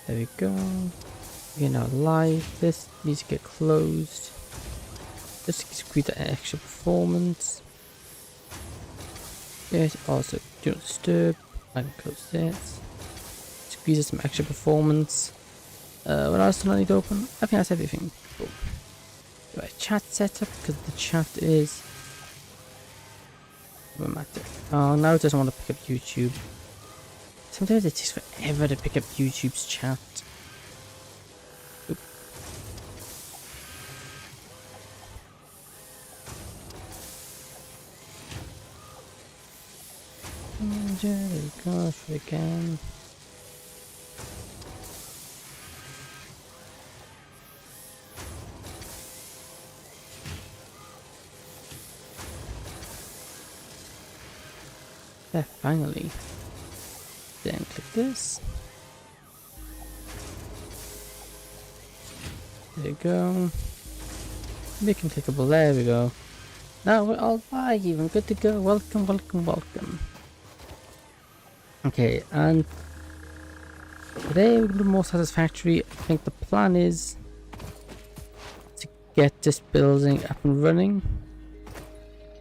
There we go. We're now live. This needs to get closed. Just to squeeze that extra performance. Yes, also do not disturb. I can close this. Squeeze some extra performance. What else do I need to open? I think that's everything. Cool. Right, chat setup because the chat is problematic. Oh, now it doesn't want to pick up YouTube. Sometimes it takes forever to pick up YouTube's chat. Oop. There we go, again. There, finally. Then click this. There you go. Make him clickable. There we go. Now we're all live, even good to go. Welcome, welcome, welcome. Okay, and today we're gonna do more Satisfactory. I think the plan is to get this building up and running.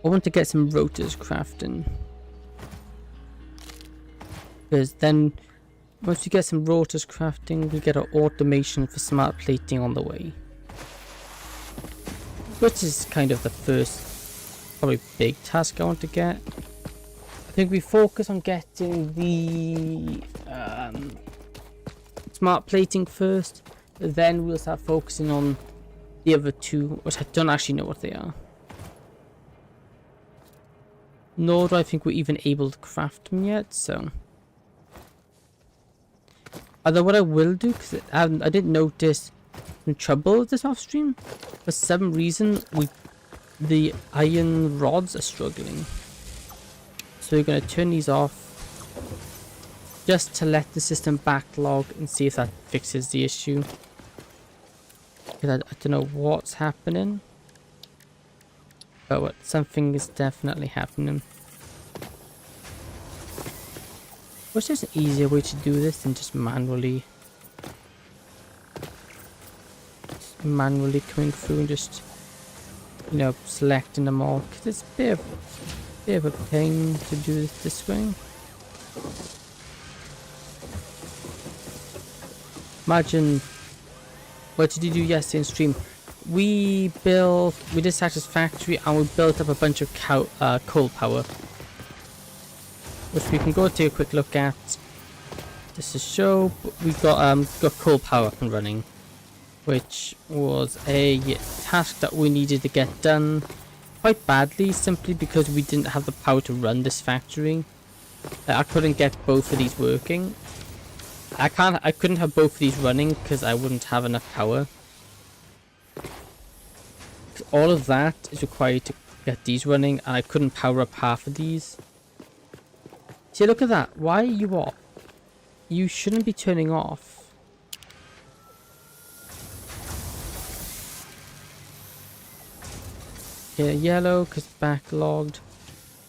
I want to get some rotors crafting. Because then once you get some rotors crafting, we get our automation for smart plating on the way. Which is kind of the first probably big task I want to get. I think we focus on getting the smart plating first, then we'll start focusing on the other two, which I don't actually know what they are. Nor do I think we're even able to craft them yet, so. Although what I will do, because I did notice some trouble with this off stream, for some reason the iron rods are struggling. So we're going to turn these off just to let the system backlog and see if that fixes the issue. Because I don't know what's happening, but something is definitely happening. What's just an easier way to do this than just manually coming through and just, you know, selecting them all, because it's a bit of a pain to do this way. Imagine, what did you do yesterday in stream? We did Satisfactory and we built up a bunch of coal power, which we can go take a quick look at. Just to show, we got coal power up and running, which was a task that we needed to get done quite badly, simply because we didn't have the power to run this factory. I couldn't get both of these working. I couldn't have both of these running because I wouldn't have enough power. All of that is required to get these running, and I couldn't power up half of these. See, look at that. Why are you off? You shouldn't be turning off. Yeah, yellow because backlogged.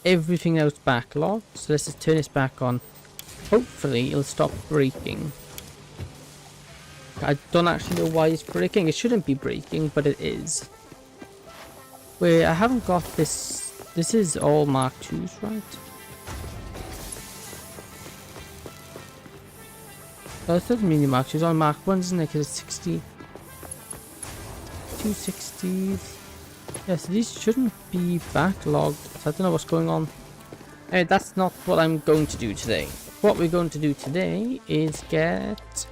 Everything else backlogged. So let's just turn this back on. Hopefully it'll stop breaking. I don't actually know why it's breaking. It shouldn't be breaking, but it is. Wait, I haven't got this. This is all Mark IIs, right? Oh, it doesn't mean the Mark IIs. On Mark 1s, isn't it? Because it's 60. 260s. Yeah, so these shouldn't be backlogged. So I don't know what's going on. Anyway, that's not what I'm going to do today. What we're going to do today is get,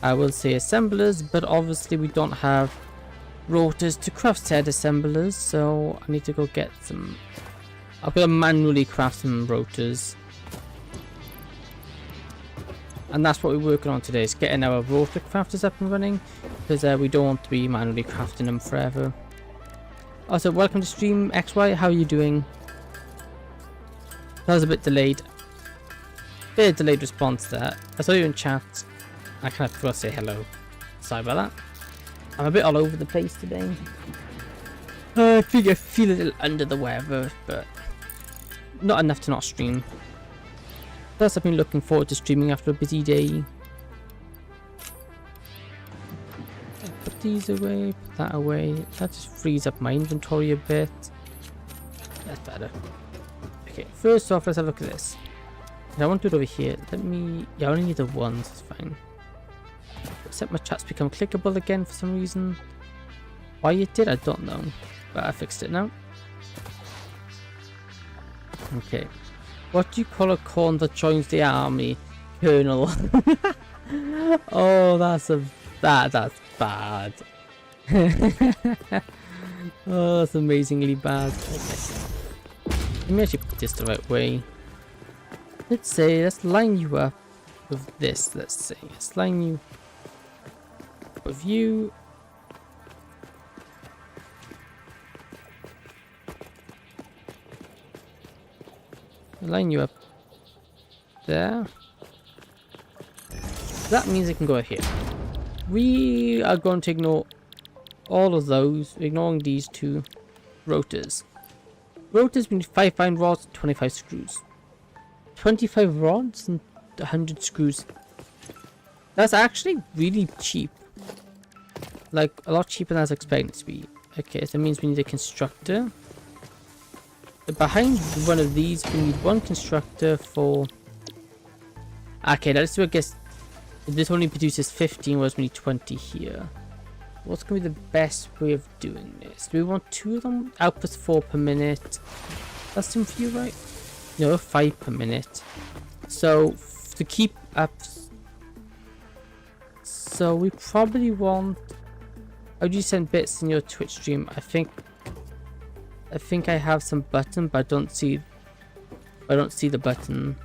I will say, assemblers, but obviously we don't have rotors to craft said assemblers, so I need to go get some. I've got to manually craft some rotors. And that's what we're working on today, is getting our rotor crafters up and running, because we don't want to be manually crafting them forever. Also, welcome to stream XY, how are you doing? That was a bit delayed. Bit of delayed response there. I saw you in chat. I kind of forgot to say hello. Sorry about that. I'm a bit all over the place today. I think I feel a little under the weather, but not enough to not stream. Plus, I've been looking forward to streaming after a busy day. these away, put that away. That just frees up my inventory a bit. That's better. Okay, first off, let's have a look at this. I want to do it over here. Let me... Yeah, I only need the ones, it's fine. Except my chat's become clickable again for some reason. Why it did, I don't know. But I fixed it now. Okay. What do you call a corn that joins the army? Colonel. Oh, that's bad. Oh, that's amazingly bad. Okay. Let me actually put this the right way. Let's line you up with this. Let's line you with you. Line you up there. That means it can go here. We are going to ignore all of those, ignoring these two rotors. Rotors mean 5 fine rods, 25 screws. 25 rods and 100 screws. That's actually really cheap. Like, a lot cheaper than I was expecting it to be. Okay, so that means we need a constructor. Behind one of these, we need one constructor for... Okay, let's do, I guess, this only produces 15, whereas we need 20 here. What's going to be the best way of doing this? Do we want 2 of them? Outputs 4 per minute. That's some for you, right? No, 5 per minute. So, to keep up... So, we probably want... How do you send bits in your Twitch stream? I think I have some button, but I don't see the button.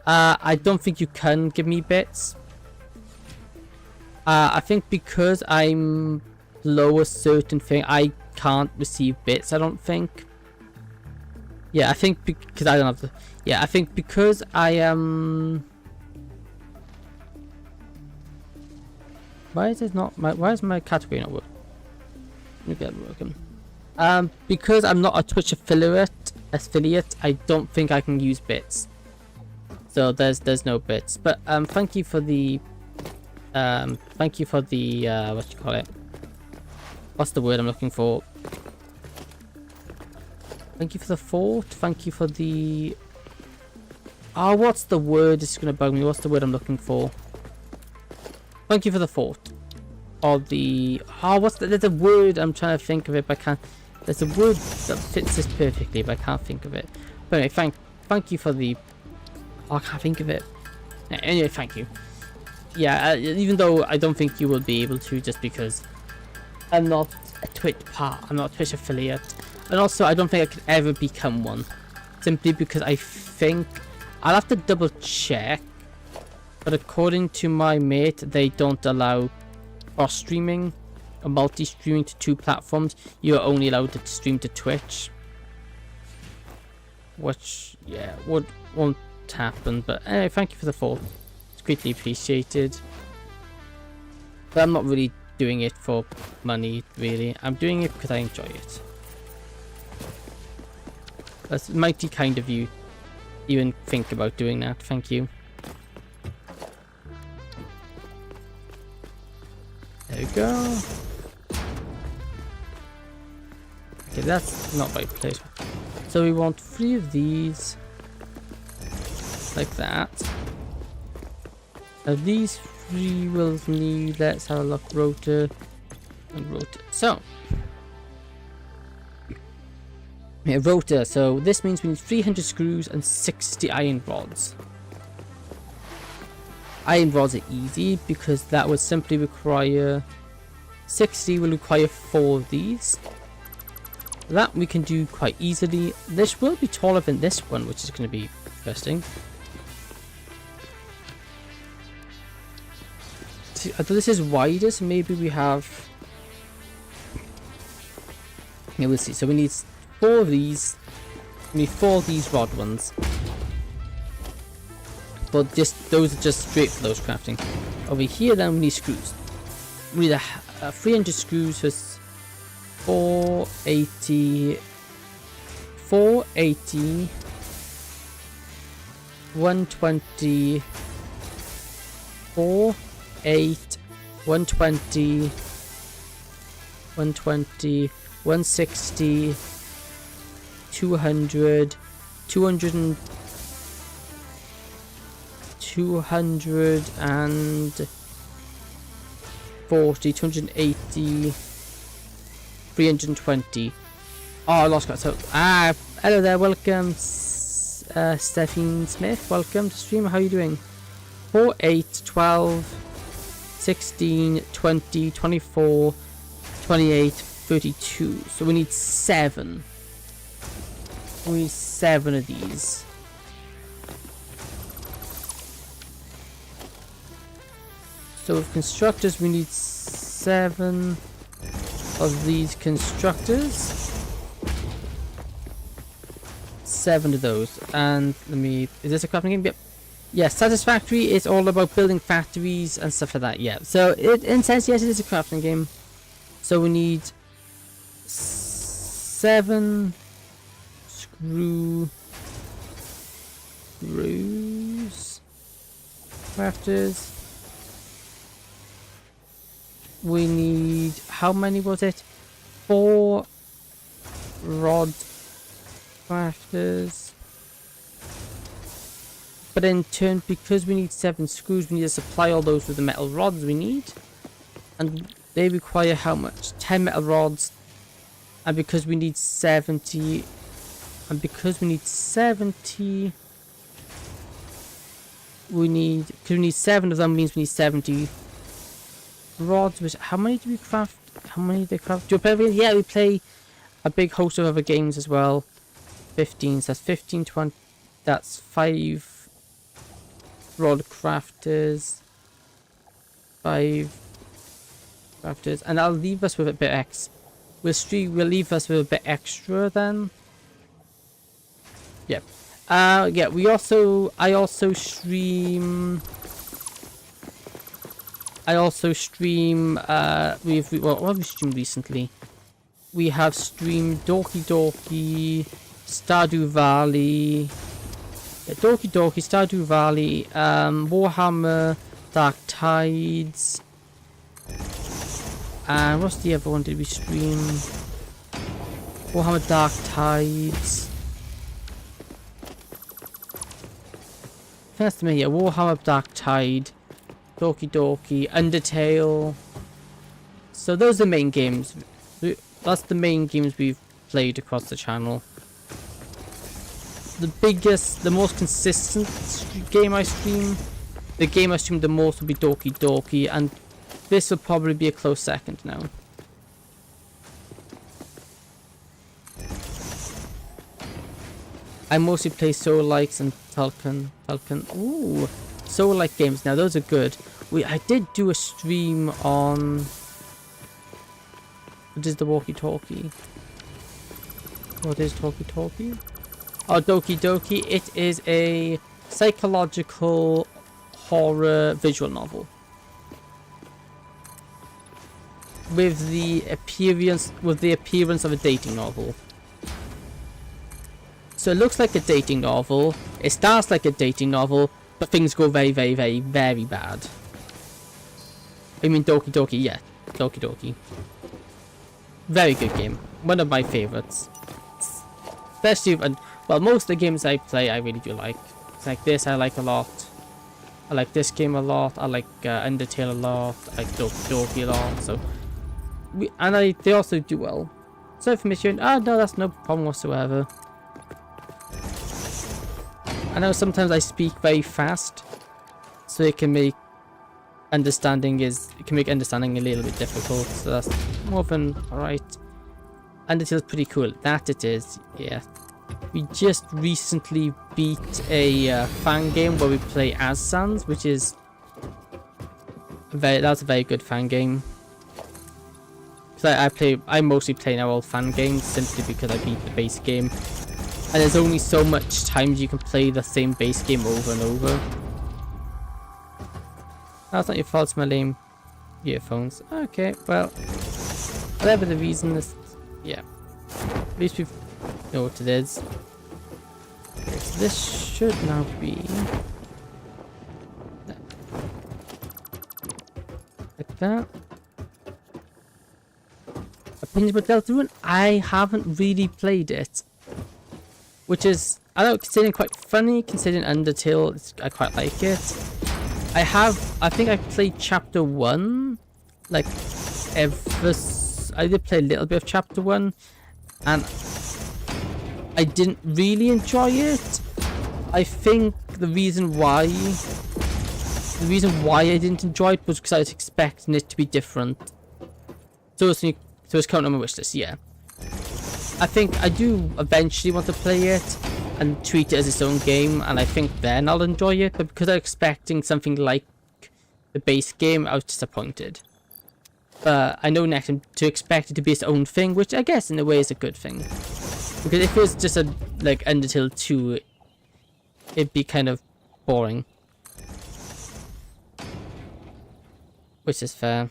I don't think you can give me bits. I think because I'm below a certain thing, I can't receive bits. I don't think. Yeah, I think because I don't have the. Yeah, I think because I am. Why is it not my? Why is my category not working? Let me get it working. Because I'm not a Twitch affiliate, I don't think I can use bits. So there's no bits. But thank you for the what you call it? What's the word I'm looking for? Thank you for the fort. Thank you for the. Oh, what's the word? It's gonna bug me. What's the word I'm looking for? Thank you for the fort. Or the... Oh, there's a word I'm trying to think of it, but I can't... There's a word that fits this perfectly, but I can't think of it. But anyway, thank you for the... Oh, I can't think of it. Anyway, thank you. Yeah, even though I don't think you will be able to, just because I'm not a Twitch I'm not a Twitch affiliate. And also, I don't think I could ever become one. Simply because I think... I'll have to double check. But according to my mate, they don't allow cross streaming or multi-streaming to 2 platforms. You're only allowed to stream to Twitch, which yeah won't happen. But anyway, thank you for the follow. It's greatly appreciated. But I'm not really doing it for money, really. I'm doing it because I enjoy it. That's mighty kind of you. Even think about doing that. Thank you. There we go. Okay, that's not right place. So we want 3 of these. Like that. Now these 3 will need, let's have a look, rotor and rotor. So. Yeah, rotor. So this means we need 300 screws and 60 iron rods. Iron rods are easy because that would simply require 60 will require 4 of these. That we can do quite easily. This will be taller than this one, which is going to be interesting. Although this is wider, so maybe we have... Yeah, we'll see. So we need 4 of these. We need 4 of these rod ones. But just those are just straight for those crafting. Over here then we need screws. We need 300 screws for 480 120 4 8 120, 120, 160, 200, 200 and 240, 280, 320. Oh, I lost that. So, hello there. Welcome, Stephanie Smith. Welcome to stream. How are you doing? 4, 8, 12, 16, 20, 24, 28, 32. So we need 7. We need 7 of these. So with constructors, we need 7 of these constructors. 7 of those. And let me... Is this a crafting game? Yep. Yeah, Satisfactory is all about building factories and stuff like that. Yeah. So in sense, yes, it is a crafting game. So we need 7 screws. Crafters. We need, how many was it? 4 rod crafters. But in turn, because we need 7 screws, we need to supply all those with the metal rods we need. And they require how much? 10 metal rods. And because we need 70... And because we need 70... We need... Because we need 7 of them means we need 70 rods. Which, how many do we craft? How many do we craft? Do we play? Yeah, we play a big host of other games as well. 15, so that's 15, 20... That's 5... rod crafters, 5 crafters, and that'll leave us with a bit we'll leave us with a bit extra then. Yep. Yeah, I also stream what have we streamed recently? We have streamed Doki Doki, Stardew Valley, Doki Doki, Stardew Valley, Warhammer, Dark Tides, and what's the other one did we stream? Warhammer Dark Tides. I think that's the main, yeah, Warhammer Dark Tide, Doki Doki, Undertale. So those are the main games. That's the main games we've played across the channel. The biggest, the most consistent game I stream, the game I stream the most will be Doki Doki, and this will probably be a close second now. I mostly play Soul-likes and Tulkan. Ooh, Soul-like games. Now those are good. I did do a stream on. What is the walkie-talkie? What is talkie-talkie? Oh, Doki Doki. It is a psychological horror visual novel with the appearance of a dating novel. So it looks like a dating novel. It starts like a dating novel, but things go very, very, very, very bad. I mean, Doki Doki, yeah, Doki Doki. Very good game. One of my favorites. Especially when. Well, most of the games I play, I really do like. It's like this, I like a lot. I like this game a lot. I like Undertale a lot. I like Doki Doki a lot. So, they also do well. So for mission, no, that's no problem whatsoever. I know sometimes I speak very fast, so it can make understanding a little bit difficult. So that's more than alright. Undertale's pretty cool. That it is, yeah. We just recently beat a fan game where we play as Sans, which is that's a very good fan game. So I mostly play now all fan games simply because I beat the base game, and there's only so much times you can play the same base game over and over. That's not your fault, it's my lame earphones. Okay, well, whatever the reason is, yeah. At least we know what it is. Okay, so this should now be that. Opinions about Deltarune? I haven't really played it. Which is, I don't know, considering quite funny, considering Undertale, I quite like it. I think I played chapter 1, like, I did play a little bit of chapter 1, and I didn't really enjoy it. I think the reason why I didn't enjoy it was because I was expecting it to be different. So it's counting on my wishlist, yeah. I think I do eventually want to play it and treat it as its own game, and I think then I'll enjoy it, but because I'm expecting something like the base game, I was disappointed. But I know next time to expect it to be its own thing, which I guess in a way is a good thing. Because if it was just a, like, Undertale 2, it'd be kind of boring. Which is fair.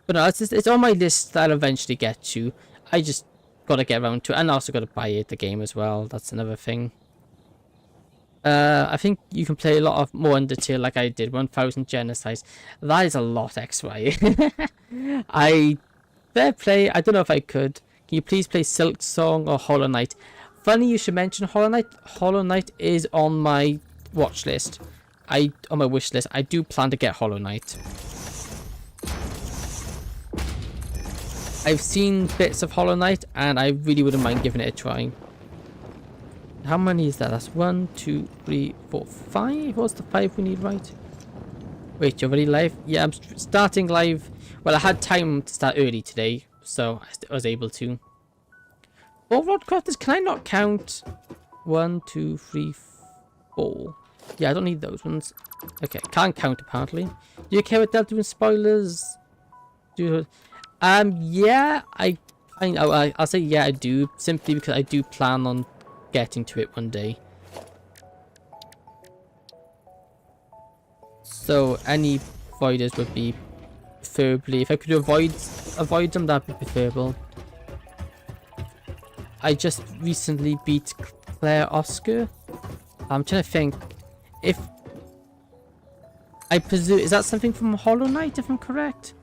But no, it's on my list that I'll eventually get to. I just gotta get around to it, and I also gotta buy it, the game as well. That's another thing. I think you can play a lot of more Undertale like I did, 1000 Genocides. That is a lot XY. Fair play, I don't know if I could. Can you please play Silk Song or Hollow Knight? Funny you should mention Hollow Knight. Hollow Knight is on my watch list. On my wish list. I do plan to get Hollow Knight. I've seen bits of Hollow Knight, and I really wouldn't mind giving it a try. How many is that? That's 1, 2, 3, 4, 5. What's the 5 we need, right? Wait, you're already live? Yeah, I'm starting live. Well, I had time to start early today, so I was able to. Oh, Rodcrafters, can I not count? 1, 2, 3, 4. Yeah, I don't need those ones. Okay, can't count apparently. Do you care with Deltarune spoilers? Yeah, I'll say yeah, I do, simply because I do plan on getting to it one day. So any voiders would be preferably, if I could avoid them, that'd be preferable. I just recently beat Claire Oscar. I'm trying to think if I presume, is that something from Hollow Knight if I'm correct?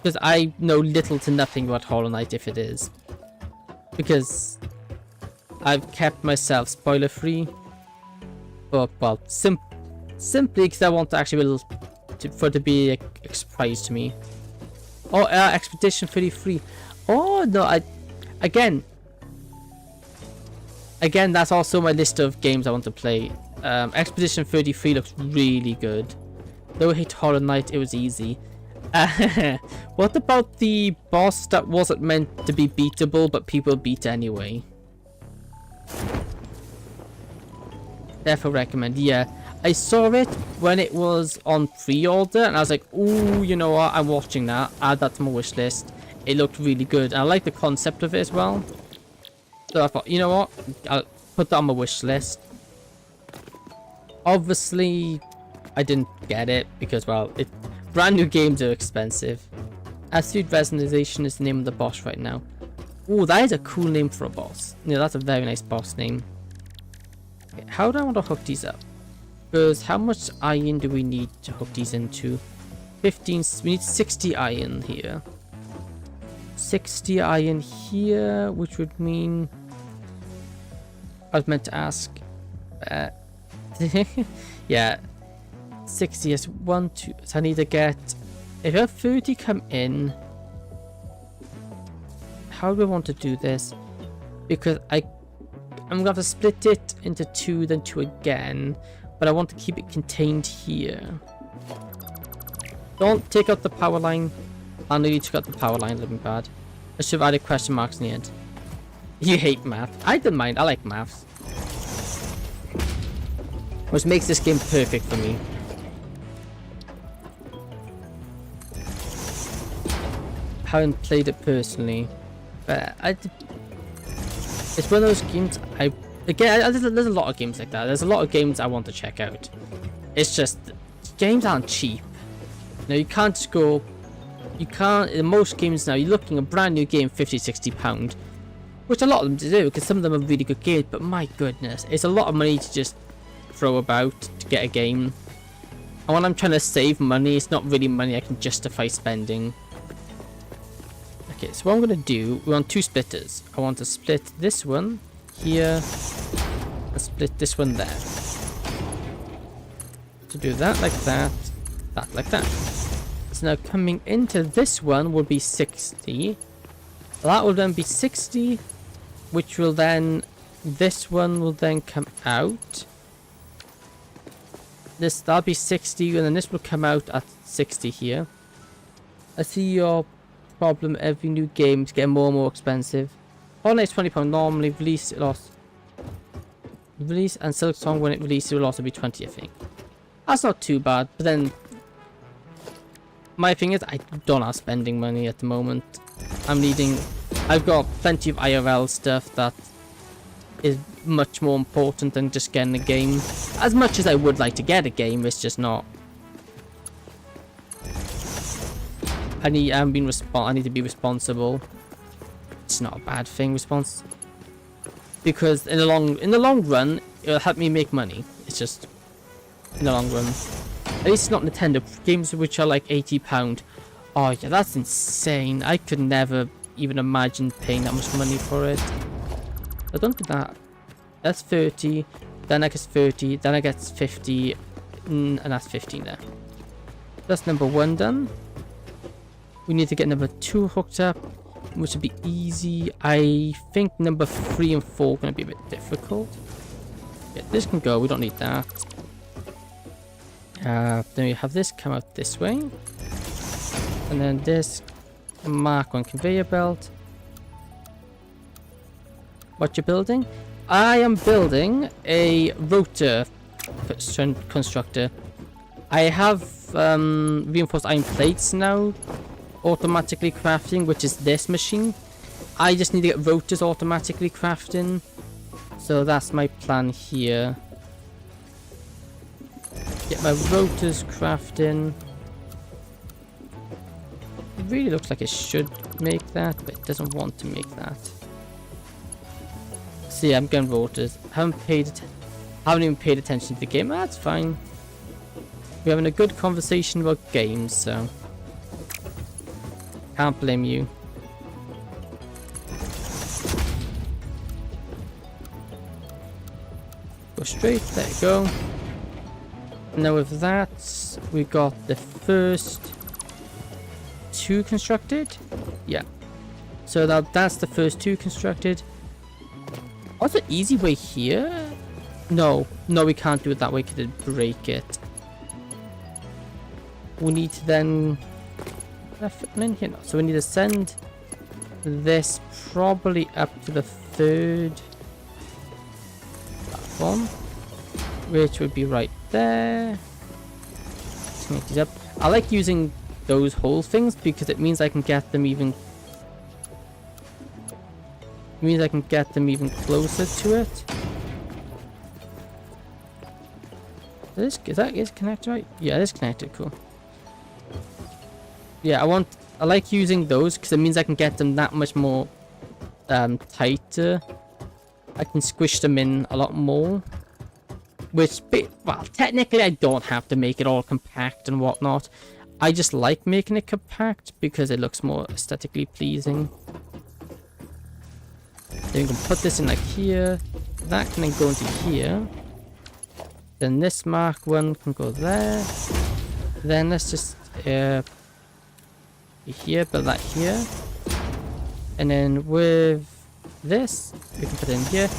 Because I know little to nothing about Hollow Knight if it is. Because I've kept myself spoiler free. But, well, simply because I want to actually for it to be a surprise to me. Oh, Expedition 33. Oh, no, again, that's also my list of games I want to play. Expedition 33 looks really good. Though I hate Hollow Knight, it was easy. What about the boss that wasn't meant to be beatable, but people beat anyway? Therefore recommend. Yeah, I saw it when it was on pre-order, and I was like, ooh, you know what, I'm watching that. Add that to my wish list. It looked really good, and I like the concept of it as well. So I thought, you know what, I'll put that on my wish list. Obviously, I didn't get it because, well, brand new games are expensive. Absolute Resonation is the name of the boss right now. Oh, that is a cool name for a boss. Yeah, that's a very nice boss name. Okay, how do I want to hook these up? Because how much iron do we need to hook these into? 15. We need 60 iron here. 60 iron here, which would mean I was meant to ask. Yeah, 60 is 1, 2. So I need to get. If I have 30 come in, how do I want to do this? Because I'm gonna have to split it into 2, then 2 again. But I want to keep it contained here. Don't take out the power line. I know you took out the power line, living bad. I should have added question marks in the end. You hate math. I don't mind, I like maths. Which makes this game perfect for me. Haven't played it personally, but it's one of those games there's a lot of games like that. There's a lot of games I want to check out. It's just games aren't cheap. You know, you can't just go. You can't. In most games now, you're looking at a brand new game, £50–60, which a lot of them do because some of them are really good games. But my goodness, it's a lot of money to just throw about to get a game. And when I'm trying to save money, it's not really money I can justify spending. Okay, so what I'm going to do, we want 2 splitters. I want to split this one here and split this one there. To do that like that, that like that. So now coming into this one will be 60. That will then be 60, which will then, this one will then come out. That'll be 60, and then this will come out at 60 here. I see your problem. Every new game is getting more and more expensive. Fortnite is £20 normally. Release and Silk Song when it releases will also be 20, I think. That's not too bad, but then my thing is I don't have spending money at the moment. I've got plenty of IRL stuff that is much more important than just getting a game. As much as I would like to get a game, it's just not. I need to be responsible. It's not a bad thing, because in the long run, it'll help me make money. It's just in the long run. At least it's not Nintendo games which are like £80. Oh yeah, that's insane. I could never even imagine paying that much money for it. I don't do that. That's 30. Then I get 30. Then I get 50. And that's 15 there. That's number 1 done. We need to get number 2 hooked up, which would be easy. I think number 3 and 4 are going to be a bit difficult. Yeah, this can go. We don't need that. Then we have this come out this way. And then this mark on conveyor belt. What you're building? I am building a rotor constructor. I have reinforced iron plates now automatically crafting, which is this machine. I just need to get rotors automatically crafting. So that's my plan here. Get my rotors crafting. It really looks like it should make that, but it doesn't want to make that. See, I'm getting rotors. Haven't even paid attention to the game. That's fine. We're having a good conversation about games, so can't blame you. Go straight. There you go. Now with that, we got the first 2 constructed. Yeah. So now that's the first 2 constructed. What's the easy way here? No, we can't do it that way because it'd break it. We need to then fit them in here. No. So we need to send this probably up to the 3rd platform, which would be right there. Let's make these up. I like using those whole things because it means I can get them even. Closer to it. Is that connected right? Yeah, it is connected. Cool. Yeah, I like using those because it means I can get them that much more tighter. I can squish them in a lot more. Which, well, technically I don't have to make it all compact and whatnot. I just like making it compact because it looks more aesthetically pleasing. Then we can put this in like here. That can then go into here. Then this mark 1 can go there. Then let's just here, build that here. And then with this, we can put it in here.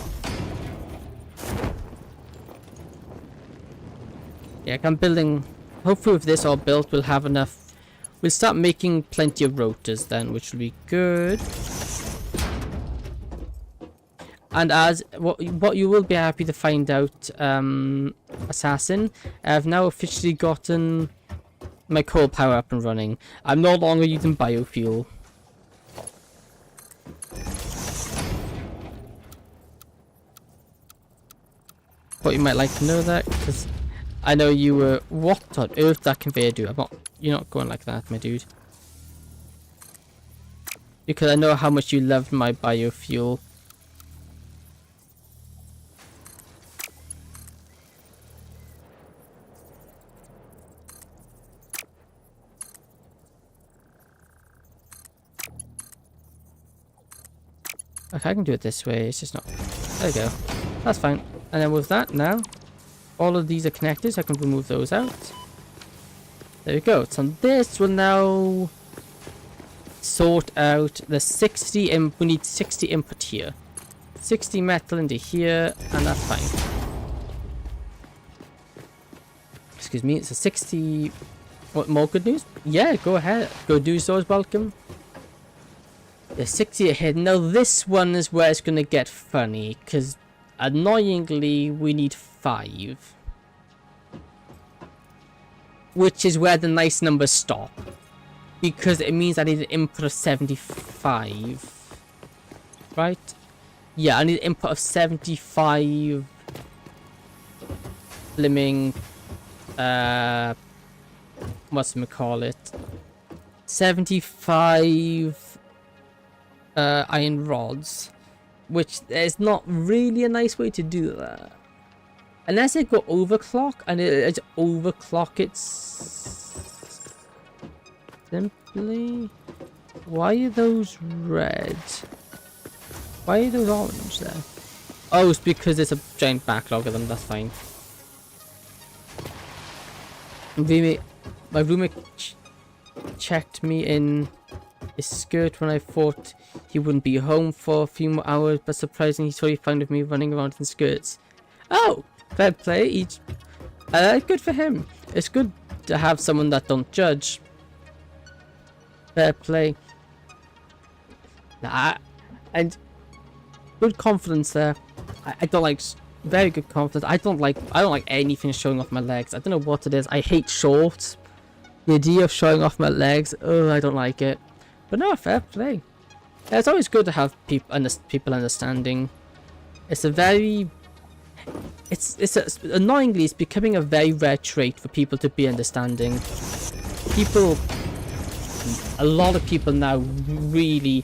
Yeah, I'm building. Hopefully with this all built, we'll have enough. We'll start making plenty of rotors then, which will be good. And as what you will be happy to find out, Assassin, I've now officially gotten my coal power up and running. I'm no longer using biofuel. But you might like to know that because I know you were. What on earth that conveyor do? You're not going like that, my dude. Because I know how much you loved my biofuel. Okay, I can do it this way. It's just not. There we go. That's fine. And then with that now, all of these are connected, so I can remove those out. There we go. So this will now sort out the 60 we need 60 input here. 60 metal into here, and that's fine. Excuse me, it's a 60... What, more good news? Yeah, go ahead. Go do so, welcome. There's 60 ahead. Now this one is where it's going to get funny, because annoyingly we need 5. Which is where the nice numbers stop. Because it means I need an input of 75. Right? Yeah, I need an input of 75. Bliming. Whatchamacallit? 75 iron rods. Which is not really a nice way to do that. Unless I go overclock, and it's overclock it simply. Why are those red? Why are those orange there? Oh, it's because there's a giant backlog of them, that's fine. My roommate checked me in his skirt when I thought he wouldn't be home for a few more hours, but surprisingly he totally fine with me running around in skirts. Oh! Fair play, good for him. It's good to have someone that don't judge. Fair play. Nah, and good confidence there. I don't like very good confidence. I don't like anything showing off my legs. I don't know what it is. I hate shorts. The idea of showing off my legs, oh, I don't like it. But no, fair play. Yeah, it's always good to have people understanding. It's a very annoyingly, it's becoming a very rare trait for people to be understanding. A lot of people now really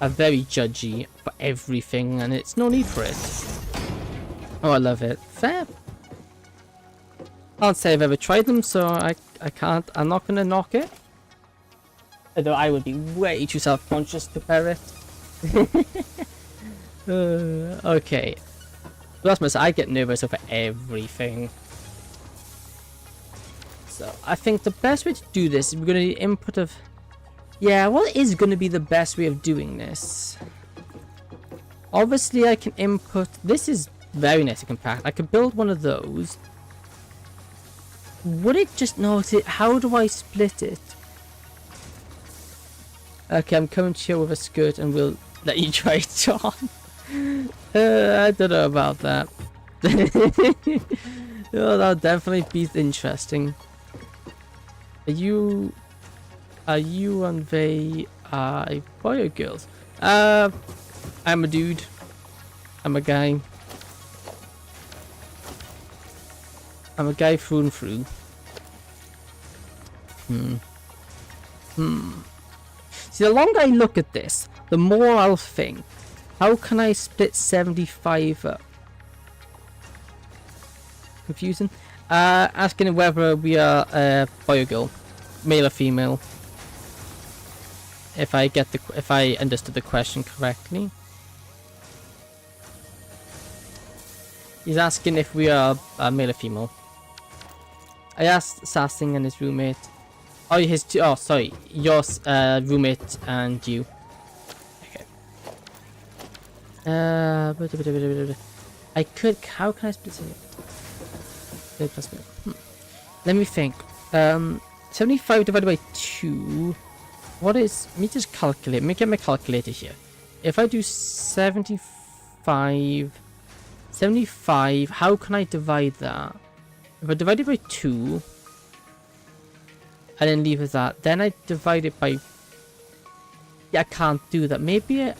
are very judgy for everything, and it's no need for it. Oh, I love it. Fair. I can't say I've ever tried them, so I can't. I'm not gonna knock it. Although I would be way too self-conscious to pair it. Okay. That's my. I get nervous over everything. So I think the best way to do this is we're going to need input of... Yeah, what is going to be the best way of doing this? Obviously I can input... This is very nice and compact. I could build one of those. Would it just... No, how do I split it? Okay, I'm coming to you with a skirt and we'll let you try it on. I don't know about that. Oh, that'll definitely be interesting. Are you on a boy or girls? I'm a dude. I'm a guy. I'm a guy through and through. See, the longer I look at this, the more I'll think, how can I split 75 up? Confusing. Asking whether we are a boy or girl, male or female. If I understood the question correctly. He's asking if we are male or female. I asked Sassing and his roommate. Oh, sorry, your roommate and you. Okay. I could. How can I split it? Let me think. 75 divided by 2. What is? Let me just calculate. Let me get my calculator here. If I do 75, how can I divide that? If I divide it by 2, and then leave it that, then I divide it by... Yeah, I can't do that. Maybe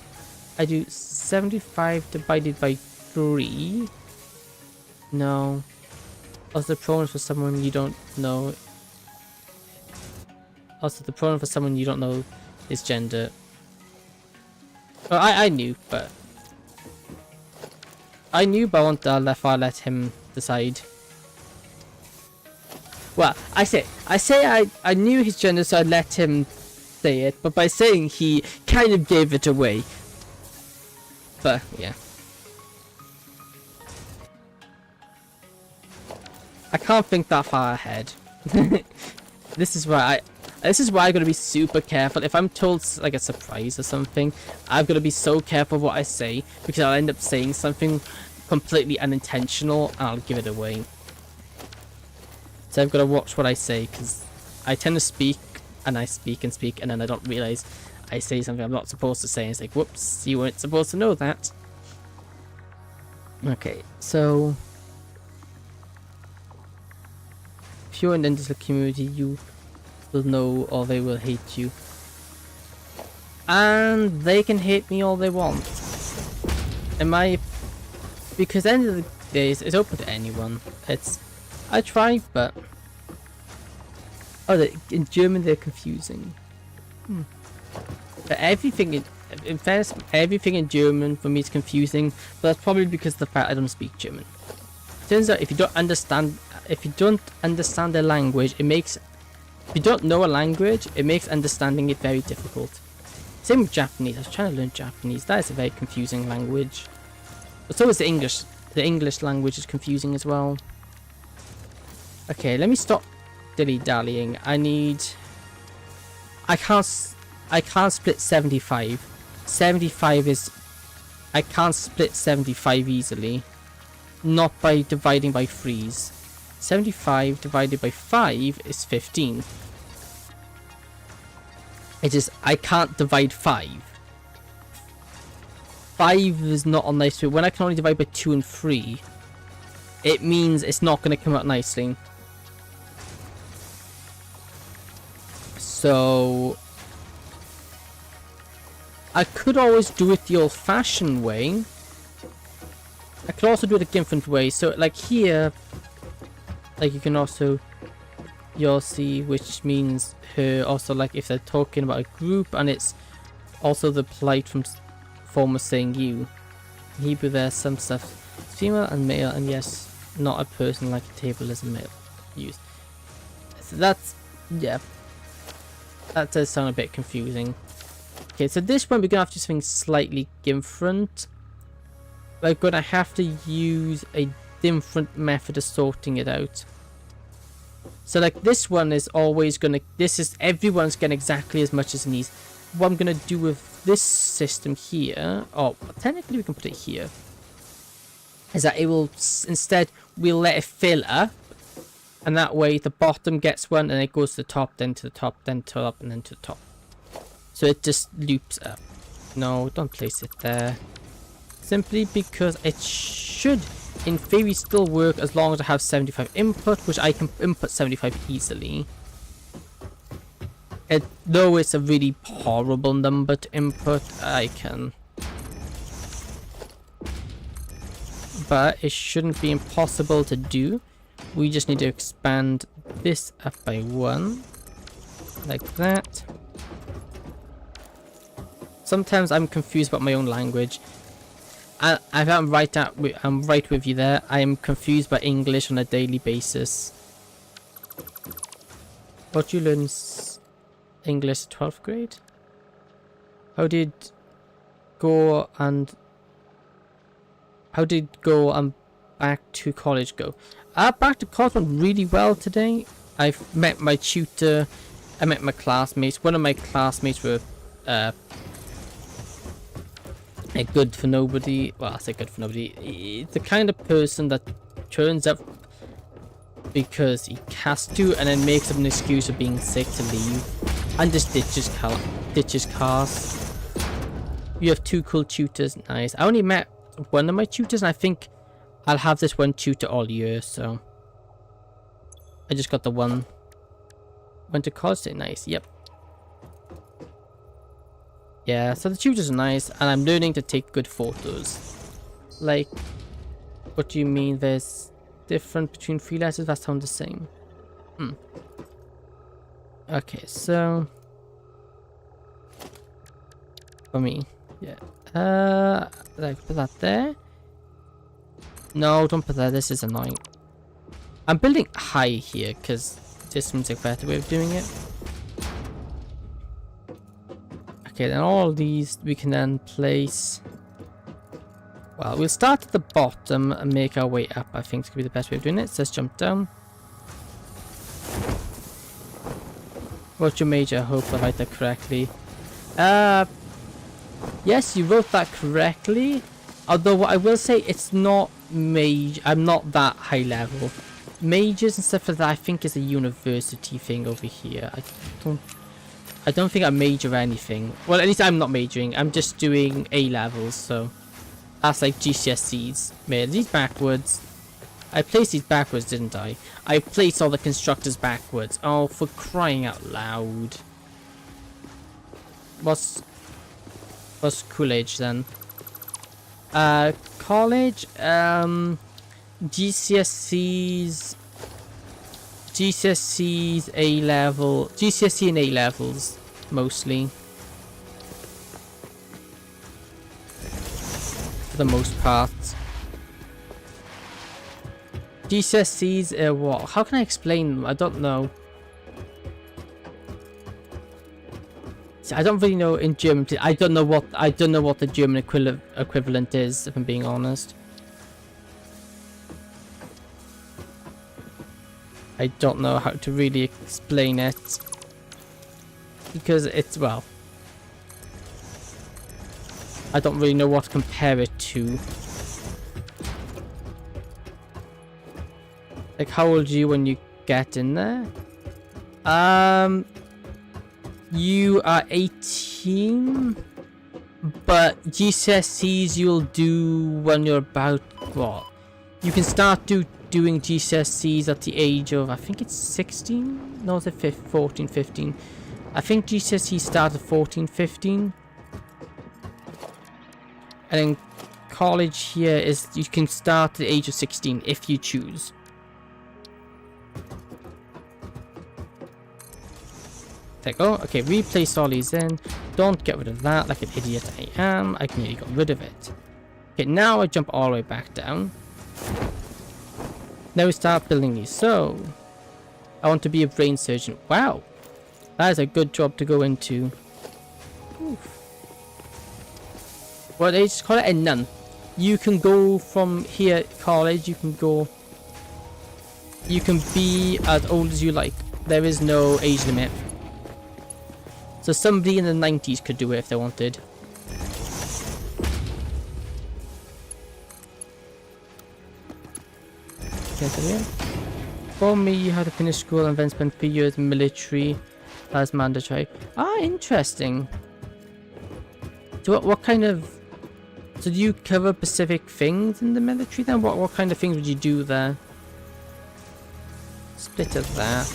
I do 75 divided by 3. No. Also, the pronoun for someone you don't know. Also, the pronoun for someone you don't know is gender. Oh, I knew, but... I want to let him decide. Well, I knew his gender, so I let him say it, but by saying he kind of gave it away. But yeah, I can't think that far ahead. This is why I gotta be super careful. If I'm told like a surprise or something, I've gotta be so careful what I say, because I'll end up saying something completely unintentional and I'll give it away. So I've gotta watch what I say, because I tend to speak and I speak and speak, and then I don't realize I say something I'm not supposed to say, and it's like, whoops, you weren't supposed to know that. Okay, so if you're in the digital community, you will know or they will hate you. And they can hate me all they want. Because at the end of the day, it's open to anyone. I try, but... Oh, in German they're confusing. But everything in fairness, everything in German for me is confusing, but that's probably because of the fact I don't speak German. Turns out if you don't understand their language, if you don't know a language, it makes understanding it very difficult. Same with Japanese. I was trying to learn Japanese. That is a very confusing language. But so is the English. The English language is confusing as well. Okay, let me stop dilly-dallying. I can't split 75. 75 is... I can't split 75 easily. Not by dividing by 3s. 75 divided by 5 is 15. I can't divide 5. 5 is not a nice way. When I can only divide by 2 and 3, it means it's not going to come out nicely. So I could always do it the old-fashioned way. I could also do it a different way. So like here, like you can also, you'll see, which means her. Also, like if they're talking about a group, and it's also the polite form of saying you. In Hebrew, there's some stuff female and male, and yes, not a person like a table is a male used. So that's, yeah, that does sound a bit confusing. Okay, so this one we're gonna have to do something slightly different. We're gonna have to use a different method of sorting it out. So like this one is always gonna, everyone's getting exactly as much as it needs. What I'm gonna do with this system here, oh, technically we can put it here, is that it will, instead we'll let it fill up, and that way the bottom gets one and it goes to the top, then to the top, then to the top, and then to the top. So it just loops up. No, don't place it there. Simply because it should, in theory, still work as long as I have 75 input, which I can input 75 easily. Though it's a really horrible number to input, I can. But it shouldn't be impossible to do. We just need to expand this up by 1. Like that. Sometimes I'm confused about my own language. I'm right with you there. I am confused by English on a daily basis. What you learn English 12th grade? How did go and back to college go? Back to college went really well today. I've met my tutor. I met my classmates. One of my classmates were good for nobody. Well, I say good for nobody. He's the kind of person that turns up because he has to, and then makes up an excuse of being sick to leave, and just ditches class. You have 2 cool tutors. Nice. I only met one of my tutors, and I think I'll have this one tutor all year. So I just got the one. Went to college today. Nice. Yep. Yeah, so the tutors are nice, and I'm learning to take good photos. Like, what do you mean there's different between 3 letters? That sounds the same. Okay, so for me, yeah. Like put that there. No, don't put that. This is annoying. I'm building high here because this seems like a better way of doing it. Okay, then all these we can then place Well, we'll start at the bottom and make our way up. I think it's going to be the best way of doing it. So let's jump down. What's your major? I hope I write that correctly. Yes, you wrote that correctly. Although what I will say, it's not major. I'm not that high level. Majors and stuff like that, I think is a university thing over here. I don't think I major anything. Well, at least I'm not majoring. I'm just doing A levels, so that's like GCSEs. Made these backwards. I placed these backwards, didn't I? I placed all the constructors backwards. Oh, for crying out loud. What's Coolidge then? College, GCSEs, A level, GCSE and A levels mostly, for the most part. GCSEs, what? How can I explain them? I don't know. See, I don't really know in German. I don't know what the German equivalent is, if I'm being honest. I don't know how to really explain it, because it's, well, I don't really know what to compare it to. Like, how old are you when you get in there? You are 18, but GCSEs you'll do when you're about, what? You can start doing GCSEs at the age of, I think it's 16? No, it's 14, 15. I think GCSEs start at 14, 15. And then college here is, you can start at the age of 16 if you choose. Like, oh, okay, replace all these in. Don't get rid of that like an idiot I am. I can nearly got rid of it. Okay, now I jump all the way back down. Now we start building these. So, I want to be a brain surgeon. Wow, that is a good job to go into. Oof. Well, they just call it a nun. You can go from here at college. You can go. You can be as old as you like. There is no age limit. So somebody in the 90s could do it if they wanted. For me, you had to finish school and then spend 3 years in military as mandatory. Ah, interesting. So what kind of... So do you cover specific things in the military then? What kind of things would you do there? Split of that.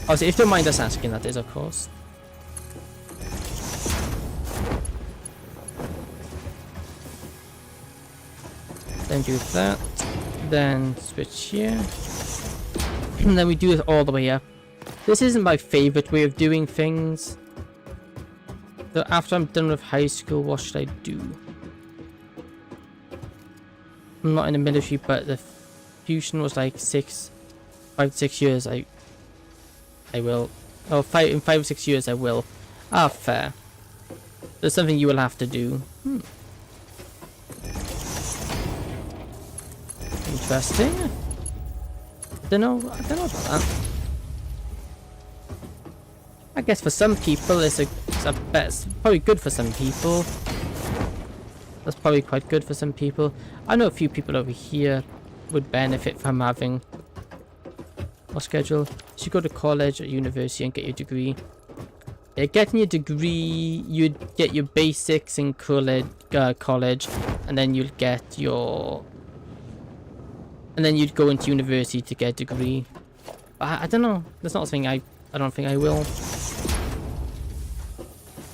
Oh, so if you don't mind us asking, that is, of course. Then do that. Then switch here. And then we do it all the way up. This isn't my favorite way of doing things. So after I'm done with high school, what should I do? I'm not in the military, but the fusion was like 5 to 6 years. I will. Oh, in 5 or 6 years I will. Ah, fair. There's something you will have to do. Interesting. I don't know about that. I guess for some people it's probably good for some people. That's probably quite good for some people. I know a few people over here would benefit from having a schedule. So you go to college or university and get your degree. Yeah, getting your degree, you'd get your basics in college, and then you'll get your... And then you'd go into university to get a degree. But I don't know. That's not something I don't think I will.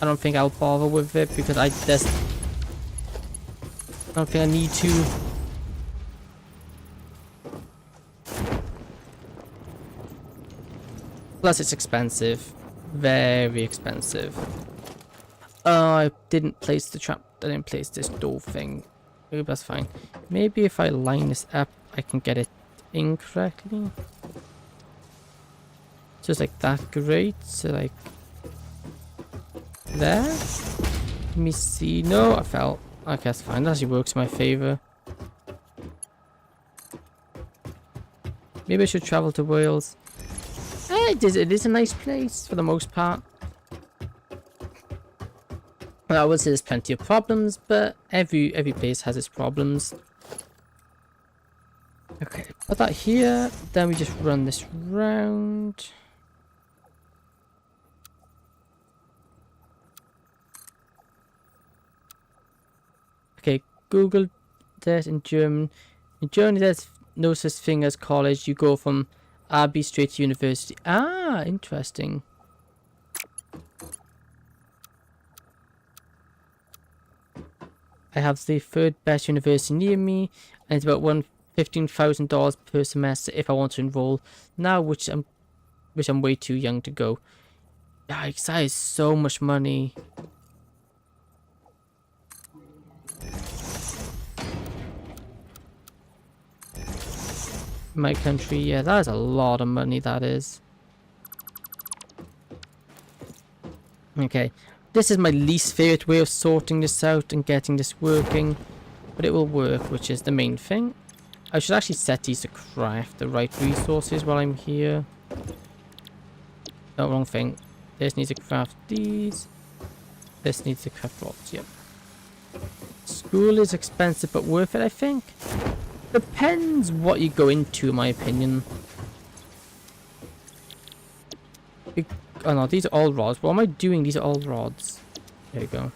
I don't think I'll bother with it because I don't think I need to. Plus it's expensive. Very expensive. Oh, I didn't place the trap. I didn't place this door thing. Maybe that's fine. Maybe if I line this up, I can get it incorrectly. Just like that, great. So like there. Let me see. No, I fell. Okay, that's fine. That actually works in my favor. Maybe I should travel to Wales. It is a nice place for the most part. Well, I would say there's plenty of problems, but every place has its problems. Okay, put that here. Then we just run this round. Okay, Google that in German. In Germany, there's no such thing as college. You go from RB straight to university. Ah, interesting. I have the third best university near me, and it's about $15,000 per semester if I want to enroll now, which I'm way too young to go. Yikes, that is so much money. My country, yeah, that is a lot of money, that is. Okay, this is my least favorite way of sorting this out and getting this working, but it will work, which is the main thing. I should actually set these to craft the right resources while I'm here. No, wrong thing. This needs to craft these. This needs to craft rods, yep. School is expensive but worth it, I think. Depends what you go into, in my opinion. Oh no, these are all rods. What am I doing? These are all rods. There you go.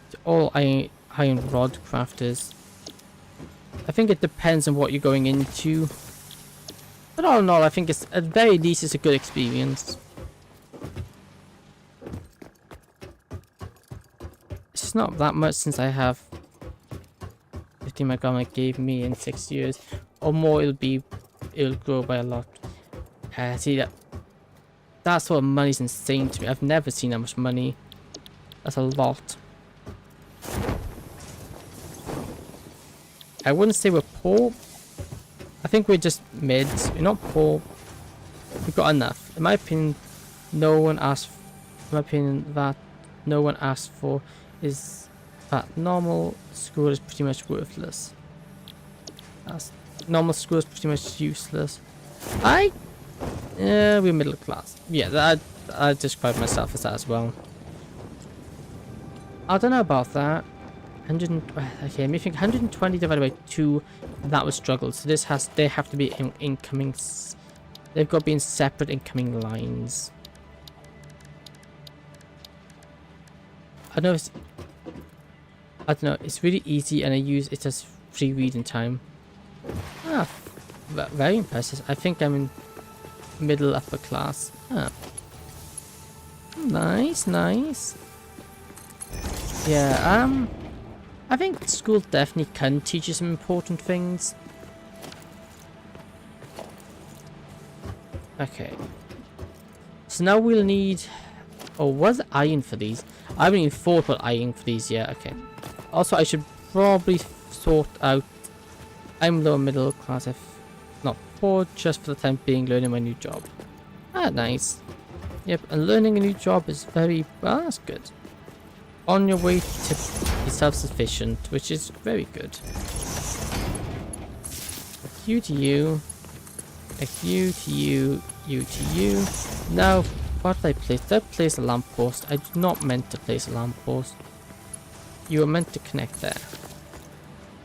It's all iron rod crafters. I think it depends on what you're going into. But all in all, I think it's at the very least it's a good experience. It's not that much since I have 50 my grandma gave me in 6 years. Or more it'll grow by a lot. See that sort of money's insane to me. I've never seen that much money. That's a lot. I wouldn't say we're poor. I think we're just mids. We're not poor. We've got enough. In my opinion, no one asked. In my opinion, that no one asked for is that normal school is pretty much worthless. Normal school is pretty much useless. We're middle class. Yeah, I describe myself as that as well. I don't know about that. 100. Okay, me think 120 divided by 2. That would struggle. So they have to be in incoming. They've got to be in separate incoming lines. I don't know. It's really easy, and I use it as free reading time. Ah, very impressive. I think I'm in middle upper class. Ah. Nice. Yeah, I think school definitely can teach you some important things. Okay. So now we'll need... Oh, what's iron for these? I haven't even thought about iron for these yet. Okay. Also, I should probably sort out... I'm lower middle class, if not poor, just for the time being, learning my new job. Ah, nice. Yep, and learning a new job is very... Well, that's good. On your way to be self-sufficient, which is very good. You to you. You to you. You to you. Now, what did I place? Did I place a lamppost? I did not meant to place a lamppost. You were meant to connect there.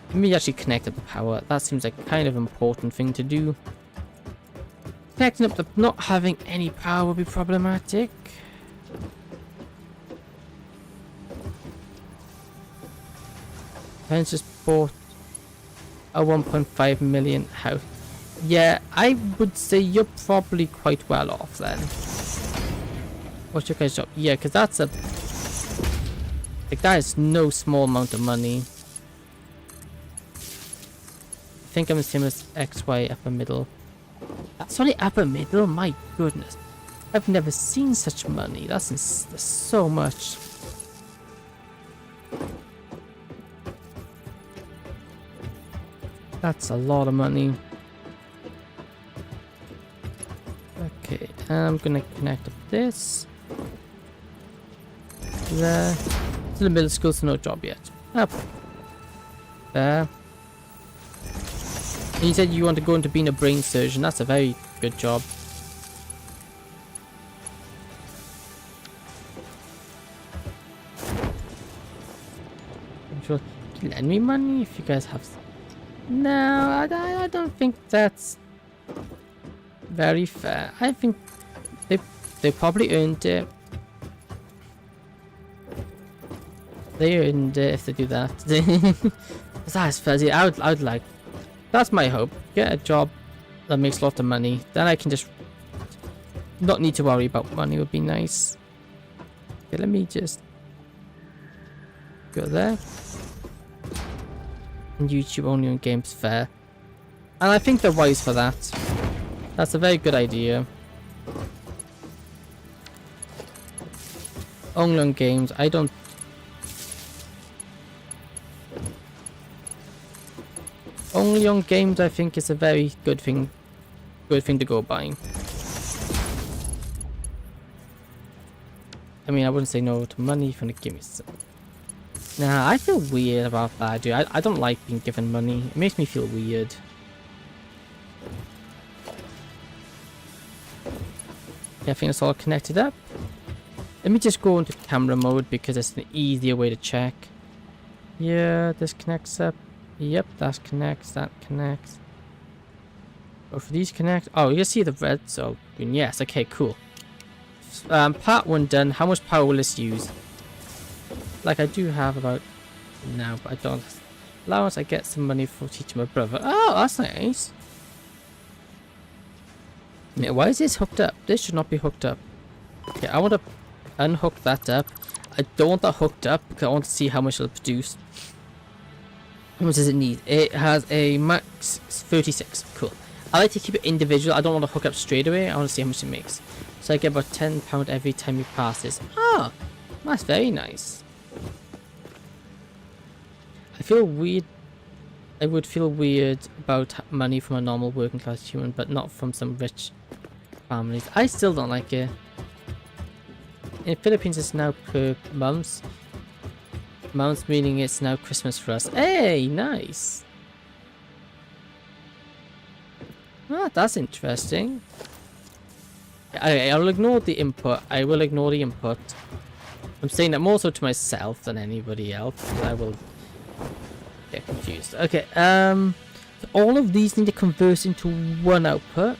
Let me actually connect up the power. That seems like a kind of important thing to do. Connecting up the... Not having any power would be problematic. I just bought a 1.5 million house. Yeah, I would say you're probably quite well off then. What's your guys' job? Yeah, because that's a... Like, that is no small amount of money. I think I'm the same as XY upper middle. That's only upper middle? My goodness. I've never seen such money. That's so much. That's a lot of money. Okay, I'm gonna connect up this. There. To the middle school, so no job yet. Up. There. And you said you want to go into being a brain surgeon. That's a very good job. I'm sure you lend me money if you guys have. No, I don't think that's very fair. I think they probably earned it. They earned it if they do that. That's fuzzy. I would like. That's my hope. Get a job that makes lots of money. Then I can just not need to worry about money. Would be nice. Okay, let me just go there. And YouTube only on games fair. And I think they're wise for that. That's a very good idea. Only on games. I don't. Only on games, I think, is a very good thing. Good thing to go by. I mean, I wouldn't say no to money if you want to give me some. Nah, I feel weird about that, dude. I don't like being given money. It makes me feel weird. Yeah, I think it's all connected up. Let me just go into camera mode because it's an easier way to check. Yeah, this connects up. Yep, that connects, that connects. Both of these connect. Oh, you see the red, so yes, okay, cool. Part 1 done. How much power will this use? Like, I do have about now, but I don't. Allowance, I get some money for teaching my brother. Oh, that's nice. Yeah, why is this hooked up? This should not be hooked up. Okay, I want to unhook that up. I don't want that hooked up because I want to see how much it'll produce. How much does it need? It has a max 36. Cool. I like to keep it individual. I don't want to hook up straight away. I want to see how much it makes. So I get about £10 every time you pass this. Ah, that's very nice. I feel weird. I would feel weird about money from a normal working class human, but not from some rich families. I still don't like it. In Philippines, it's now per month. Month meaning it's now Christmas for us. Hey, nice. Ah, that's interesting. Okay, I'll ignore the input. I will ignore the input. I'm saying that more so to myself than anybody else. I will get confused. Okay, so all of these need to convert into one output.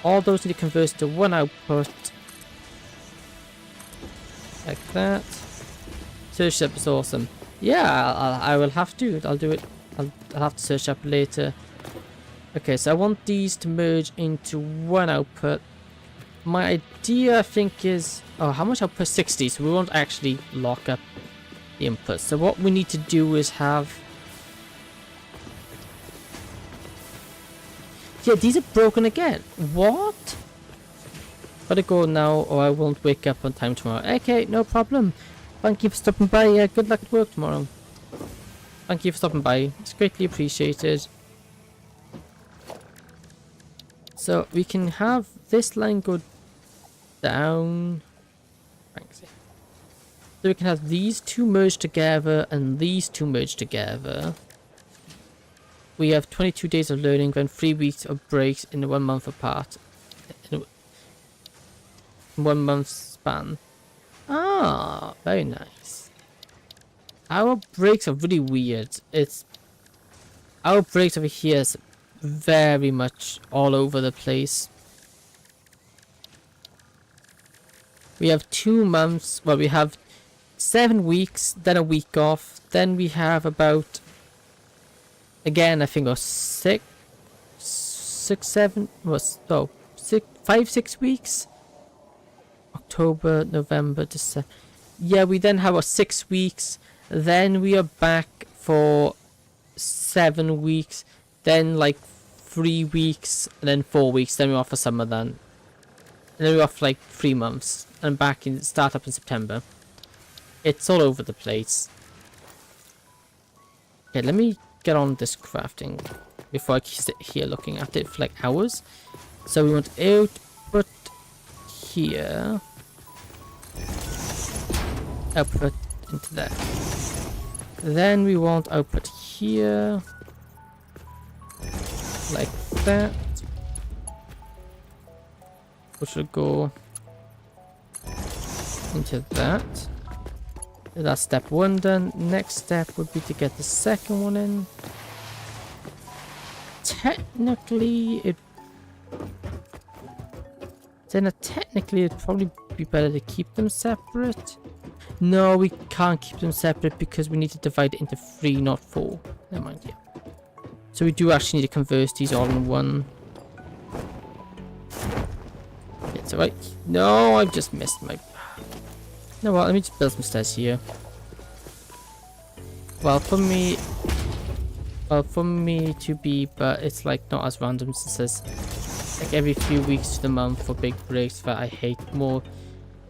All those need to convert to one output. Like that. Search up is awesome. Yeah, I will have to. I'll do it. I'll have to search up later. Okay, so I want these to merge into one output. My idea, I think, is... Oh, how much output? 60, so we won't actually lock up the inputs. So what we need to do is have... Yeah, these are broken again. What? Gotta go now or I won't wake up on time tomorrow. Okay, no problem. Thank you for stopping by. Good luck at work tomorrow. Thank you for stopping by. It's greatly appreciated. So we can have this line go down. Thanks. So we can have these two merge together and these two merge together. We have 22 days of learning, then 3 weeks of breaks in 1 month apart. In 1 month span. Ah, very nice. Our breaks are really weird. Our breaks over here is very much all over the place. We have 2 months. Well, we have 7 weeks, then a week off. Then we have about, again, I think it was 5, 6 weeks. October, November, December. Yeah, we then have 6 weeks. Then we are back for 7 weeks. Then like 3 weeks, and then 4 weeks. Then we're off for summer. Then, and then we're off for like 3 months, and back in start up in September. It's all over the place. Okay, let me get on this crafting before I sit here looking at it for like hours. So we want output here. Output into there. Then we want output here. Like that. Which will go into that. That's step 1 done. Next step would be to get the second one in. Technically, it'd probably be better to keep them separate. No, we can't keep them separate because we need to divide it into 3, not 4. Never mind, yeah. So we do actually need to converse these all in one. It's alright. No, I've just missed my... You know what, let me just build some stairs here. Well, for me to be, but it's like not as random as it says. Like every few weeks to the month for big breaks that I hate more.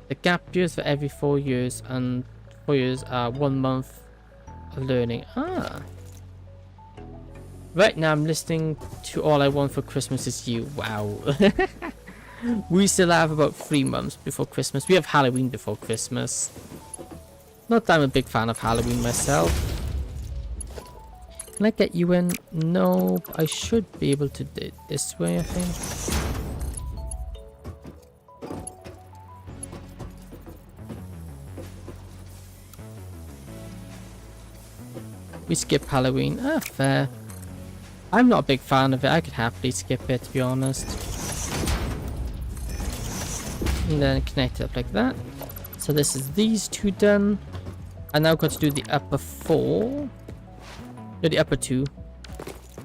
The gap years for every 4 years, and 4 years are 1 month of learning. Ah. Right now I'm listening to All I Want for Christmas Is You. Wow. We still have about 3 months before Christmas. We have Halloween before Christmas. Not that I'm a big fan of Halloween myself. Can I get you in? No, but I should be able to do it this way, I think. We skip Halloween. Ah, fair. I'm not a big fan of it. I could happily skip it, to be honest. And then connect it up like that. So this is these 2 done. I now got to do the upper 4. No, the upper 2.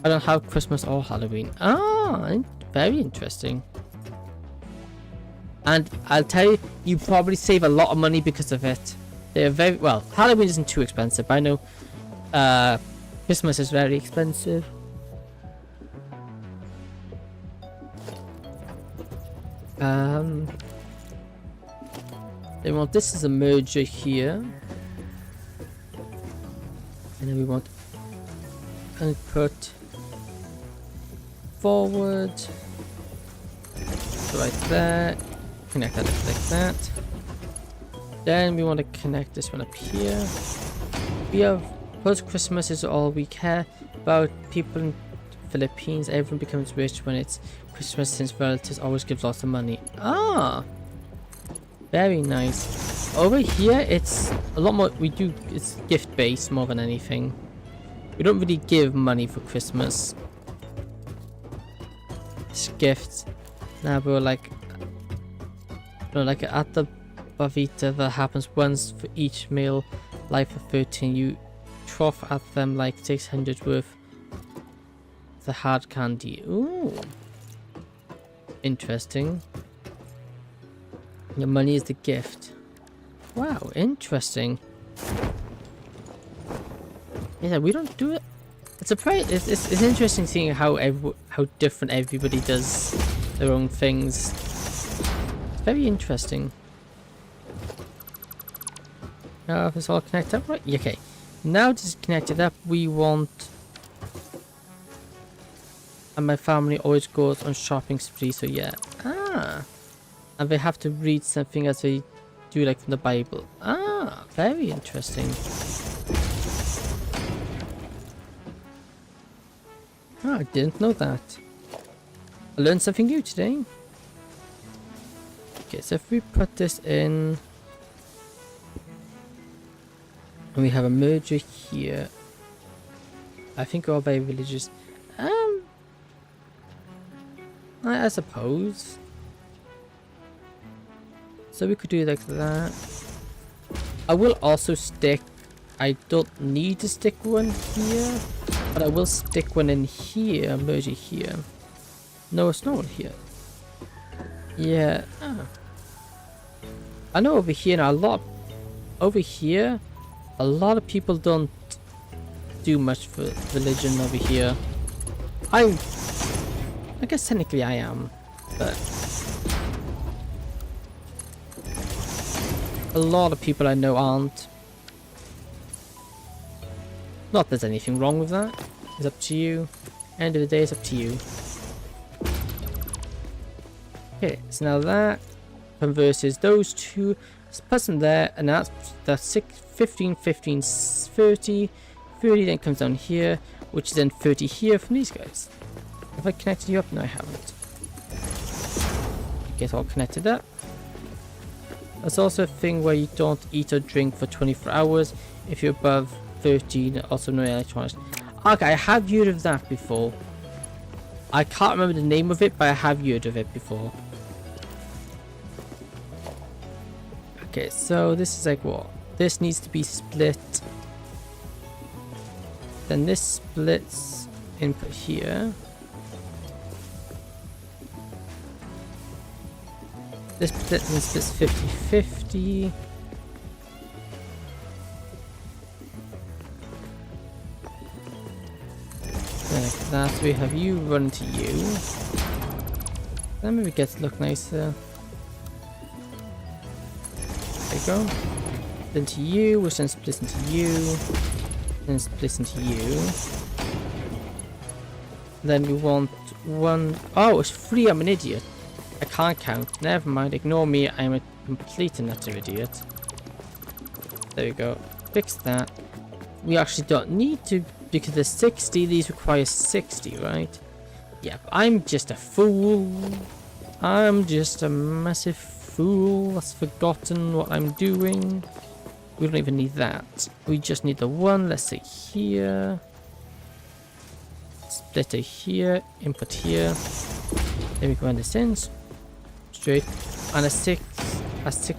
I don't have Christmas or Halloween. Ah, very interesting. And I'll tell you, you probably save a lot of money because of it. They're very well. Halloween isn't too expensive. I know. Christmas is very expensive. Then we want this as a merger here, and then we want input forward right there. Connect that up like that. Then we want to connect this one up here. We have post Christmas is all we care about. People in Philippines, everyone becomes rich when it's Christmas since relatives always give lots of money. Ah, very nice. Over here it's a lot more, it's gift based more than anything. We don't really give money for Christmas. It's gifts. Now we're like, like at the Bavita that happens once for each meal. Life of 13, you trough at them like 600 worth the hard candy. Ooh, interesting. The money is the gift. Wow, interesting. Yeah, we don't do it. It's it's interesting seeing how different everybody does their own things. It's very interesting. Now if it's all connected up, right? Okay. Now this is connected up, we want... And my family always goes on shopping spree, so yeah. Ah! And they have to read something as they do, like from the Bible. Ah! Very interesting. Ah, I didn't know that. I learned something new today. Okay, so if we put this in... And we have a merger here. I think we're all very religious. I suppose. So we could do like that. I will also stick... I don't need to stick one here. But I will stick one in here. Merge it here. No, it's not one here. Yeah. Ah. I know over here now, over here, a lot of people don't do much for religion over here. I guess technically I am, but a lot of people I know aren't. Not that there's anything wrong with that. It's up to you. End of the day, it's up to you. Okay, so now that converses those two. Let's put them there, and that's 15, 15, 30, 30 then comes down here, which is then 30 here from these guys. Have I connected you up? No, I haven't. Get all connected up. There's also a thing where you don't eat or drink for 24 hours if you're above 13, also no electronics. Okay, I have heard of that before. I can't remember the name of it, but I have heard of it before. Okay, so this is like what? This needs to be split. Then this splits input here. This splits 50-50. Like that, we have you run to you. That maybe gets to look nicer. There you go. Then to you, which then splits into you. Then splits into you. Then we want one. Oh, it's 3. I'm an idiot. I can't count. Never mind. Ignore me. I'm a complete and utter idiot. There we go. Fix that. We actually don't need to, because there's 60. These require 60, right? Yep. I'm just a fool. I'm just a massive fool that's forgotten what I'm doing. We don't even need that. We just need the one. Let's say here. Splitter here. Input here. Then we can run this in. Straight. And a 6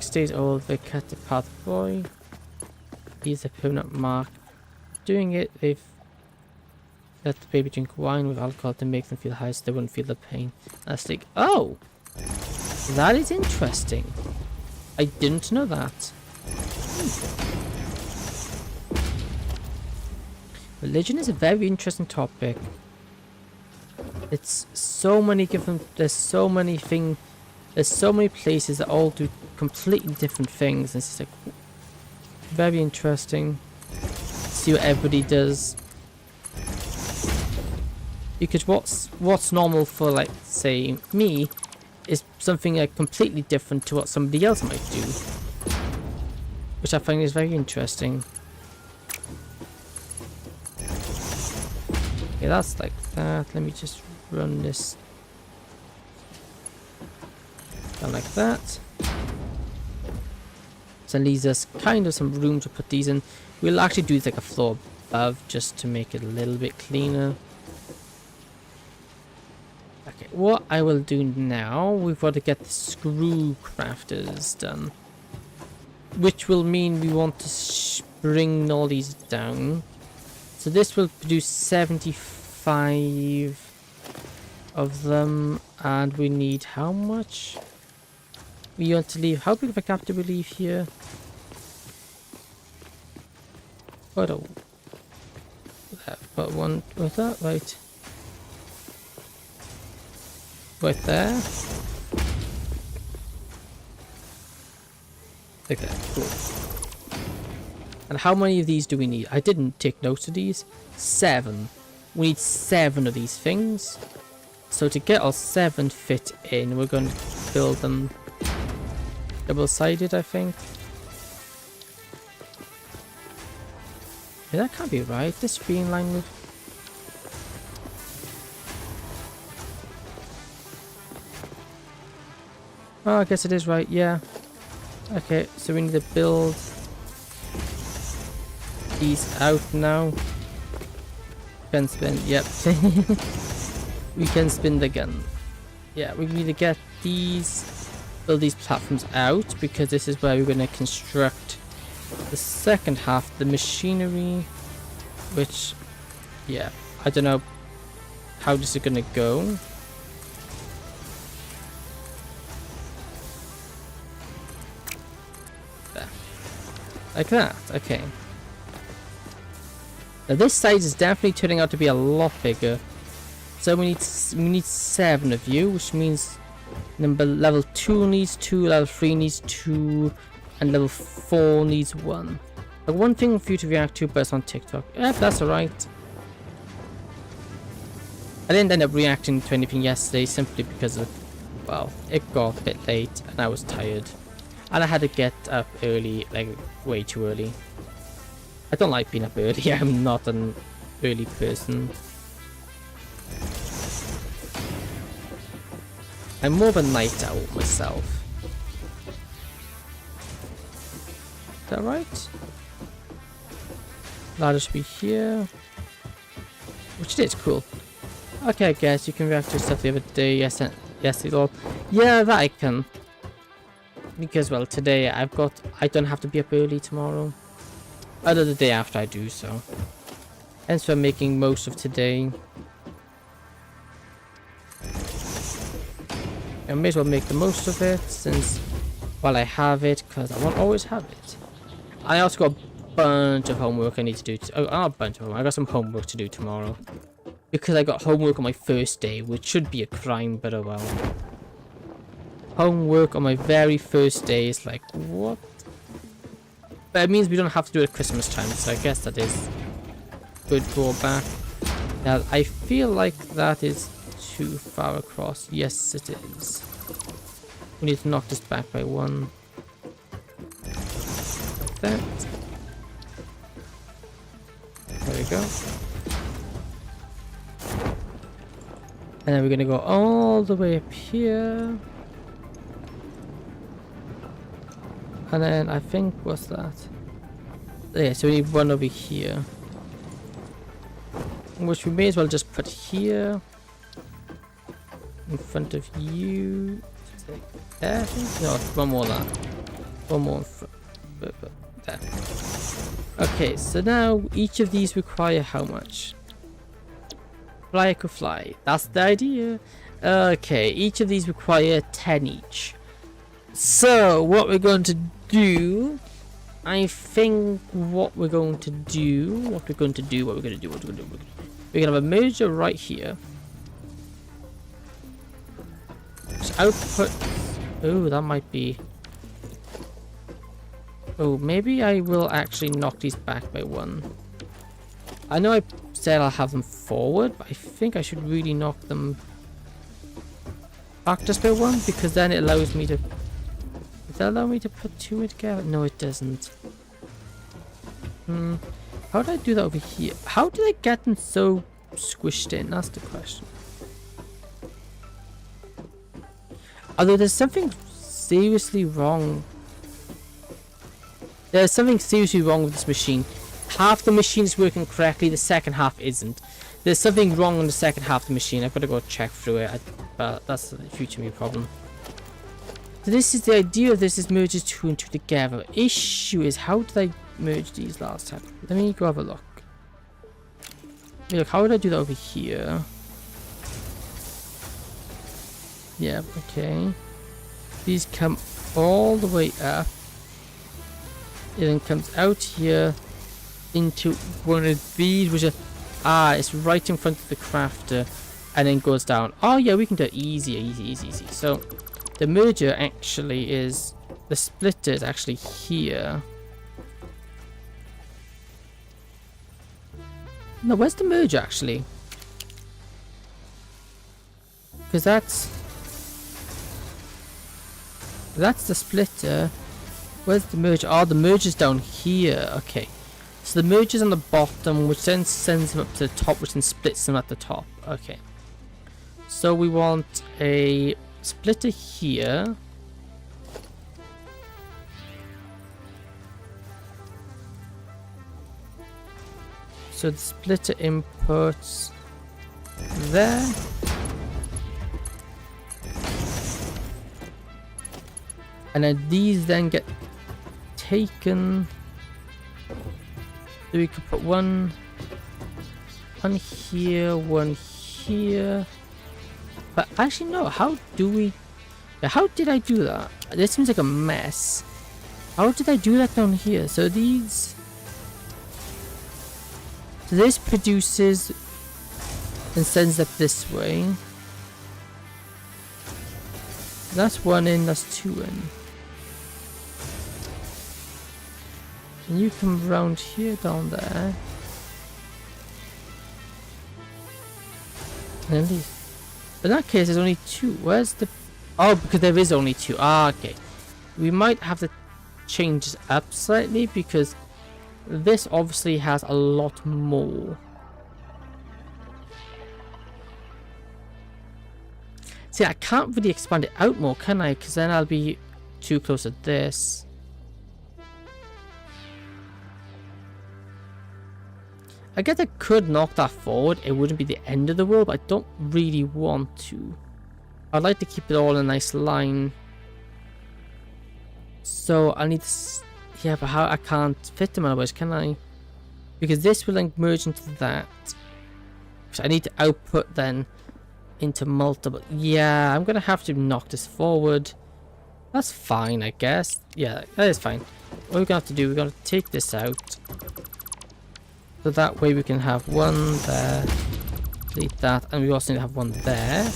days old, they cut the path boy. He's a permanent mark. Doing it, they've let the baby drink wine with alcohol to make them feel high so they wouldn't feel the pain. That's like, oh! That is interesting. I didn't know that. Religion is a very interesting topic. It's so many different, there's so many places that all do completely different things. It's just like very interesting. See what everybody does. Because what's normal for, like, say me is something like completely different to what somebody else might do, which I find is very interesting. Okay, that's like that. Let me just run this down like that. So it leaves us kind of some room to put these in. We'll actually do like a floor above just to make it a little bit cleaner. Okay, what I will do now, we've got to get the screw crafters done, which will mean we want to bring all these down. So this will produce 75 of them, and we need how much? We want to leave, how big of a gap do we leave here? What a... But one with that, right? Right there. Like that, cool. And how many of these do we need? I didn't take notes of these. 7. We need 7 of these things. So to get all 7 fit in, we're going to build them double-sided, I think. Yeah, that can't be right. This should be in line with... Oh, I guess it is right, yeah. Okay, so we need to build these out now. Can spin, yep. We can spin the gun. Yeah, we need to get these, build these platforms out, because this is where we're going to construct the second half, the machinery, which, yeah, I don't know how this is going to go. There. Like that, okay. Now this size is definitely turning out to be a lot bigger. So we need 7 of you, which means level 2 needs 2, level 3 needs 2, and level 4 needs 1. Like one thing for you to react to, but it's on TikTok. Yeah, that's alright. I didn't end up reacting to anything yesterday simply because of, well, it got a bit late and I was tired. And I had to get up early, like way too early. I don't like being up early. I'm not an early person. I'm more of a night owl myself. Is that right? Ladder should be here. Which it is cool. Okay, I guess you can react to stuff the other day. Yes, it all. Yeah, that I can. Because, well, today I don't have to be up early tomorrow. Other the day after I do so. Hence we're making most of today. I may as well make the most of it since while I have it, because I won't always have it. I also got a bunch of homework I need to do. Not a bunch of homework. I got some homework to do tomorrow. Because I got homework on my first day, which should be a crime, but oh well. Homework on my very first day is like, what? But it means we don't have to do it at Christmas time, so I guess that is a good drawback. Now, I feel like that is too far across. Yes, it is. We need to knock this back by one. Like that. There we go. And then we're gonna go all the way up here. And then I think, what's that? Yeah, so we need one over here. Which we may as well just put here. In front of you. There, I think? No, one more there. One more in front. There. Okay, so now each of these require how much? Fly could fly. That's the idea. Okay, each of these require 10 each. So, what we're going to do... I think what we're going to do... We're going to have a merger right here. So output... Oh, that might be... Oh, maybe I will actually knock these back by one. I know I said I'll have them forward, but I think I should really knock them back just by one, because then it allows me to... Does that allow me to put two together? No, it doesn't. How did I do that over here? How did I get them so squished in? That's the question. Although there's something seriously wrong. There's something seriously wrong with this machine. Half the machine is working correctly, the second half isn't. There's something wrong in the second half of the machine. I've got to go check through it, but that's a future me problem. So this is the idea of this, is merges two and two together. Issue is, how did I merge these last time? Let me go have a look. Look, how would I do that over here? Yeah, okay. These come all the way up. It then comes out here into one of these, which are, it's right in front of the crafter, and then goes down. Oh yeah, we can do it easy. So the merger actually is, the splitter is actually here. No, where's the merger actually? Because that's the splitter. Where's the merger? Oh, the merger's down here. Okay. So the merger's on the bottom, which then sends them up to the top, which then splits them at the top. Okay. So we want a splitter here. So the splitter inputs there. And then these then get taken. So we could put one here, one here. But actually no, how do we... How did I do that? This seems like a mess. How did I do that down here? So these... So this produces and sends up this way. That's one in, that's two in. And you come round here, down there. And then these. In that case, there's only two. Where's the... Oh, because there is only two. Ah, okay. We might have to change this up slightly, because This obviously has a lot more. See, I can't really expand it out more, can I? Because then I'll be too close to this. I guess I could knock that forward. It wouldn't be the end of the world, but I don't really want to. I'd like to keep it all in a nice line. So I need to... Yeah, but how? I can't fit them otherwise, can I? Because this will like merge into that. So I need to output then into multiple. Yeah, I'm gonna have to knock this forward. That's fine, I guess. Yeah, that is fine. What we're gonna have to do, we're gonna take this out. So that way we can have one there. Delete that, and we also need to have one there.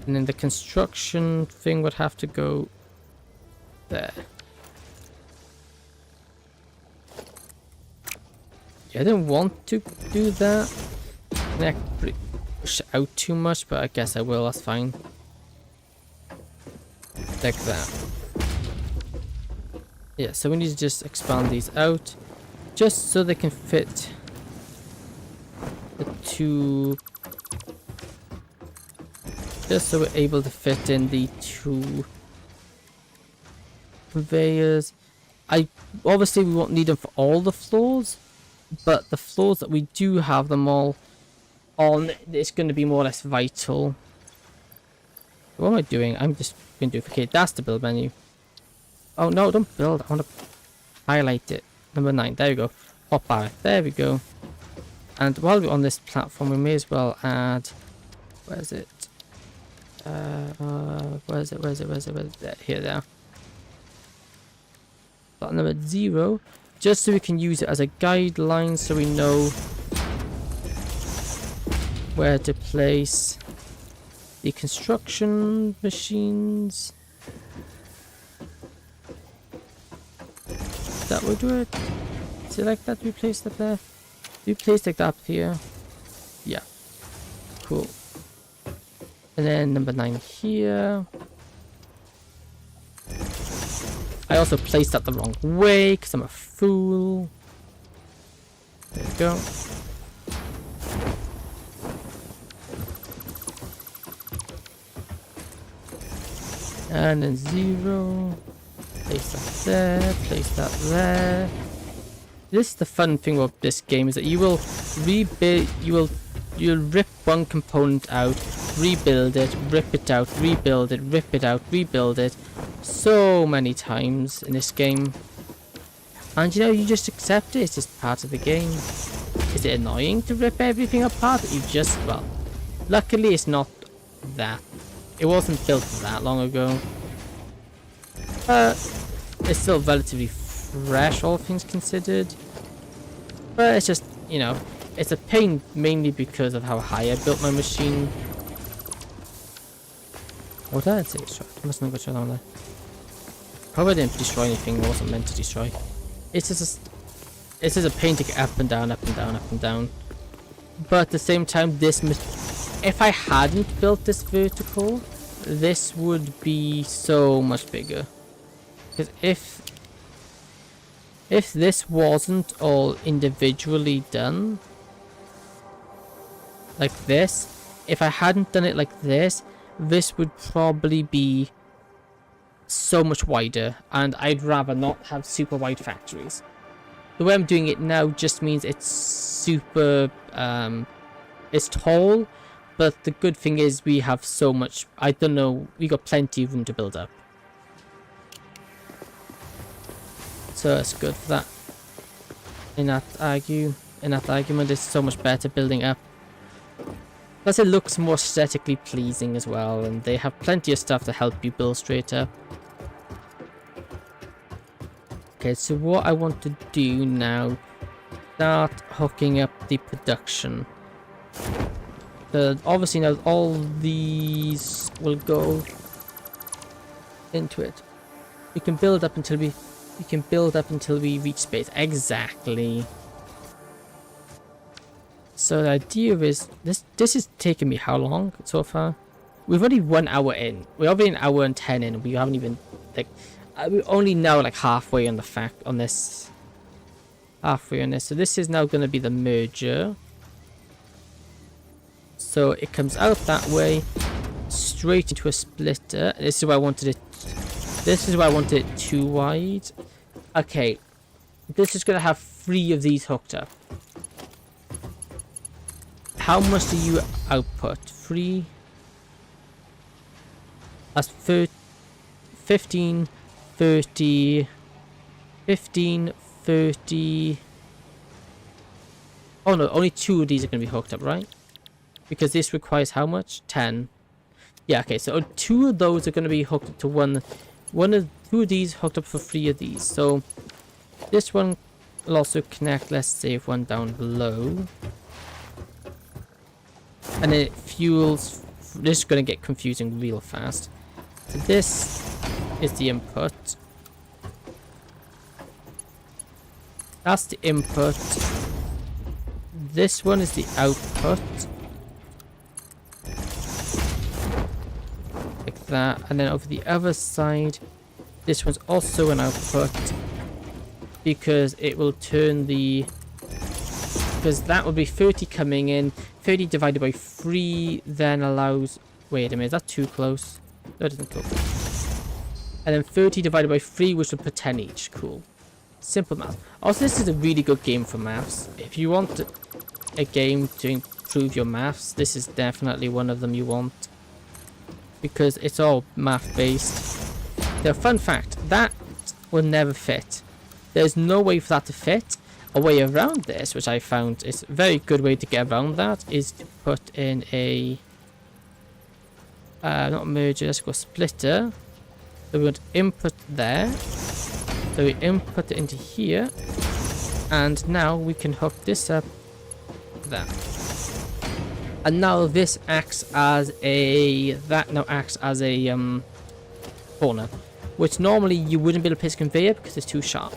And then the construction thing would have to go there. Yeah, I didn't want to do that. I could push it out too much, but I guess I will, that's fine. Like that. Yeah, so we need to just expand these out. Just so they can fit the two. Just so we're able to fit in the two conveyors. Obviously we won't need them for all the floors, but the floors that we do have them all on, it's going to be more or less vital. What am I doing? I'm just going to do, okay, that's the build menu. Oh no, don't build, I want to highlight it. Number 9, there we go. Hot bar, there we go. And while we're on this platform, we may as well add, where is it? Where is it? There, here they are. Slot number 0, just so we can use it as a guideline so we know where to place the construction machines. That would do it. Select that, replace that there. Replace like that up here. Yeah. Cool. And then number 9 here. I also placed that the wrong way because I'm a fool. There we go. And then 0. Place that there, place that there. This is the fun thing about this game, is that you will rebuild, you'll rip one component out, rebuild it, rip it out, rebuild it, rip it out, rebuild it so many times in this game. And you know, you just accept it, it's just part of the game. Is it annoying to rip everything apart? You just, well, luckily it's not that. It wasn't built that long ago. It's still relatively fresh, all things considered. But it's just, you know, it's a pain mainly because of how high I built my machine. What did I say? I must not go down there. Probably didn't destroy anything I wasn't meant to destroy. It's just a pain to get up and down, up and down, up and down. But at the same time, if I hadn't built this vertical, this would be so much bigger. Because if this wasn't all individually done, like this, if I hadn't done it like this would probably be so much wider, and I'd rather not have super wide factories. The way I'm doing it now just means it's super, it's tall, but the good thing is we have so much, I don't know, we got plenty of room to build up. So it's good for that. In that argument, it's so much better building up. Plus it looks more aesthetically pleasing as well, and they have plenty of stuff to help you build straight up. Okay, so what I want to do now, start hooking up the production. Obviously now all these will go into it. We can build up until we reach space. Exactly. So the idea is this is taking me how long so far? We've only 1 hour in. We're already an hour and 10 in. We haven't even, like, we're only now like halfway on the on this. halfway on this. So this is now going to be the merger. So it comes out that way, straight into a splitter. This is where I wanted it. This is where I wanted it too wide. Okay, this is going to have 3 of these hooked up. How much do you output? 3. That's 15, 30, 15, 30. Oh no, only 2 of these are going to be hooked up, right? Because this requires how much? 10. Yeah, okay, so 2 of those are going to be hooked up to 2 of these hooked up for 3 of these. So this one will also connect, let's save one down below. And it fuels. This is going to get confusing real fast. So this is the input. That's the input. This one is the output. Like that. And then over the other side, this one's also an output. Because it will turn the... Because that would be 30 coming in. 30 divided by 3 then allows... Wait a minute, is that too close? No, it doesn't go. And then 30 divided by 3, which would put 10 each. Cool. Simple math. Also, this is a really good game for maths. If you want a game to improve your maths, this is definitely one of them you want. Because it's all math based. Now, fun fact, that will never fit. There's no way for that to fit. A way around this, which I found is a very good way to get around that, is to put in a... not a merger, let's go splitter. So we want input there. So we input it into here. And now we can hook this up there. And now this acts as a... That now acts as a corner. Which normally you wouldn't be able to place a conveyor because it's too sharp.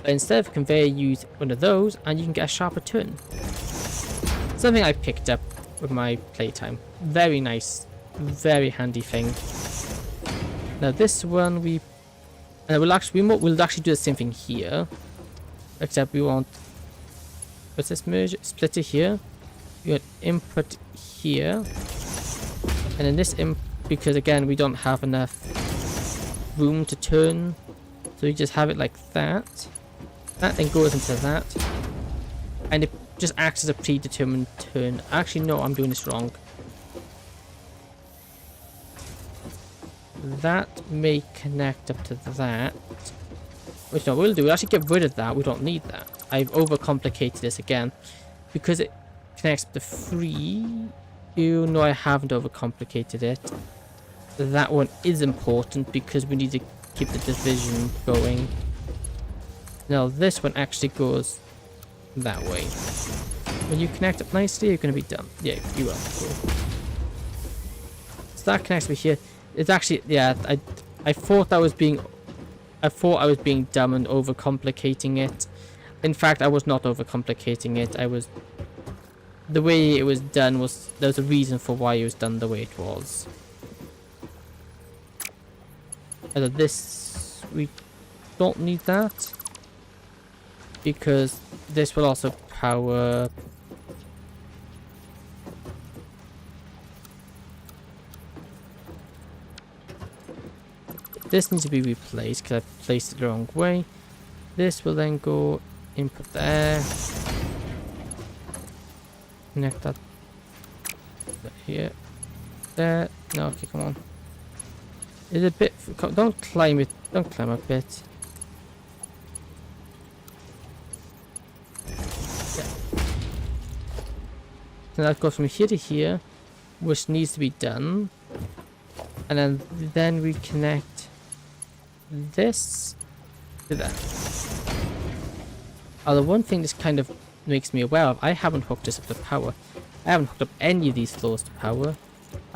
But instead of a conveyor, use one of those and you can get a sharper turn. Something I picked up with my playtime. Very nice. Very handy thing. Now this one we'll actually do the same thing here. Except we want... What's this merge? Splitter here. We want input here. And then this because again we don't have enough room to turn. So you just have it like that. That then goes into that. And it just acts as a predetermined turn. Actually, no, I'm doing this wrong. That may connect up to that. Which no, we'll do. We'll actually get rid of that. We don't need that. I've overcomplicated this again. Because it connects up to 3. You know I haven't overcomplicated it. That one is important because we need to keep the division going. Now this one actually goes that way. When you connect up nicely, you're going to be done. Yeah, you will. Cool. So that connects me here. It's actually, yeah, I thought I was being dumb and overcomplicating it. In fact, I was not overcomplicating it. The way it was done was, there was a reason for why it was done the way it was. And this, we don't need that. Because this will also power... This needs to be replaced because I placed it the wrong way. This will then go input there. Connect that here. There. No, okay, come on. It's a bit... Don't climb it. Don't climb up it. And that goes from here to here, which needs to be done. And then we connect this to that. The one thing this kind of makes me aware of, I haven't hooked this up to power. I haven't hooked up any of these floors to power.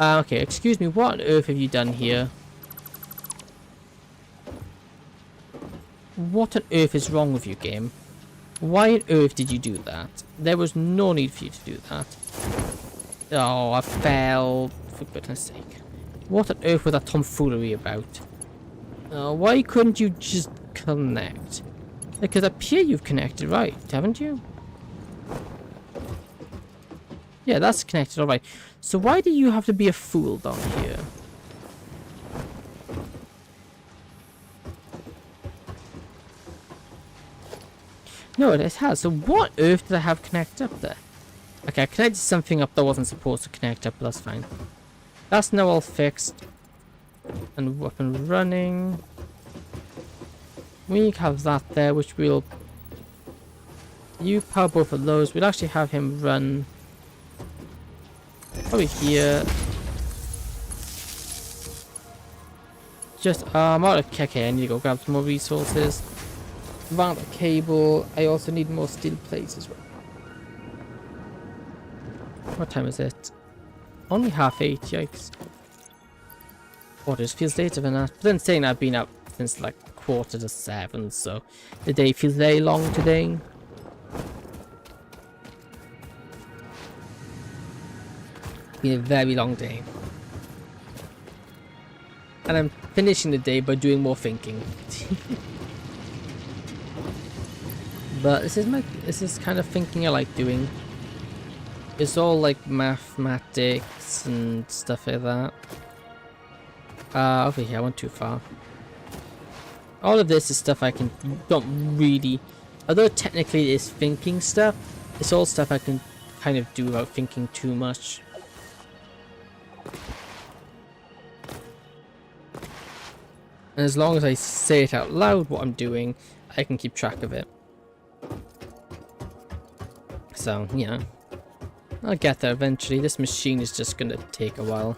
Okay, excuse me, what on earth have you done here? What on earth is wrong with you, game? Why on earth did you do that? There was no need for you to do that. Oh, I fell. For goodness sake. What on earth was that tomfoolery about? Why couldn't you just connect? Because up here you've connected, right? Haven't you? Yeah, that's connected, alright. So why do you have to be a fool down here? No, it has. So what earth did I have connected up there? Okay, I connected something up that wasn't supposed to connect up, but that's fine. That's now all fixed. And up and running. We have that there, which we'll... You power both of those. We'll actually have him run... Probably here. Just, I'm out of... Okay, I need to go grab some more resources. Round the cable. I also need more steel plates as well. What time is it? Only 8:30, yikes. Oh, this feels later than that. But then saying I've been up since like 6:45, so the day feels very long today. Been a very long day. And I'm finishing the day by doing more thinking. But this is kind of thinking I like doing. It's all like mathematics and stuff like that. Over here, I went too far. All of this is stuff I don't really, although technically it is thinking stuff, it's all stuff I can kind of do without thinking too much. And as long as I say it out loud what I'm doing, I can keep track of it. So, yeah. I'll get there eventually. This machine is just gonna take a while.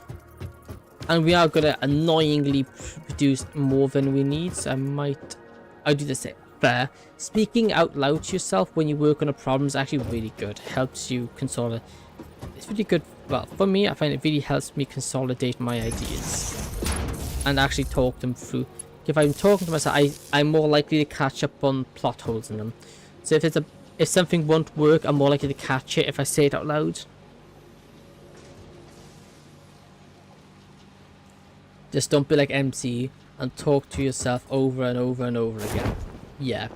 And we are gonna annoyingly produce more than we need, so I'll do this there. Speaking out loud to yourself when you work on a problem is actually really good. Helps you consolidate. It's really good. Well, for me, I find it really helps me consolidate my ideas. And actually talk them through. If I'm talking to myself, I'm more likely to catch up on plot holes in them. So if something won't work, I'm more likely to catch it if I say it out loud. Just don't be like MC and talk to yourself over and over and over again. Yeah.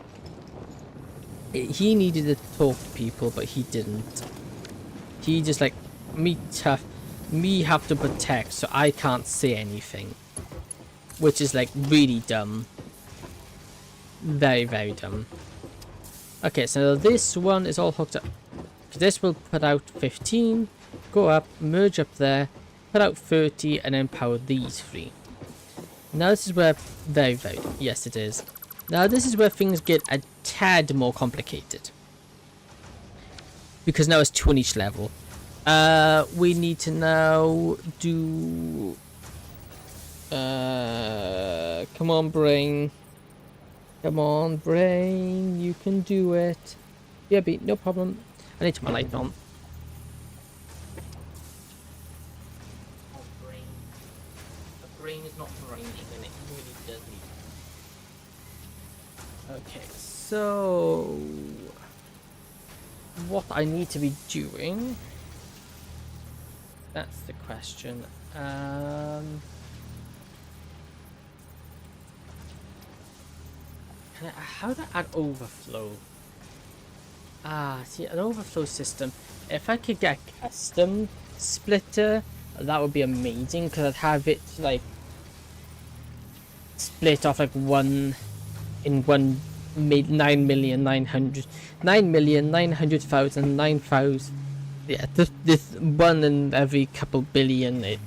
He needed to talk to people, but he didn't. He just like, me tough, me have to protect, so I can't say anything. Which is like really dumb. Very, very dumb. Okay, so this one is all hooked up. This will put out 15, go up, merge up there, put out 30, and then power these 3. Now this is where yes it is. Now this is where things get a tad more complicated. Because now it's 2 on each level. We need to now do... come on, brain. Come on, brain. You can do it. Yeah, beat, no problem. I need to turn my light on. Oh, brain. The brain is not braining, and it really does need. Okay, so what I need to be doing? That's the question. How to add overflow? See, an overflow system. If I could get a custom splitter, that would be amazing, because I'd have it like split off like 9,900,000 9,900,000 yeah, this one in every couple billion.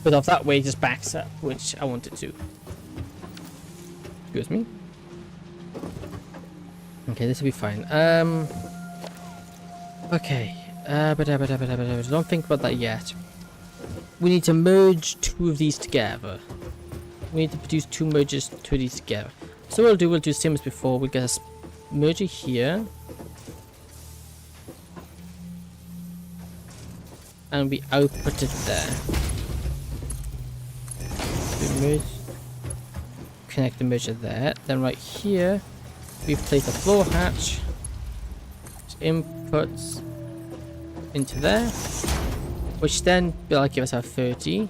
But off that way it just backs up, which I wanted to. Excuse me. Okay, this will be fine. Okay. But don't think about that yet. We need to merge 2 of these together. We need to produce 2 merges, 2 of these together. So what we'll do same as before. We'll get a merger here. And we output it there. We merge. Connect the merger there. Then right here, we place a floor hatch. Inputs into there, which then will give us our 30.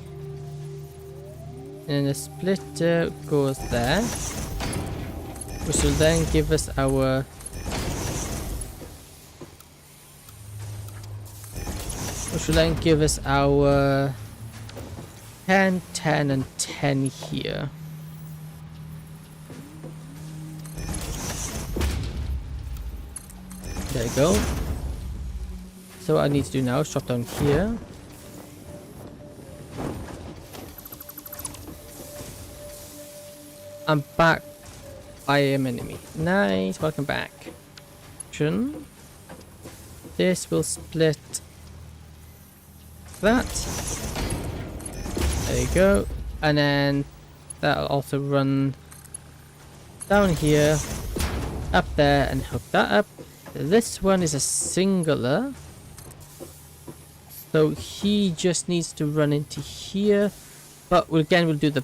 And the splitter goes there. which will then give us our 10, 10, and 10 here. There you go. So what I need to do now is drop down here. I'm back. I am enemy. Nice, welcome back. This will split that. There you go. And then that'll also run down here, up there, and hook that up. This one is a singular, so he just needs to run into here. But again, we'll do the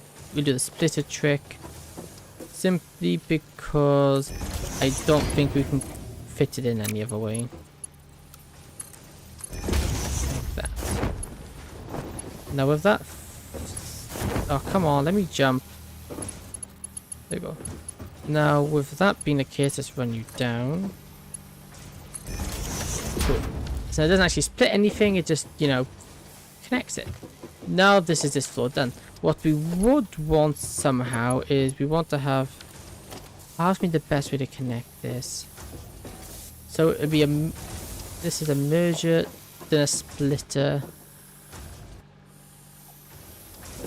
splitter trick, simply because I don't think we can fit it in any other way. Like that. Now with that, oh come on, let me jump. There you go. Now with that being the case, let's run you down. Cool. So it doesn't actually split anything, it just, you know, connects it. Now this is this floor done. What we would want somehow is we want to have, ask me the best way to connect this. So it'd be this is a merger, then a splitter.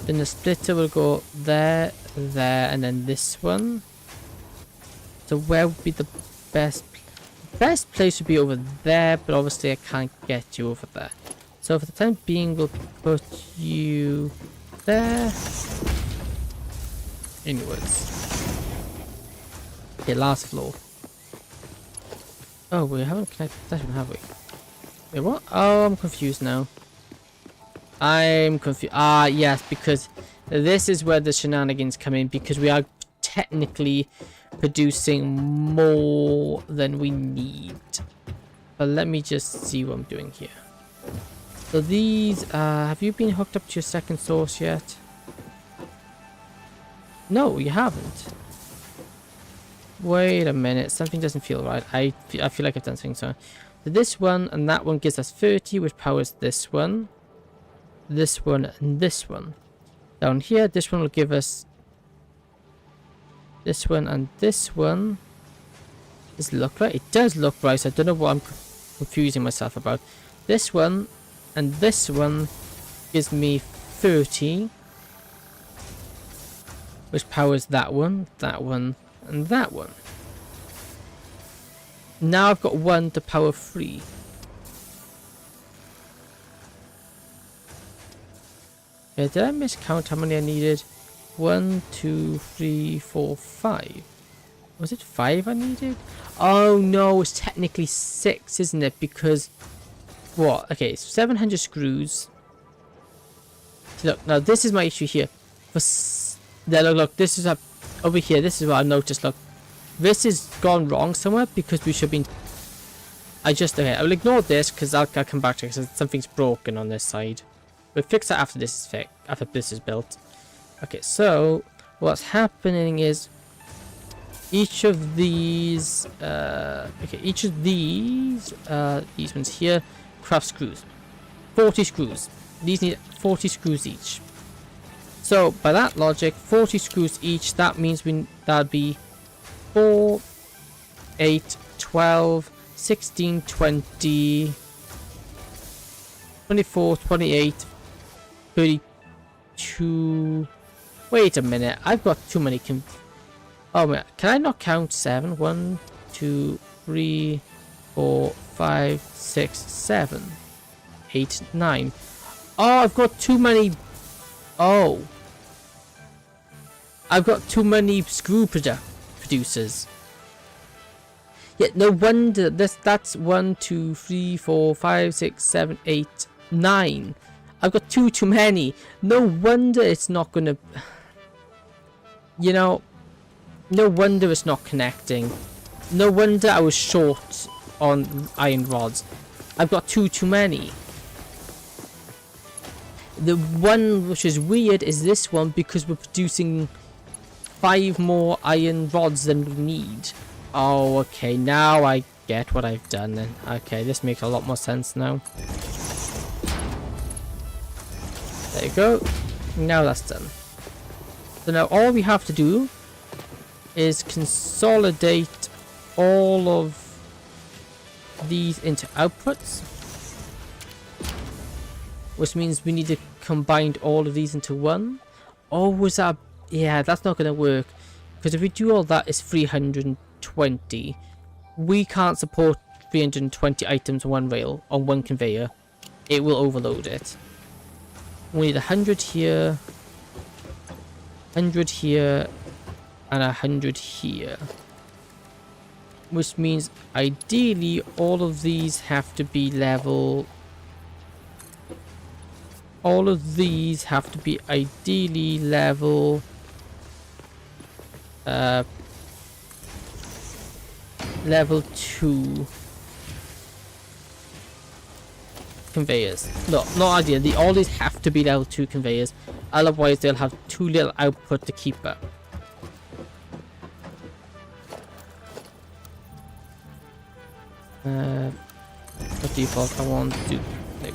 Then the splitter will go there, there, and then this one. So where would be the best place would be over there, but obviously I can't get you over there. So for the time being, we'll put you there. Inwards. Okay, last floor. Oh, we haven't connected that one, have we? Wait, what? Oh, I'm confused now. I'm confused. Ah, yes, because this is where the shenanigans come in, because we are technically producing more than we need. But let me just see what I'm doing here. So these, have you been hooked up to your second source yet? No, you haven't. Wait a minute, something doesn't feel right. I feel like I've done something. So this one and that one gives us 30, which powers this one, and this one. Down here, this one will give us this one and this one. Does it look right? It does look right, so I don't know what I'm confusing myself about. This one and this one gives me 30, which powers that one, and that one. Now I've got one to power 3. Okay, did I miscount how many I needed? 1, 2, 3, 4, 5. Was it 5 I needed? Oh no, it's technically 6, isn't it? Because what? Okay, 700 screws. So look, now this is my issue here. Look, this is over here. This is what I noticed. Look, this has gone wrong somewhere because we should be. Okay, I will ignore this because I'll come back to it because something's broken on this side. We'll fix that after this is fixed. After this is built. Okay, so what's happening is each of these. Each of these ones here craft screws. 40 screws. These need 40 screws each. So by that logic, 40 screws each. That means that'd be 4, 8, 12, 16, 20, 24, 28, 32. Wait a minute, I've got too many. Oh man, can I not count 7? 1, 2, 3, 4, 5, 6, 7, 8, 9. Oh, I've got too many. Oh, I've got too many screw producers. Yeah, no wonder that's 1, 2, 3, 4, 5, 6, 7, 8, 9. I've got too many. No wonder it's not gonna. You know, no wonder it's not connecting. No wonder I was short on iron rods. I've got too many. The one which is weird is this one because we're producing 5 more iron rods than we need. Oh, okay, now I get what I've done then. Okay, this makes a lot more sense now. There you go. Now that's done. So now all we have to do is consolidate all of these into outputs, which means we need to combine all of these into one. Oh, was that? Yeah, that's not going to work, because if we do all that, it's 320. We can't support 320 items on one rail, on one conveyor. It will overload it. We need 100 here, 100 here, and 100 here. Which means ideally all of these have to be level. All of these have to be ideally level level 2 conveyors. No, not ideally. All these have to be level 2 conveyors. Otherwise they'll have too little output to keep up. By default I want to do no.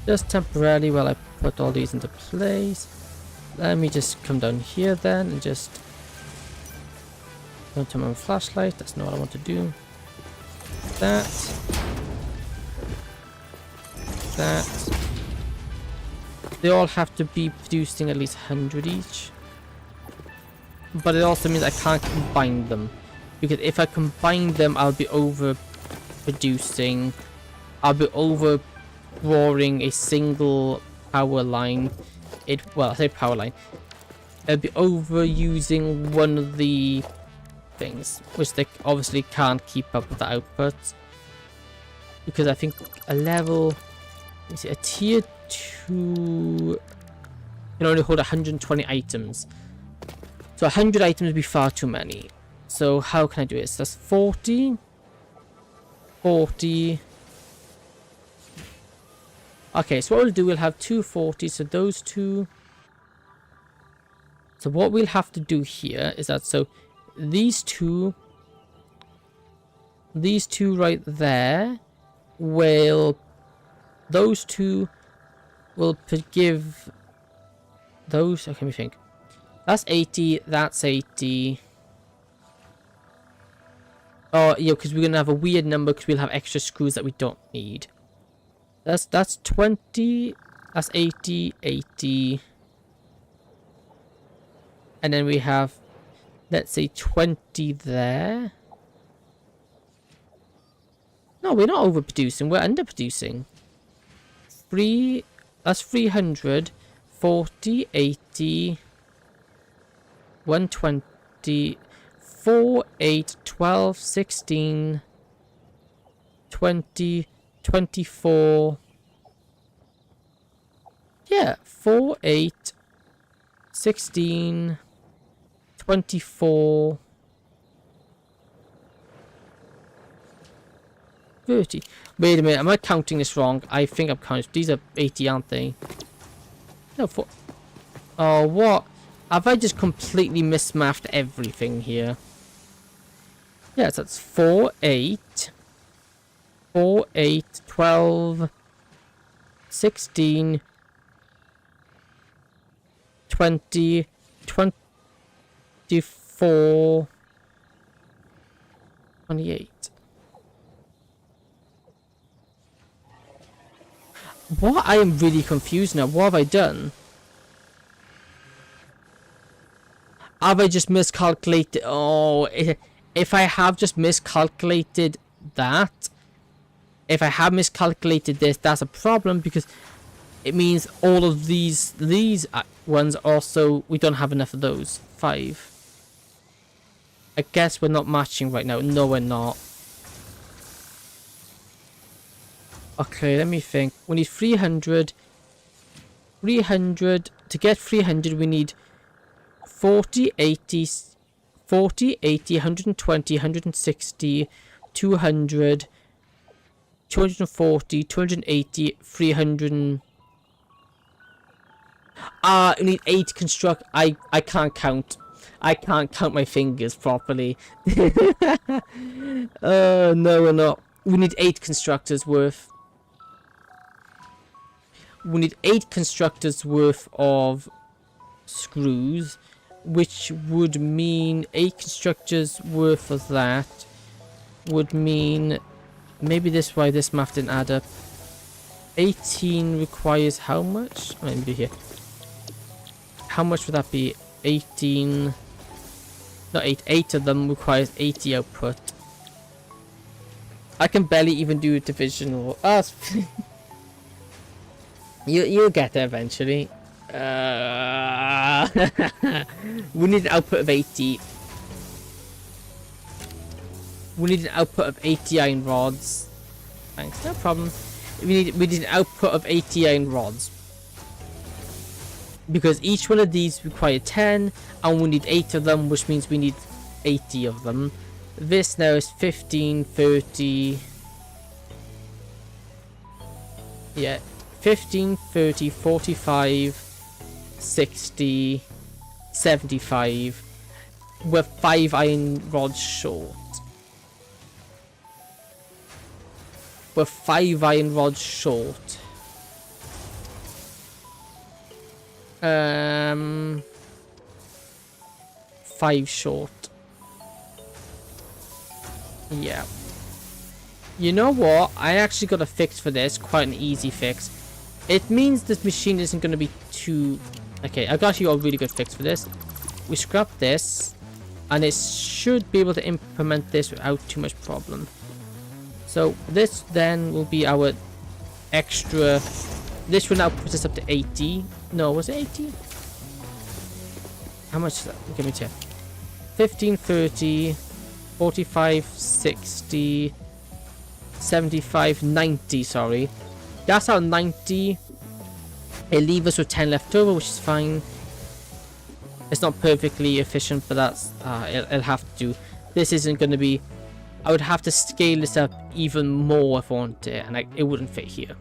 Just temporarily while I put all these into place. Let me just come down here then and just go to my flashlight. That's not what I want to do. That. They all have to be producing at least 100 each. But it also means I can't combine them. Because if I combine them, I'll be overproducing. I'll be over-drawing a single power line. Well, I say power line. I'll be overusing one of the things, which they obviously can't keep up with the output. Because I think a level, let me see, a tier 2 can only hold 120 items. So 100 items would be far too many. So how can I do this? That's 40. 40. Okay, so what we'll do, we'll have 240, so those two. So what we'll have to do here is that, so these two right there will, those two will give those, okay, let me think. That's 80, that's 80. Oh, yeah, because we're going to have a weird number because we'll have extra screws that we don't need. That's 20, that's 80, 80. And then we have, let's say 20 there. No, we're not overproducing, we're underproducing. That's 300, 40, 80, 120, 4, 8, 12, 16, 20, 24. Yeah, 4, 8, 16, 24, 30. Wait a minute, am I counting this wrong? I think I'm counting. These are 80, aren't they? No, 4. Oh, what? Have I just completely mismathed everything here? Yes, that's 4, 8, 4, 8, 12, 16, 20, 24, 28. What? I am really confused now. What have I done? Have I just miscalculated? Oh, if I have just miscalculated that, if I have miscalculated this, that's a problem, because it means all of these ones also, we don't have enough of those. 5. I guess we're not matching right now. No, we're not. Okay, let me think. We need 300. 300. To get 300, we need 40, 80, 40, 80, 120, 160, 200, 240, 280, 300. You need 8 construct. I can't count. I can't count my fingers properly. No, we're not. We need 8 constructors worth. We need 8 constructors worth of screws, which would mean 8 constructors worth of that would mean maybe this why this math didn't add up. 18 requires how much? Let me do here. How much would that be? 18. Not 8. 8 of them requires 80 output. I can barely even do divisional. Oh, you'll get there eventually. We need an output of 80. We need an output of 80 iron rods. Thanks, no problem. We need an output of 80 iron rods. Because each one of these require 10, and we need 8 of them, which means we need 80 of them. This now is 15, 30. Yeah, 15, 30, 45, 60, 75. We're 5 iron rods short. We're 5 iron rods short. 5 short. Yeah. You know what? I actually got a fix for this. Quite an easy fix. It means this machine isn't going to be too... Okay, I've actually got a really good fix for this. We scrap this, and it should be able to implement this without too much problem. So this then will be our extra... This will now put us up to 80. No, was it 80? How much is that? Give me 10. 15, 30, 45, 60, 75, 90, sorry. That's our 90. It leaves us with 10 left over, which is fine. It's not perfectly efficient, but that's... it'll have to do. This isn't going to be... I would have to scale this up even more if I wanted it, and it wouldn't fit here.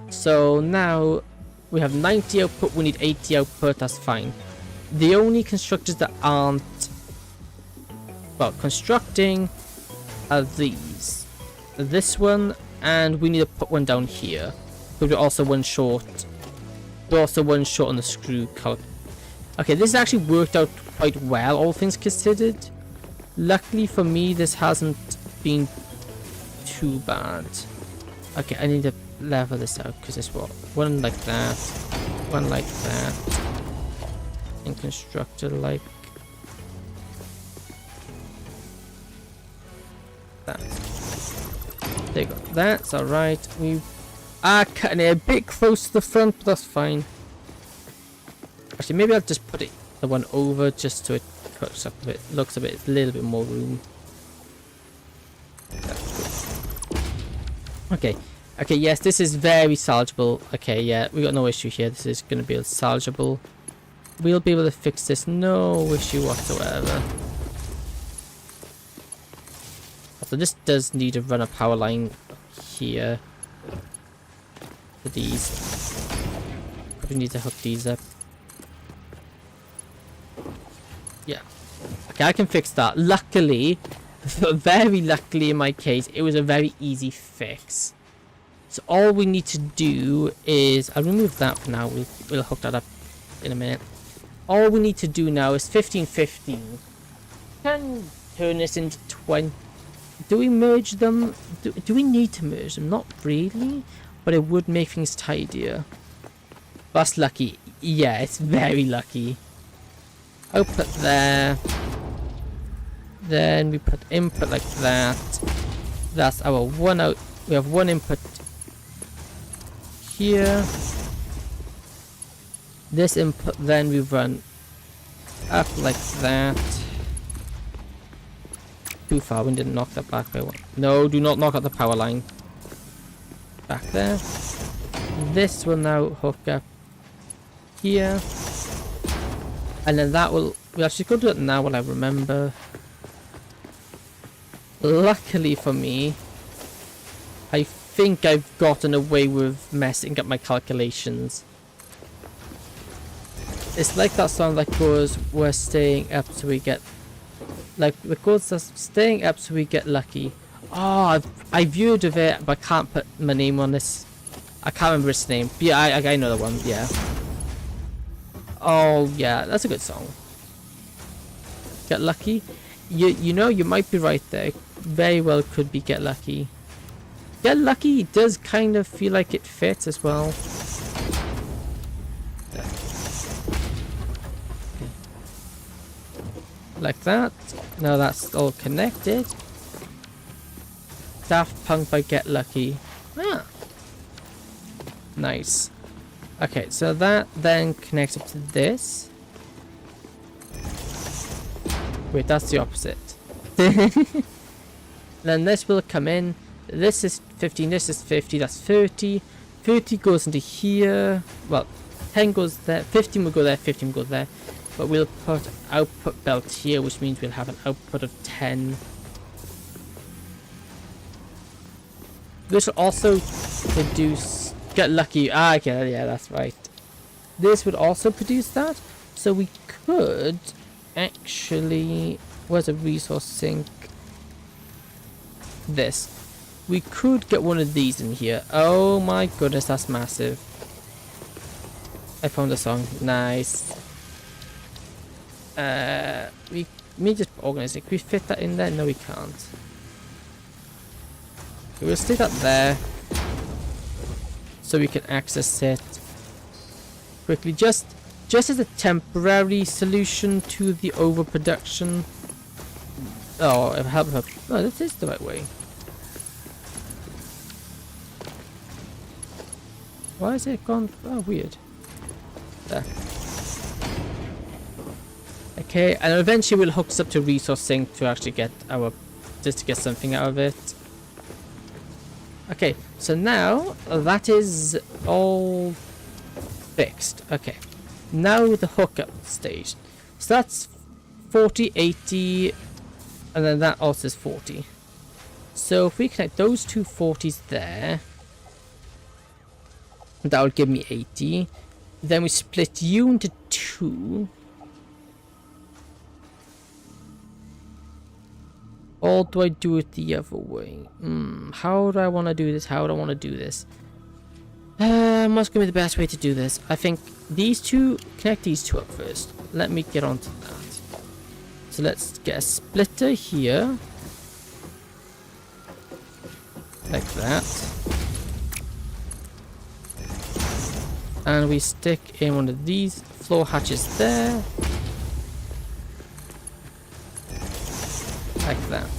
So now we have 90 output, we need 80 output, that's fine. The only constructors that aren't, well, constructing are these. This one, and we need to put one down here. But we're also one short. We're also one short on the screw color. Okay, this has actually worked out quite well, all things considered. Luckily for me, this hasn't been too bad. Okay, I need to level this out because it's what? One like that, one like that, and constructor like that. There you go. That's alright. We are cutting it a bit close to the front, but that's fine. Actually, maybe I'll just put it the one over just so it cuts up a bit, looks a little bit more room. Okay. Okay, yes, this is very salvageable. Okay, yeah, we got no issue here. This is going to be salvageable. We'll be able to fix this, no issue whatsoever. So this does need to run a power line here for these. Probably need to hook these up. Yeah. Okay, I can fix that. Luckily, very luckily in my case, it was a very easy fix. So all we need to do is, I'll remove that for now, we'll hook that up in a minute. All we need to do now is 15, 15. Can turn this into 20. Do we merge them? Do we need to merge them? Not really, but it would make things tidier. That's lucky. Yeah, it's very lucky. Output there. Then we put input like that. That's our one out. We have one input here. This input then we run up like that. Too far, we didn't knock that back by one. No, do not knock out the power line. Back there. This will now hook up here. And then that will, we'll actually go do it now while I remember. Luckily for me, I think I've gotten away with messing up my calculations. It's like that song that goes, we're staying up so we get... Like, the goes that's staying up so we get lucky. Oh, I've heard of it, but I can't put my name on this. I can't remember its name. But yeah, I know the one, yeah. Oh, yeah, that's a good song. Get lucky. You know, you might be right there. Very well could be Get Lucky. Get Lucky does kind of feel like it fits as well. There. Okay. Like that. Now that's all connected. Daft Punk by Get Lucky. Ah. Nice. Okay, so that then connects up to this. Wait, that's the opposite. Then this will come in. This is 15, this is 50, that's 30. 30 goes into here. Well, 10 goes there, 15 will go there, 15 will go there. But we'll put output belt here, which means we'll have an output of 10. This will also produce... Get Lucky. Ah, okay, yeah, that's right. This would also produce that. So we could actually... Where's a resource sink? This. We could get one of these in here. Oh my goodness, that's massive. I found a song. Nice. We just organize it. Can we fit that in there? No, we can't. We'll stick that there. So we can access it quickly. Just as a temporary solution to the overproduction. Oh, it helped. No, this is the right way. Why is it gone? Oh, weird. There. Okay, and eventually we'll hook this up to resource sink to actually get our... just to get something out of it. Okay, so now that is all fixed. Okay, now the hookup stage. So that's 40, 80, and then that also is 40. So if we connect those two 40s there, that will give me 80. Then we split you into two. Or do I do it the other way? How do I want to do this? How do I want to do this? What's going to be the best way to do this? I think these two, connect these two up first. Let me get onto that. So let's get a splitter here. Like that. And we stick in one of these floor hatches there. Like that.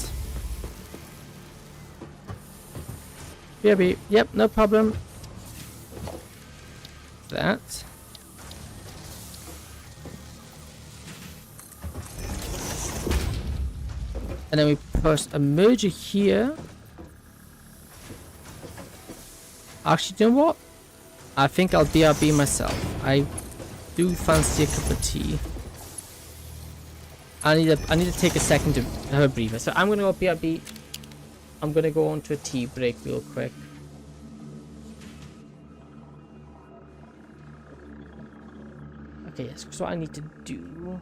BRB. Yep, no problem. That. And then we put a merger here. Actually, you know what? I think I'll BRB myself. I do fancy a cup of tea. I need to take a second to have a breather. So I'm gonna go BRB. I'm gonna go on to a tea break real quick. Okay, yes, so what I need to do.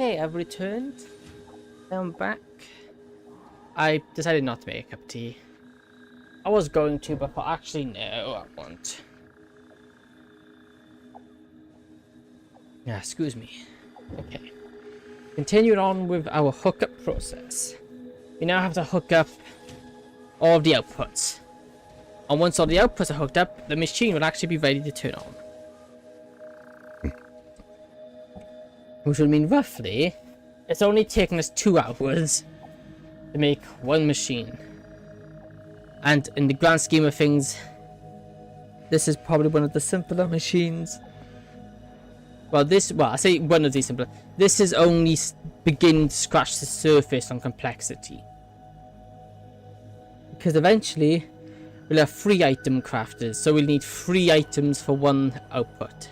Okay, I've returned. I'm back. I decided not to make a cup of tea. I was going to, but actually no, I won't. Yeah, excuse me. Okay. Continuing on with our hookup process. We now have to hook up all of the outputs. And once all the outputs are hooked up, the machine will actually be ready to turn on. Which will mean roughly, it's only taken us 2 hours to make one machine. And in the grand scheme of things, this is probably one of the simpler machines. Well, I say one of these simpler. This is only beginning to scratch the surface on complexity. Because eventually, we'll have 3 item crafters, so we'll need 3 items for 1 output.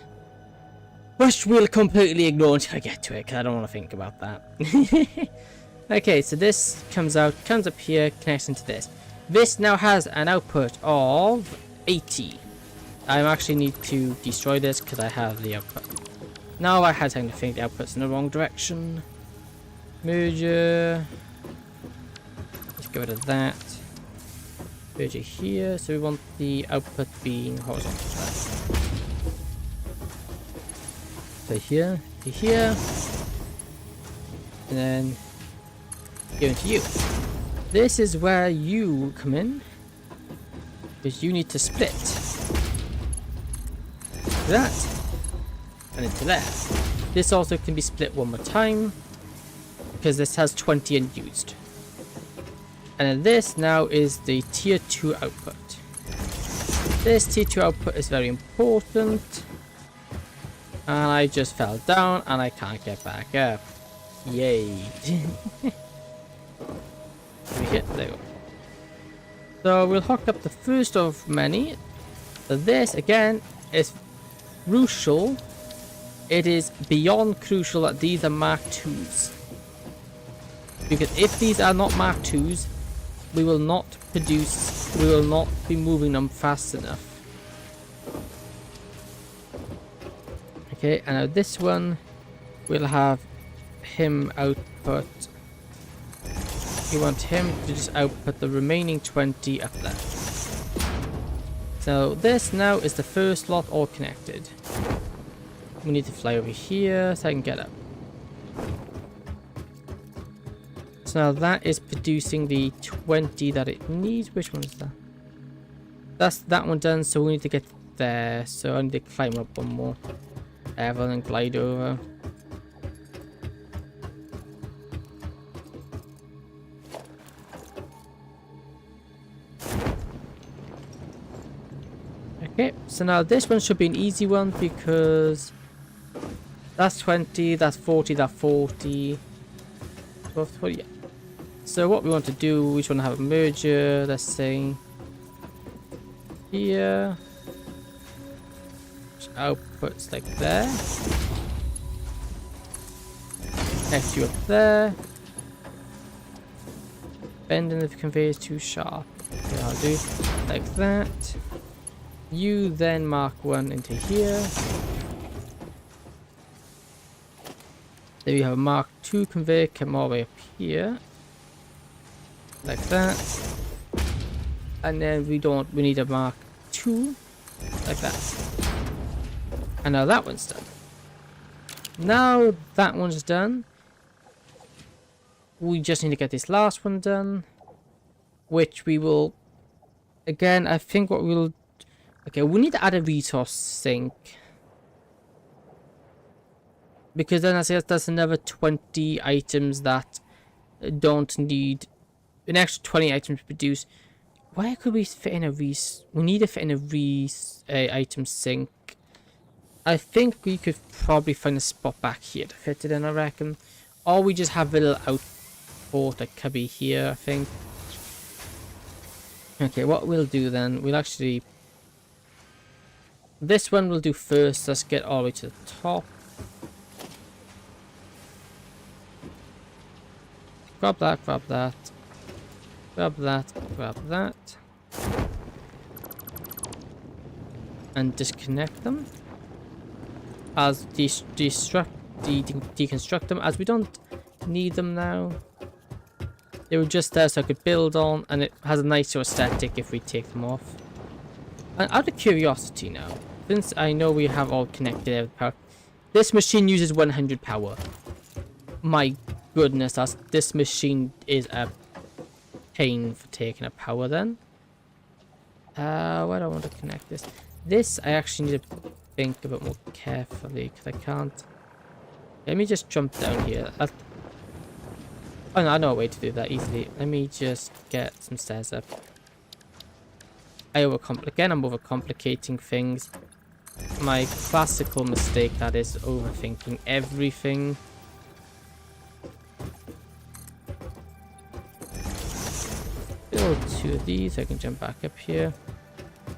Which we'll completely ignore until I get to it, because I don't want to think about that. Okay, so this comes up here, connects into this. This now has an output of 80. I actually need to destroy this because I have the output. Now I had time to think the output's in the wrong direction. Merger. Let's get rid of that. Merger here, so we want the output being horizontal. So here to here, and then go into you. This is where you come in, because you need to split that and into there. This also can be split one more time because this has 20 unused. And then this now is the tier 2 output. This tier 2 output is very important. And I just fell down and I can't get back up. Yay. There we go. So we'll hook up the first of many. So this again is crucial. It is beyond crucial that these are Mark IIs. Because if these are not Mark IIs, we will not be moving them fast enough. Okay, and now this one will have him output. You want him to just output the remaining 20 up there. So this now is the first lot all connected. We need to fly over here so I can get up. So now that is producing the 20 that it needs. Which one is that? That's that one done, so we need to get there. So I need to climb up one more level and glide over. Okay, so now this one should be an easy one because that's 20, that's 40, that's 40. 12, 20, yeah. So what we want to do, we just want to have a merger, let's say here. Which outputs like there. Next you up there. Bending the conveyor is too sharp. Okay, I'll do like that. You then mark 1 into here. Then we have a Mark 2 conveyor come all the way up here. Like that. And then we need a Mark 2. Like that. And now that one's done. Now that one's done. We just need to get this last one done. Which we will... Again, I think what we'll... Okay, we need to add a resource sink. Because then I say that's another 20 items that don't need... An extra 20 items to produce. Where could we fit in a we need to fit in a item sink. I think we could probably find a spot back here to fit it in, I reckon. Or we just have a little outport that could be here, I think. Okay, what we'll do then, we'll actually... This one we'll do first. Let's get all the way to the top. Grab that, grab that. Grab that, grab that. And disconnect them. As deconstruct them, as we don't need them now. They were just there so I could build on, and it has a nicer aesthetic if we take them off. And out of curiosity now, since I know we have all connected power, this machine uses 100 power. My goodness, this machine is a pain for taking up power then. Where do I want to connect this? This I actually need to think a bit more carefully because I can't. Let me just jump down here. Oh no, I know a way to do that easily. Let me just get some stairs up. I'm overcomplicating things. My classical mistake, that is overthinking everything. Build 2 of these, I can jump back up here.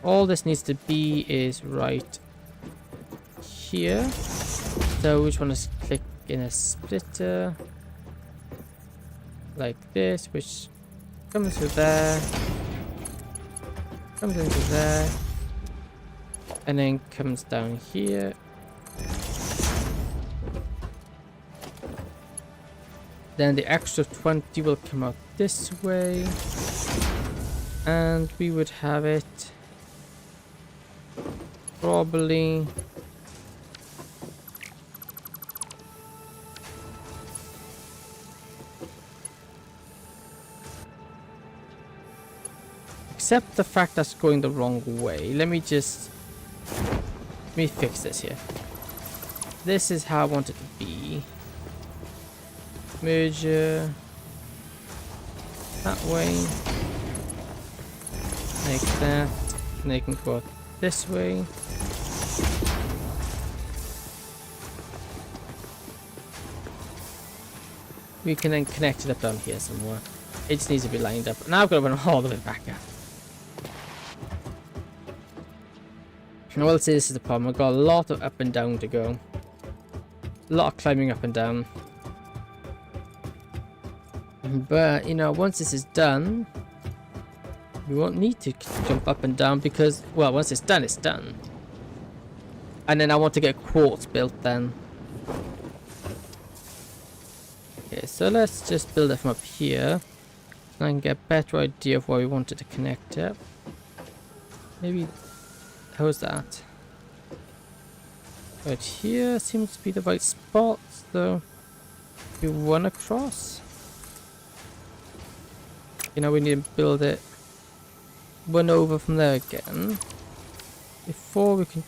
All this needs to be is right here. So we just want to click in a splitter. Like this, which comes through there. Comes into there. And then comes down here. Then the extra 20 will come out this way. And we would have it probably except the fact that's going the wrong way. Let me fix this here. This is how I want it to be. Merger that way. Like that. And they can go this way. We can then connect it up down here somewhere. It just needs to be lined up. Now I've got to run all the way back up. And I will say this is the problem. I've got a lot of up and down to go. A lot of climbing up and down. But, you know, once this is done, we won't need to jump up and down because, well, once it's done, it's done. And then I want to get quartz built then. Okay, so let's just build it from up here. And I can get a better idea of where we wanted to connect it. Maybe, how's that? Right here seems to be the right spot, so we run across. You know, we need to build it one over from there again before we can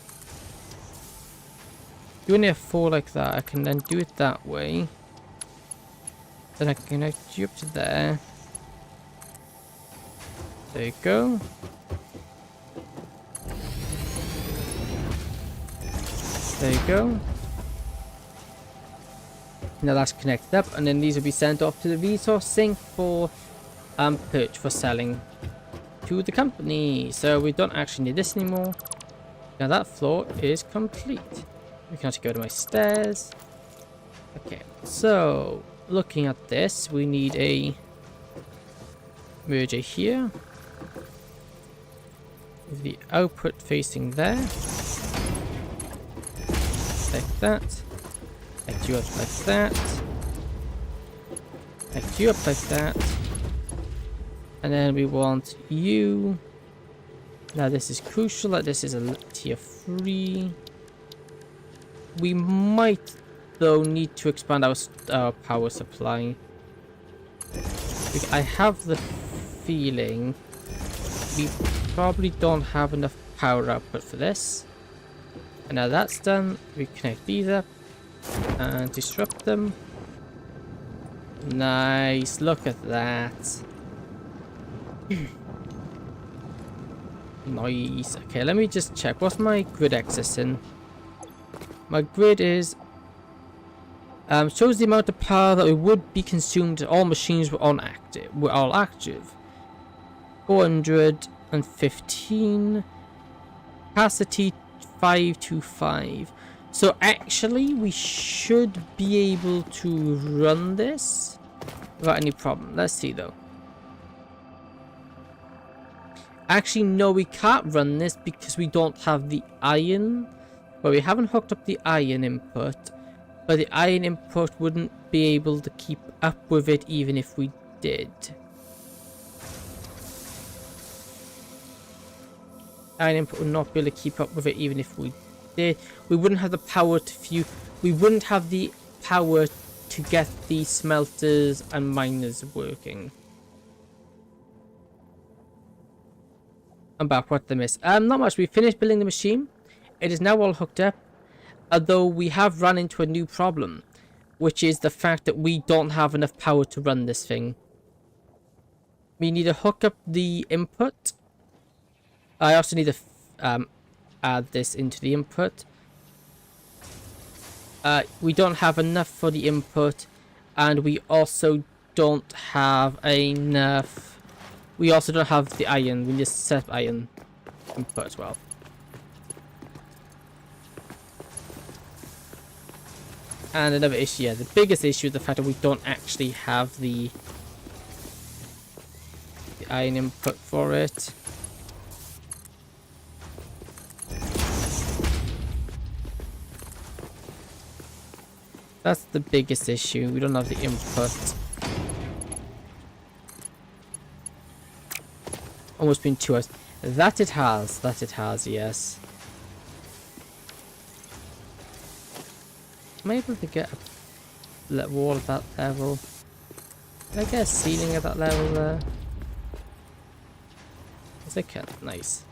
do only a 4 like that. I can then do it that way, then I can connect you up to there. There you go. There you go. Now that's connected up, and then these will be sent off to the resource sink for purchase for selling to the company. So we don't actually need this anymore. Now that floor is complete. We can actually go to my stairs. Okay, so looking at this, we need a merger here with the output facing there, like that. Connect you up like that. Connect you up like that. And then we want you. Now this is crucial that this is a tier 3. We might though need to expand our power supply. I have the feeling we probably don't have enough power output for this. And now that's done, we connect these up and disrupt them. Nice, look at that. Nice. Okay, let me just check. What's my grid access in? My grid is shows the amount of power that it would be consumed if all machines were all active. 415. Capacity 525. So actually we should be able to run this without any problem. Let's see though. Actually, no, we can't run this because we don't have the iron. Well, we haven't hooked up the iron input. But the iron input wouldn't be able to keep up with it even if we did. Iron input would not be able to keep up with it even if we did. We wouldn't have the power to fuse. We wouldn't have the power to get the smelters and miners working. I'm back. What did I miss? Not much. We finished building the machine. It is now all hooked up. Although we have run into a new problem, which is the fact that we don't have enough power to run this thing. We need to hook up the input. I also need to add this into the input. We don't have enough for the input, and we also don't have enough. We also don't have the iron. We just set up iron input as well. And another issue, yeah, the biggest issue is the fact that we don't actually have the iron input for it. That's the biggest issue. We don't have the input. Almost been 2 hours. That it has, yes. Am I able to get a wall at that level? Can I get a ceiling at that level there? Yes, I can. Nice.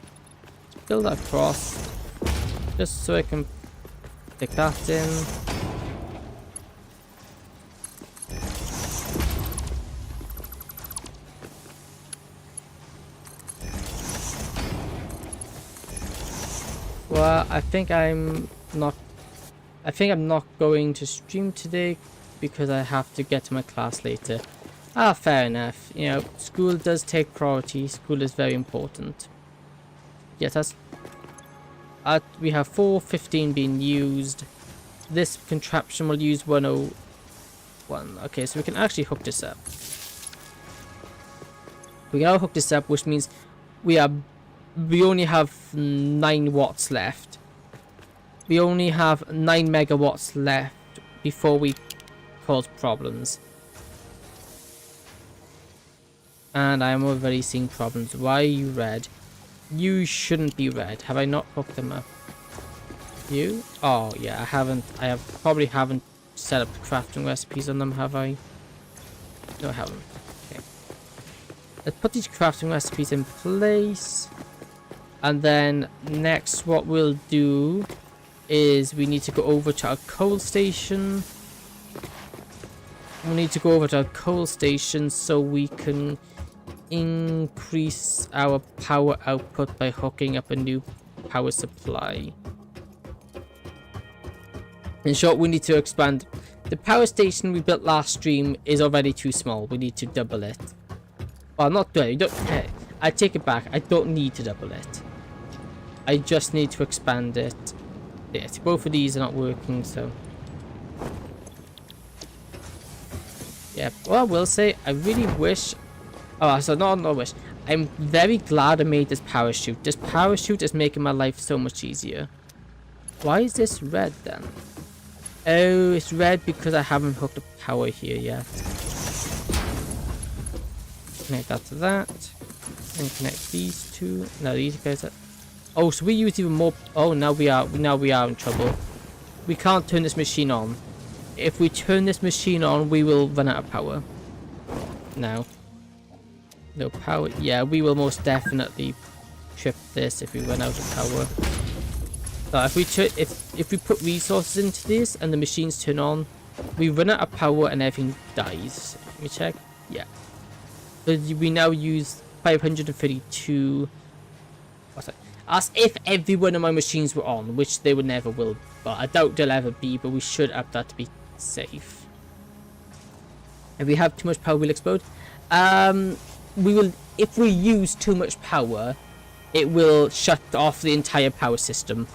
Build that across. Just so I can stick that in. Well, I think I'm not going to stream today because I have to get to my class later. Ah, fair enough. You know, school does take priority. School is very important. Yes, that's... we have 415 being used. This contraption will use 101. Okay, so we can actually hook this up. We can now hook this up, which means we only have 9 watts left. We only have 9 megawatts left before we cause problems. And I am already seeing problems. Why are you red? You shouldn't be red. Have I not hooked them up? You? Oh yeah, I probably haven't set up crafting recipes on them, have I? No, I haven't. Okay. Let's put these crafting recipes in place. And then next what we'll do is we need to go over to our coal station. We need to go over to our coal station so we can increase our power output by hooking up a new power supply. In short, we need to expand. The power station we built last stream is already too small. We need to double it. Well, not do it. I take it back. I don't need to double it. I just need to expand it. Yes, both of these are not working, so... Yeah, well, I will say, I really wish... Oh, so not wish. I'm very glad I made this parachute. This parachute is making my life so much easier. Why is this red, then? Oh, it's red because I haven't hooked up power here yet. Connect that to that. And connect these two. Now these guys are... Oh, so we use even more... Oh, now we are in trouble. We can't turn this machine on. If we turn this machine on, we will run out of power. Now. No power. Yeah, we will most definitely trip this if we run out of power. But if we put resources into this and the machines turn on, we run out of power and everything dies. Let me check. Yeah. So we now use 532... What's that? As if every one of my machines were on, which they would never will. But I doubt they'll ever be, but we should up that to be safe. If we have too much power, we'll explode. We will, if we use too much power, it will shut off the entire power system.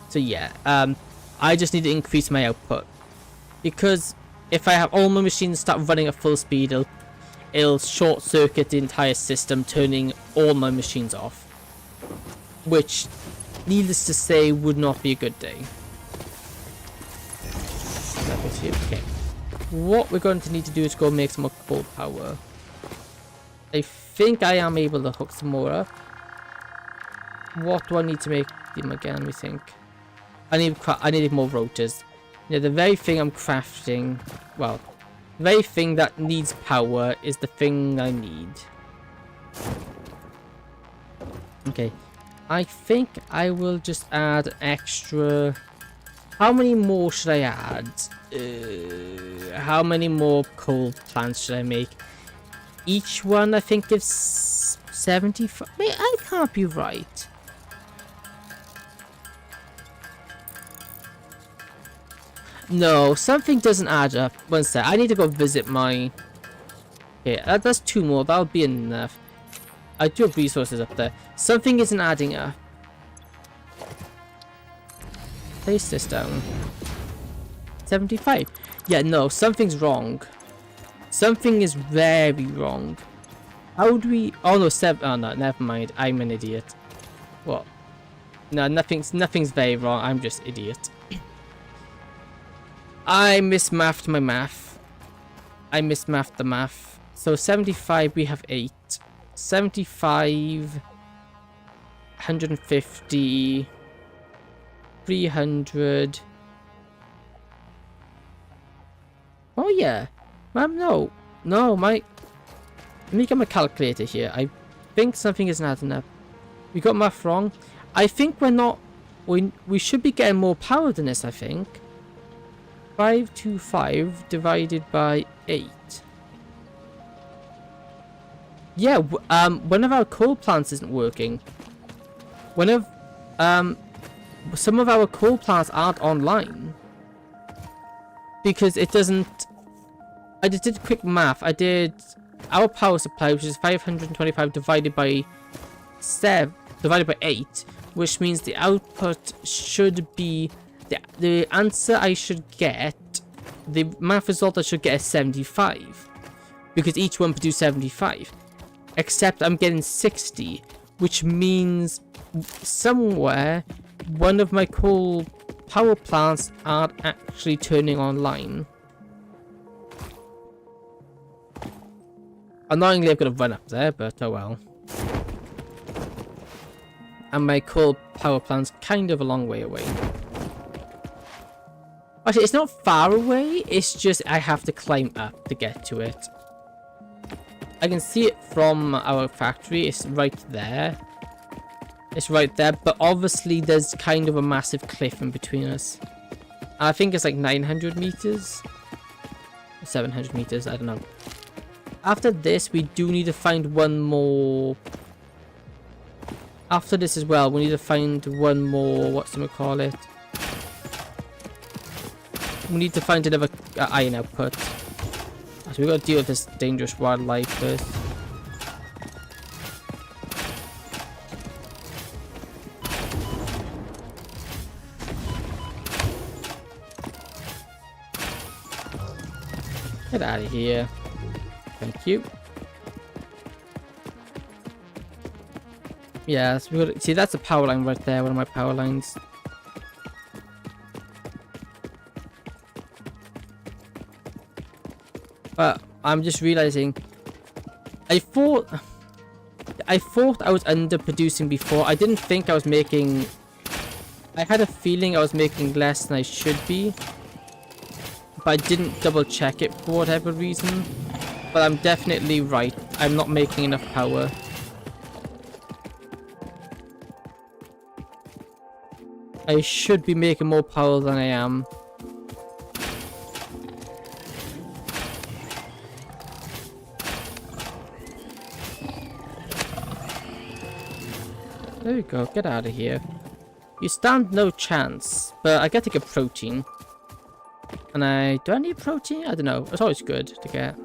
So yeah, I just need to increase my output. Because if I have all my machines start running at full speed, it'll short circuit the entire system, turning all my machines off. Which, needless to say, would not be a good day. coals here. Okay. What we're going to need to do is go make some more coal power. I think I am able to hook some more up. What do I need to make them again, we think? I need more rotors. Yeah, the very thing I'm crafting, well, the very thing that needs power is the thing I need. Okay, I think I will just add extra. How many more should I add? How many more coal plants should I make? Each one I think gives 75. Wait, I can't be right. No, something doesn't add up. One sec, I need to go visit my... Okay, that's 2 more. That'll be enough. I do have resources up there. Something isn't adding up. Place this down. 75. Yeah, no, something's wrong. Something is very wrong. How do we... Oh no, 7... Oh no, never mind. I'm an idiot. What? No, nothing's very wrong. I'm just idiot. I mismathed my math. I mismathed the math. So 75, we have 8. 75... 150... 300... Oh yeah. No, let me get my calculator here. I think something isn't adding up. We got math wrong. I think we're not... We should be getting more power than this, I think. 525 divided by 8. Yeah, one of our coal plants isn't working. Some of our coal plants aren't online. Because it doesn't... I just did quick math. I did our power supply, which is 525 divided by 8, which means the output should be the answer I should get. The math result I should get is 75, because each one produced 75. Except I'm getting 60, which means somewhere one of my coal power plants aren't actually turning online. Annoyingly, I've got to run up there, but oh well. And my coal power plant's kind of a long way away. Actually, it's not far away, it's just I have to climb up to get to it. I can see it from our factory, it's right there. It's right there, but obviously there's kind of a massive cliff in between us. I think it's like 900 meters? 700 meters, I don't know. After this, we do need to find one more... After this as well, we need to find one more... whatchamacallit? We need to find another iron output. So we've got to deal with this dangerous wildlife first. Get out of here. Thank you. Yeah, so we got, see, that's a power line right there, one of my power lines. But I'm just realizing I thought I was underproducing before. I didn't think I was making... I had a feeling I was making less than I should be. But I didn't double check it for whatever reason. But I'm definitely right. I'm not making enough power. I should be making more power than I am. There we go, get out of here. You stand no chance, but I get to get protein. And do I need protein? I don't know, it's always good to get.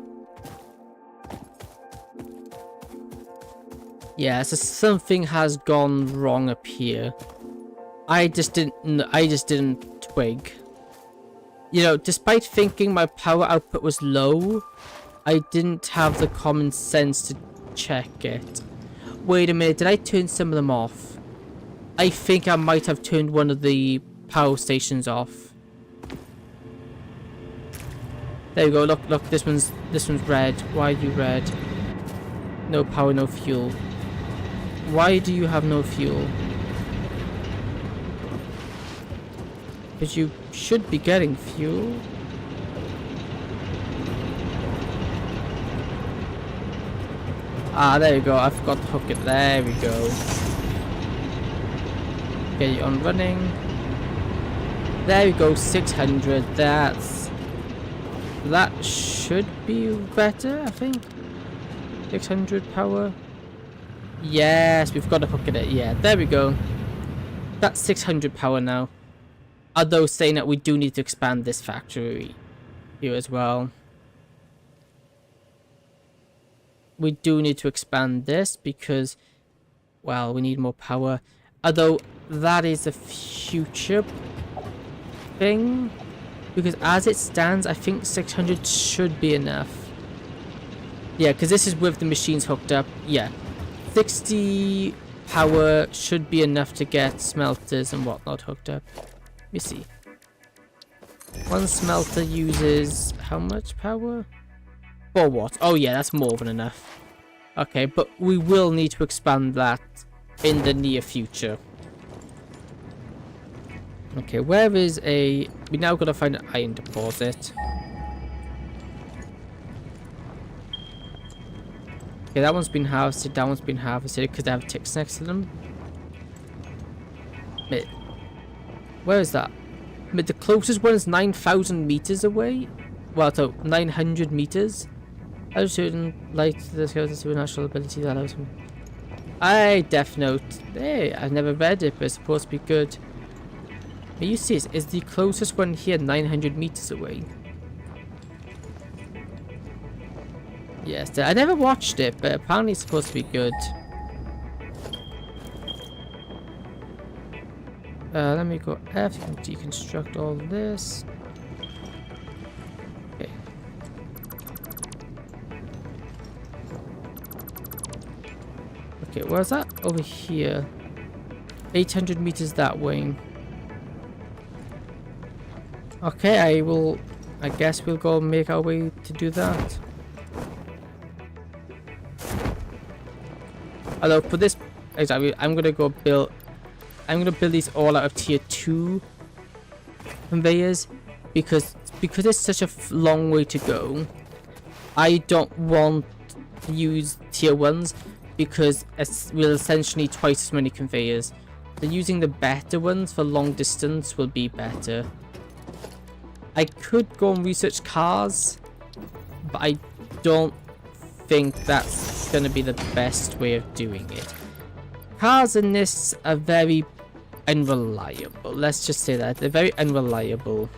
Yeah, so something has gone wrong up here. I just didn't twig. You know, despite thinking my power output was low, I didn't have the common sense to check it. Wait a minute, did I turn some of them off? I think I might have turned one of the power stations off. There you go. Look, look. This one's red. Why are you red? No power, no fuel. Why do you have no fuel? Because you should be getting fuel. Ah, there you go. I forgot to hook it. There we go. Get it on running. There we go. 600. That should be better, I think. 600 power. Yes, we've got to hook it. Yeah, there we go. That's 600 power now. Although saying that we do need to expand this factory here as well. We do need to expand this because, well, we need more power. Although that is a future thing. Because as it stands, I think 600 should be enough. Yeah, because this is with the machines hooked up. Yeah. 60 power should be enough to get smelters and whatnot hooked up. Let me see. One smelter uses how much power? 4 watts. Oh yeah, that's more than enough. Okay, but we will need to expand that in the near future. Okay, where is a... We now gotta find an iron deposit. Okay, that one's been harvested, that one's been harvested because they have ticks next to them. Where is that? The closest one is 9,000 meters away. Well, so 900 meters. I was shooting light to discover the supernatural ability that allows him. Death Note. Hey, I've never read it, but it's supposed to be good. But you see, is the closest one here 900 meters away? Yes, I never watched it, but apparently it's supposed to be good. Let me go F, you can deconstruct all this. Okay. Okay, where's that? Over here. 800 meters that way. Okay, I guess we'll go make our way to do that. Although for this, exactly, I'm gonna build these all out of tier 2 conveyors because it's such a long way to go. I don't want to use tier 1s because we'll essentially need twice as many conveyors. So using the better ones for long distance will be better. I could go and research cars, but I don't think that's going to be the best way of doing it. Cars in this are very unreliable. Let's just say that. They're very unreliable.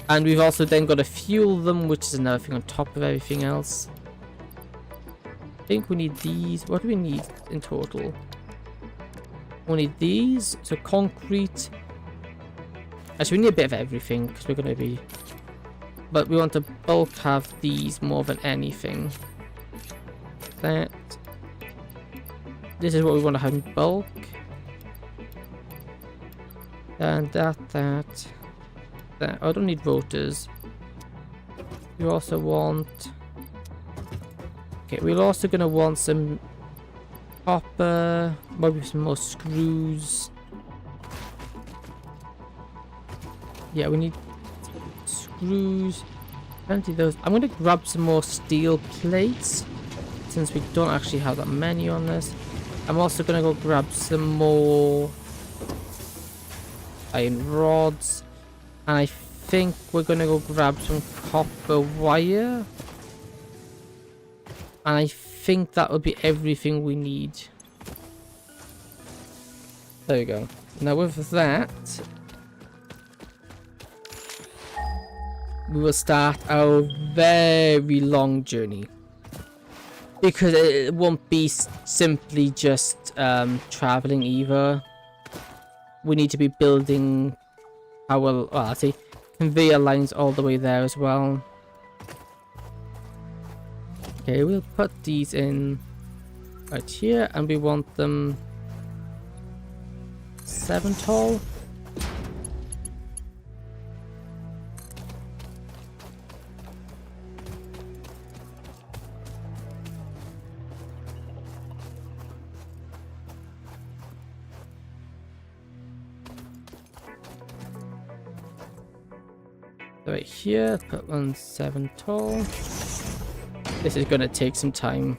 And we've also then got to fuel them, which is another thing on top of everything else. I think we need these. What do we need in total? We need these. So concrete. Actually, we need a bit of everything because we're going to be... But we want to bulk have these more than anything. That. This is what we want to have in bulk. And that. Oh, I don't need rotors. We also want... Okay, we're also going to want some copper. Maybe some more screws. Yeah, we need screws. Plenty of those. I'm going to grab some more steel plates since we don't actually have that many on this. I'm also going to go grab some more iron rods. And I think we're going to go grab some copper wire. And I think that will be everything we need. There you go. Now with that, we will start our very long journey. Because it won't be simply just traveling either. We need to be building our, I'll say, conveyor lines all the way there as well. Okay, we'll put these in right here, and we want them 7 tall. Right here, put one 7 tall. This is gonna take some time.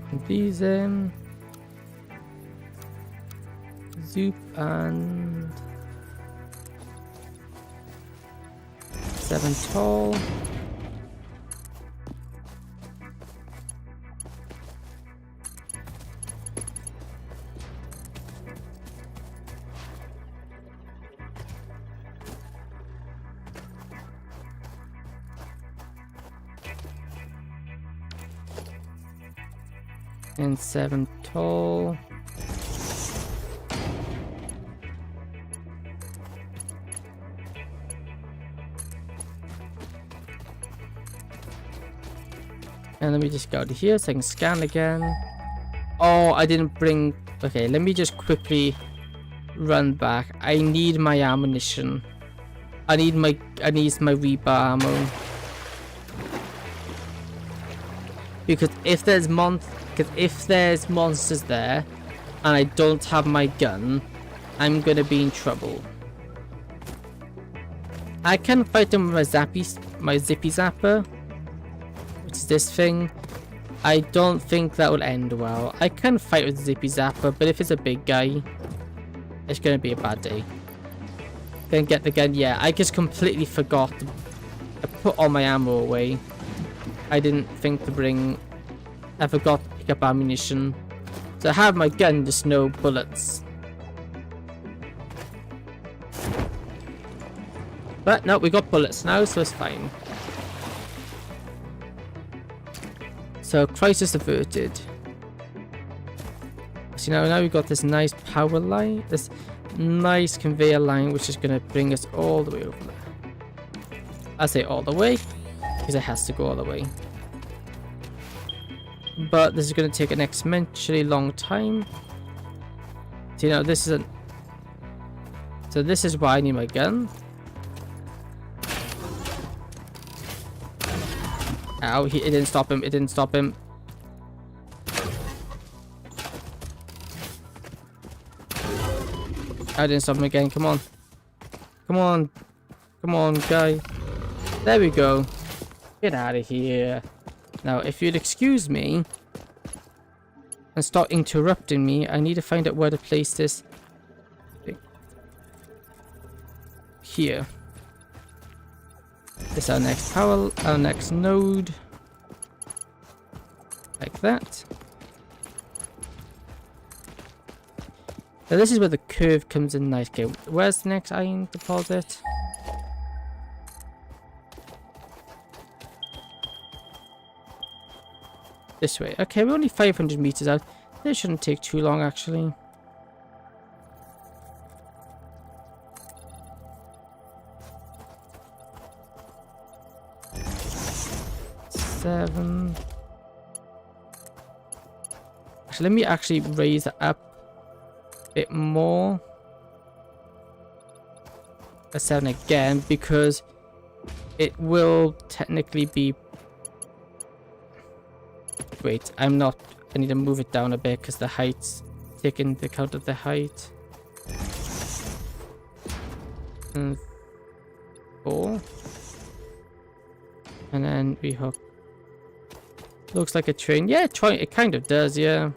Put these in. Zoop and 7 tall. And 7 tall. And let me just go to here so I can scan again. Oh, I didn't bring... Okay, let me just quickly run back. I need my ammunition. I need my rebar ammo. Because if there's monsters there and I don't have my gun, I'm gonna be in trouble. I can fight them with my zippy zapper, which is this thing. I don't think that will end well. I can fight with zippy zapper, but if it's a big guy, it's gonna be a bad day. Gonna get the gun. Yeah, I just completely forgot to put all my ammo away. I didn't think to bring... I forgot to pick up ammunition. So I have my gun, just no bullets. But no, we got bullets now, so it's fine. So crisis averted. So now we've got this nice power line, this nice conveyor line, which is going to bring us all the way over there. I say all the way, because it has to go all the way. But this is going to take an exponentially long time. So, you know, this isn't... So this is why I need my gun. Ow, it didn't stop him, it didn't stop him. I didn't stop him again, come on. Come on. Come on, guy. There we go. Get out of here. Now, if you'd excuse me and stop interrupting me, I need to find out where to place this thing. Here. This is our next power, our next node. Like that. Now this is where the curve comes in nice. Okay, where's the next iron deposit? This way. Okay, we're only 500 meters out. This shouldn't take too long, actually. Seven. Actually, let me actually raise it up a bit more. A 7 again, because it will technically be... Wait, I'm not... I need to move it down a bit because the height's taking into account of the height. And 4. And then we hook. Looks like a train. Yeah, it kind of does, yeah.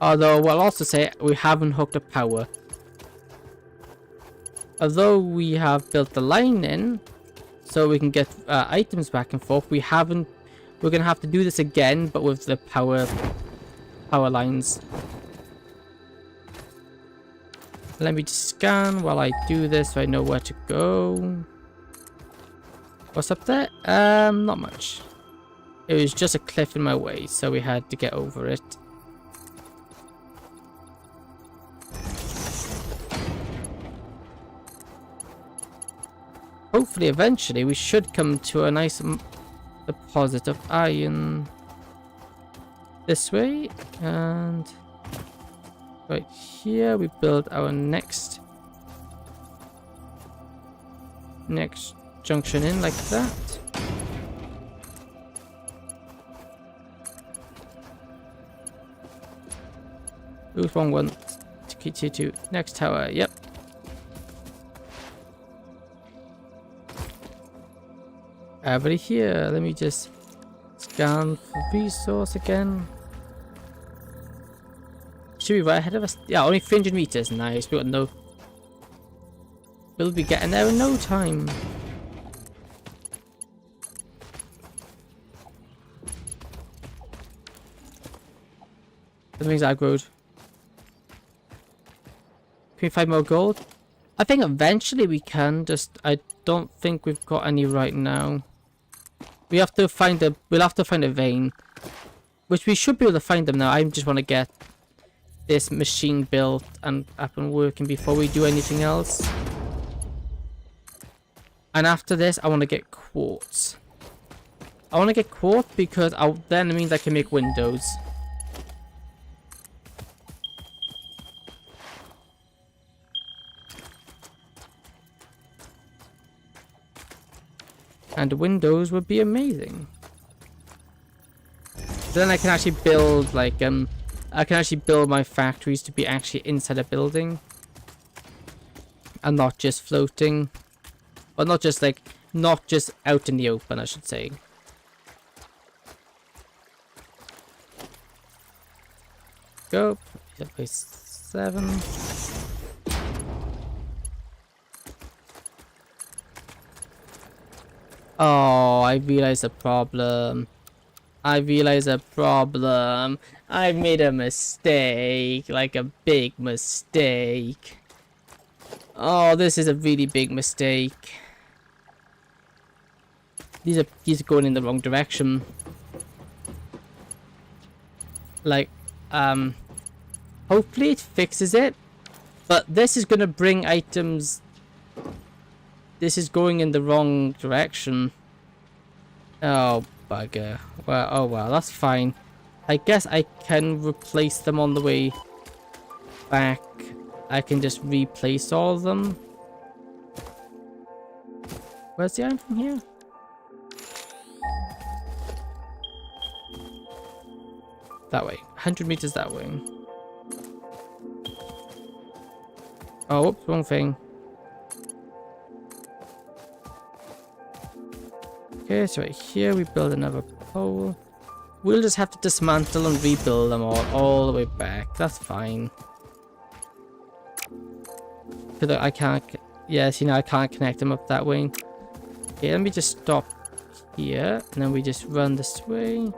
Although, I'll also say we haven't hooked up power. Although we have built the line in, so we can get items back and forth, we haven't... We're going to have to do this again, but with the power lines. Let me just scan while I do this so I know where to go. What's up there? Not much. It was just a cliff in my way, so we had to get over it. Hopefully, eventually, we should come to a nice deposit of iron this way, and Right here, we build our next junction in like that. Oops, wrong one. Two. Next tower. Yep. Everybody here. Let me just scan for resource again. Should be right ahead of us. Yeah, only 300 meters. Nice. We got no. We'll be getting there in no time. That means aggroed. 25 more gold. I think eventually we can. Just I don't think we've got any right now. We have to find a. We'll have to find a vein, which we should be able to find them now. I just want to get this machine built and up and working before we do anything else. And after this, I want to get quartz. I want to get quartz because then it means I can make windows. And windows would be amazing. Then I can actually build like I can actually build my factories to be actually inside a building and not just floating. Or not just out in the open, I should say. Go. Place 7. Oh, I realize a problem. I made a mistake. Like a big mistake. Oh, this is a really big mistake. These are going in the wrong direction. Like, hopefully it fixes it. But this is gonna bring items. This is going in the wrong direction. Oh, bugger. Well, oh well, that's fine. I guess I can replace them on the way back. I can just replace all of them. Where's the iron from here? That way. 100 meters that way. Oh, whoops, wrong thing. Okay, so right here we build another pole. We'll just have to dismantle and rebuild them all the way back. That's fine. Because I can't... Yeah, see now I can't connect them up that way. Okay, let me just stop here. And then we just run this way.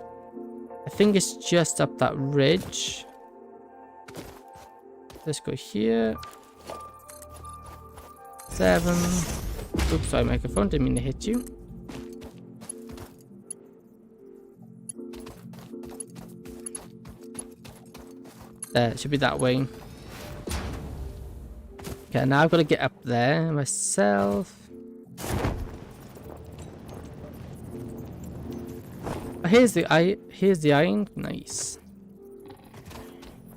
I think it's just up that ridge. Let's go here. 7. Oops, sorry, microphone. Didn't mean to hit you. There, it should be that way. Okay, now I've got to get up there myself. Oh, here's the iron. Nice.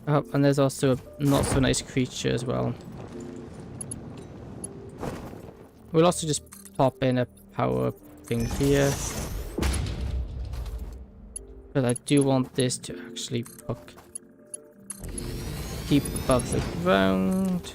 Oh, and there's also a not so nice creature as well. We'll also just pop in a power thing here. But I do want this to actually keep above the ground.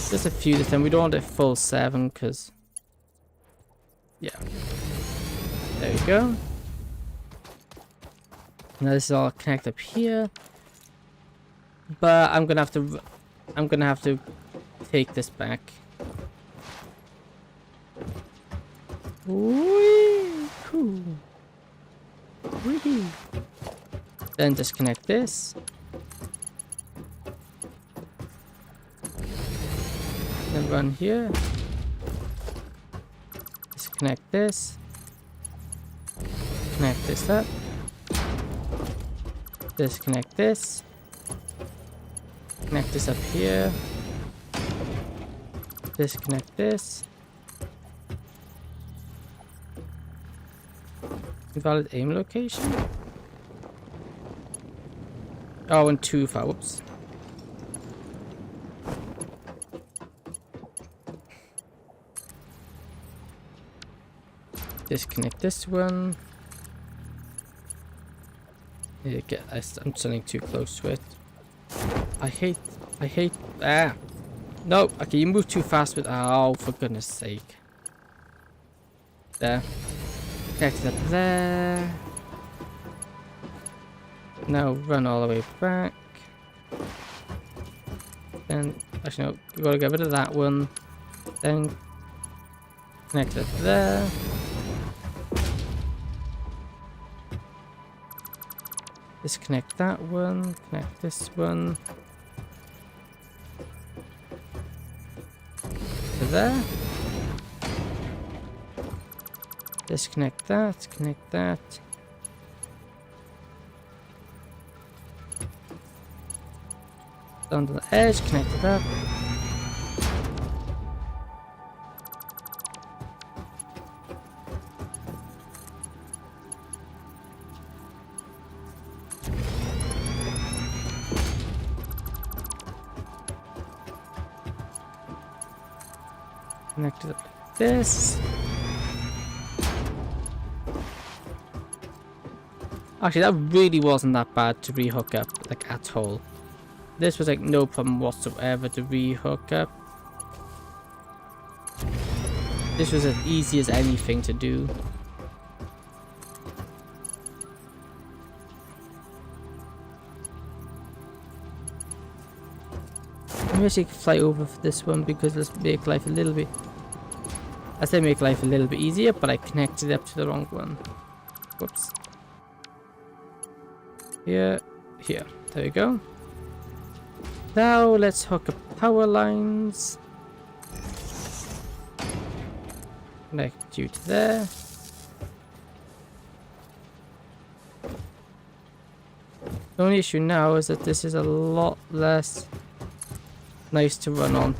Just a few this time. We don't want it full 7 because yeah. There we go. Now this is all connected up here. But I'm gonna have to take this back. Whee! Cool. Whee! Then disconnect this. Then run here. Disconnect this. Connect this up. Disconnect this. Connect this up here. Disconnect this. Invalid aim location. Oh, and too far. Whoops. Disconnect this one. I'm standing too close to it. I hate, no, okay, you move too fast with, oh, for goodness sake. There. Connect it up there. Now run all the way back. Then, actually no, you gotta get rid of that one. Then, connect it there. Disconnect that one, connect this one. To there. Disconnect that, connect that. Down to the edge, connect it up. Connect it up like this. Actually, that really wasn't that bad to rehook up, like, at all. This was like no problem whatsoever to rehook up. This was as easy as anything to do. Maybe I should fly over for this one because let's make life a little bit. I say make life a little bit easier, but I connected up to the wrong one. Whoops. Here, here. There we go. Now let's hook up power lines. Connect you to there. The only issue now is that this is a lot less nice to run on.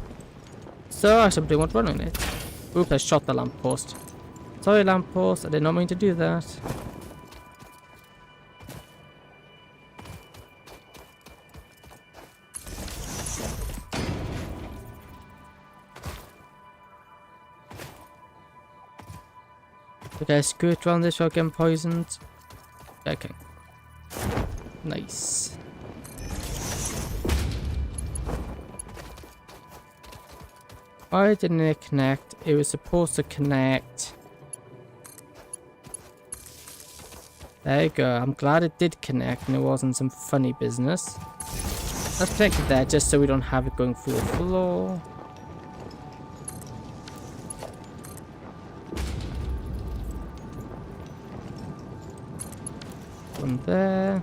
So I simply won't run on it. Oops, I shot the lamppost. Sorry, lamppost, I did not mean to do that. Okay, skirt around this without getting poisoned. Okay. Nice. Why didn't it connect? It was supposed to connect. There you go. I'm glad it did connect and it wasn't some funny business. Let's connect it there just so we don't have it going through the floor. From there.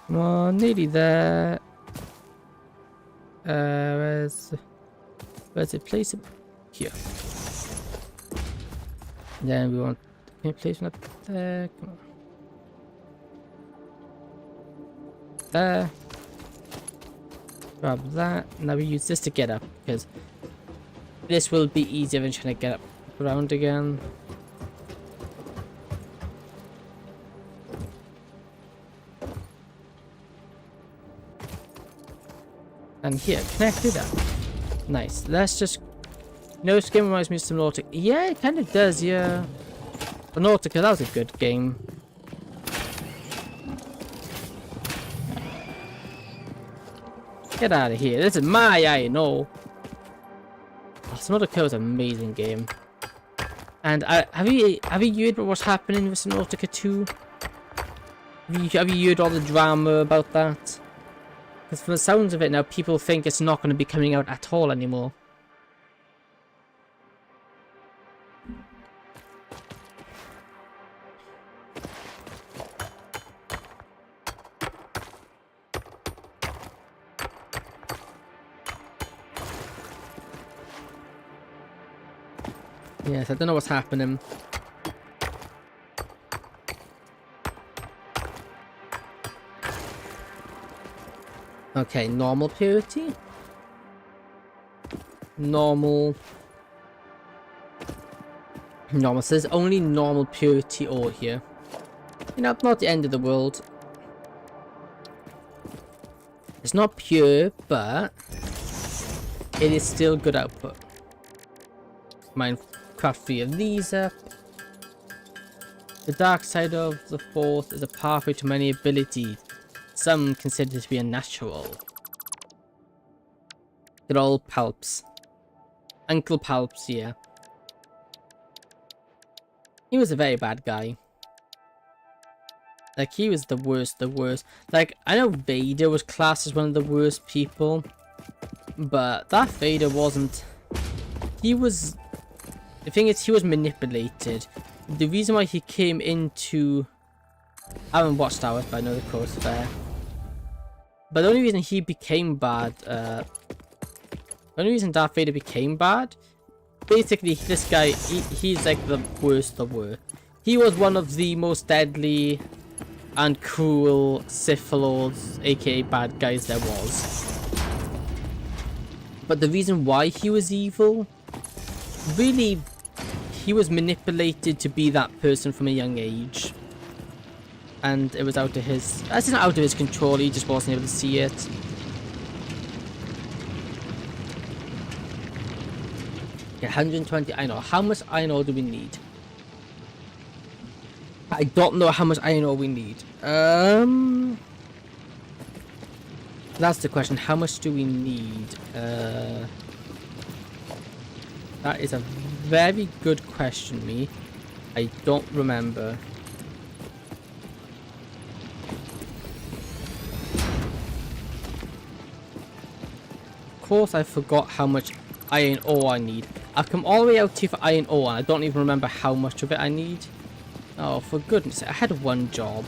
Come on, nearly there. Where's it? Place it here. Then we want. Can you place one up there? Come on. There. Grab that. Now we use this to get up because this will be easier than trying to get up around again. And here, connect it up. Nice. Let's just. No, this game reminds me of some Nautica. Yeah, it kind of does, yeah. But Nautica, that was a good game. Get out of here. This is my eye, no. Oh, Nautica was an amazing game. And have you heard about what's happening with Nautica 2? Have you heard all the drama about that? Because from the sounds of it now, people think it's not going to be coming out at all anymore. Yes, I don't know what's happening. Okay, normal purity. Normal. Normal. So there's only normal purity ore here. You know, not the end of the world. It's not pure, but it is still good output. Minecraft 3 of these up. The dark side of the Force is a pathway to many abilities. Some consider it to be unnatural. They're all Palps. Uncle Palps, yeah. He was a very bad guy. Like, he was the worst, Like, I know Vader was classed as one of the worst people. But that Vader wasn't... He was... The thing is, he was manipulated. The reason why he came into... I haven't watched ours, but I know the quote's fair. But the only reason he became bad... the only reason Darth Vader became bad... Basically, this guy, he's like the worst. He was one of the most deadly and cruel Sith Lords, aka bad guys there was. But the reason why he was evil, really, he was manipulated to be that person from a young age. And it was out of his... It's not out of his control, he just wasn't able to see it. Okay, 120 iron ore. How much iron ore do we need? I don't know how much iron ore we need. That's the question. How much do we need? That is a very good question, me. I don't remember. Of course, I forgot how much iron ore I need. I've come all the way out here for iron ore, and I don't even remember how much of it I need. Oh, for goodness sake, I had one job.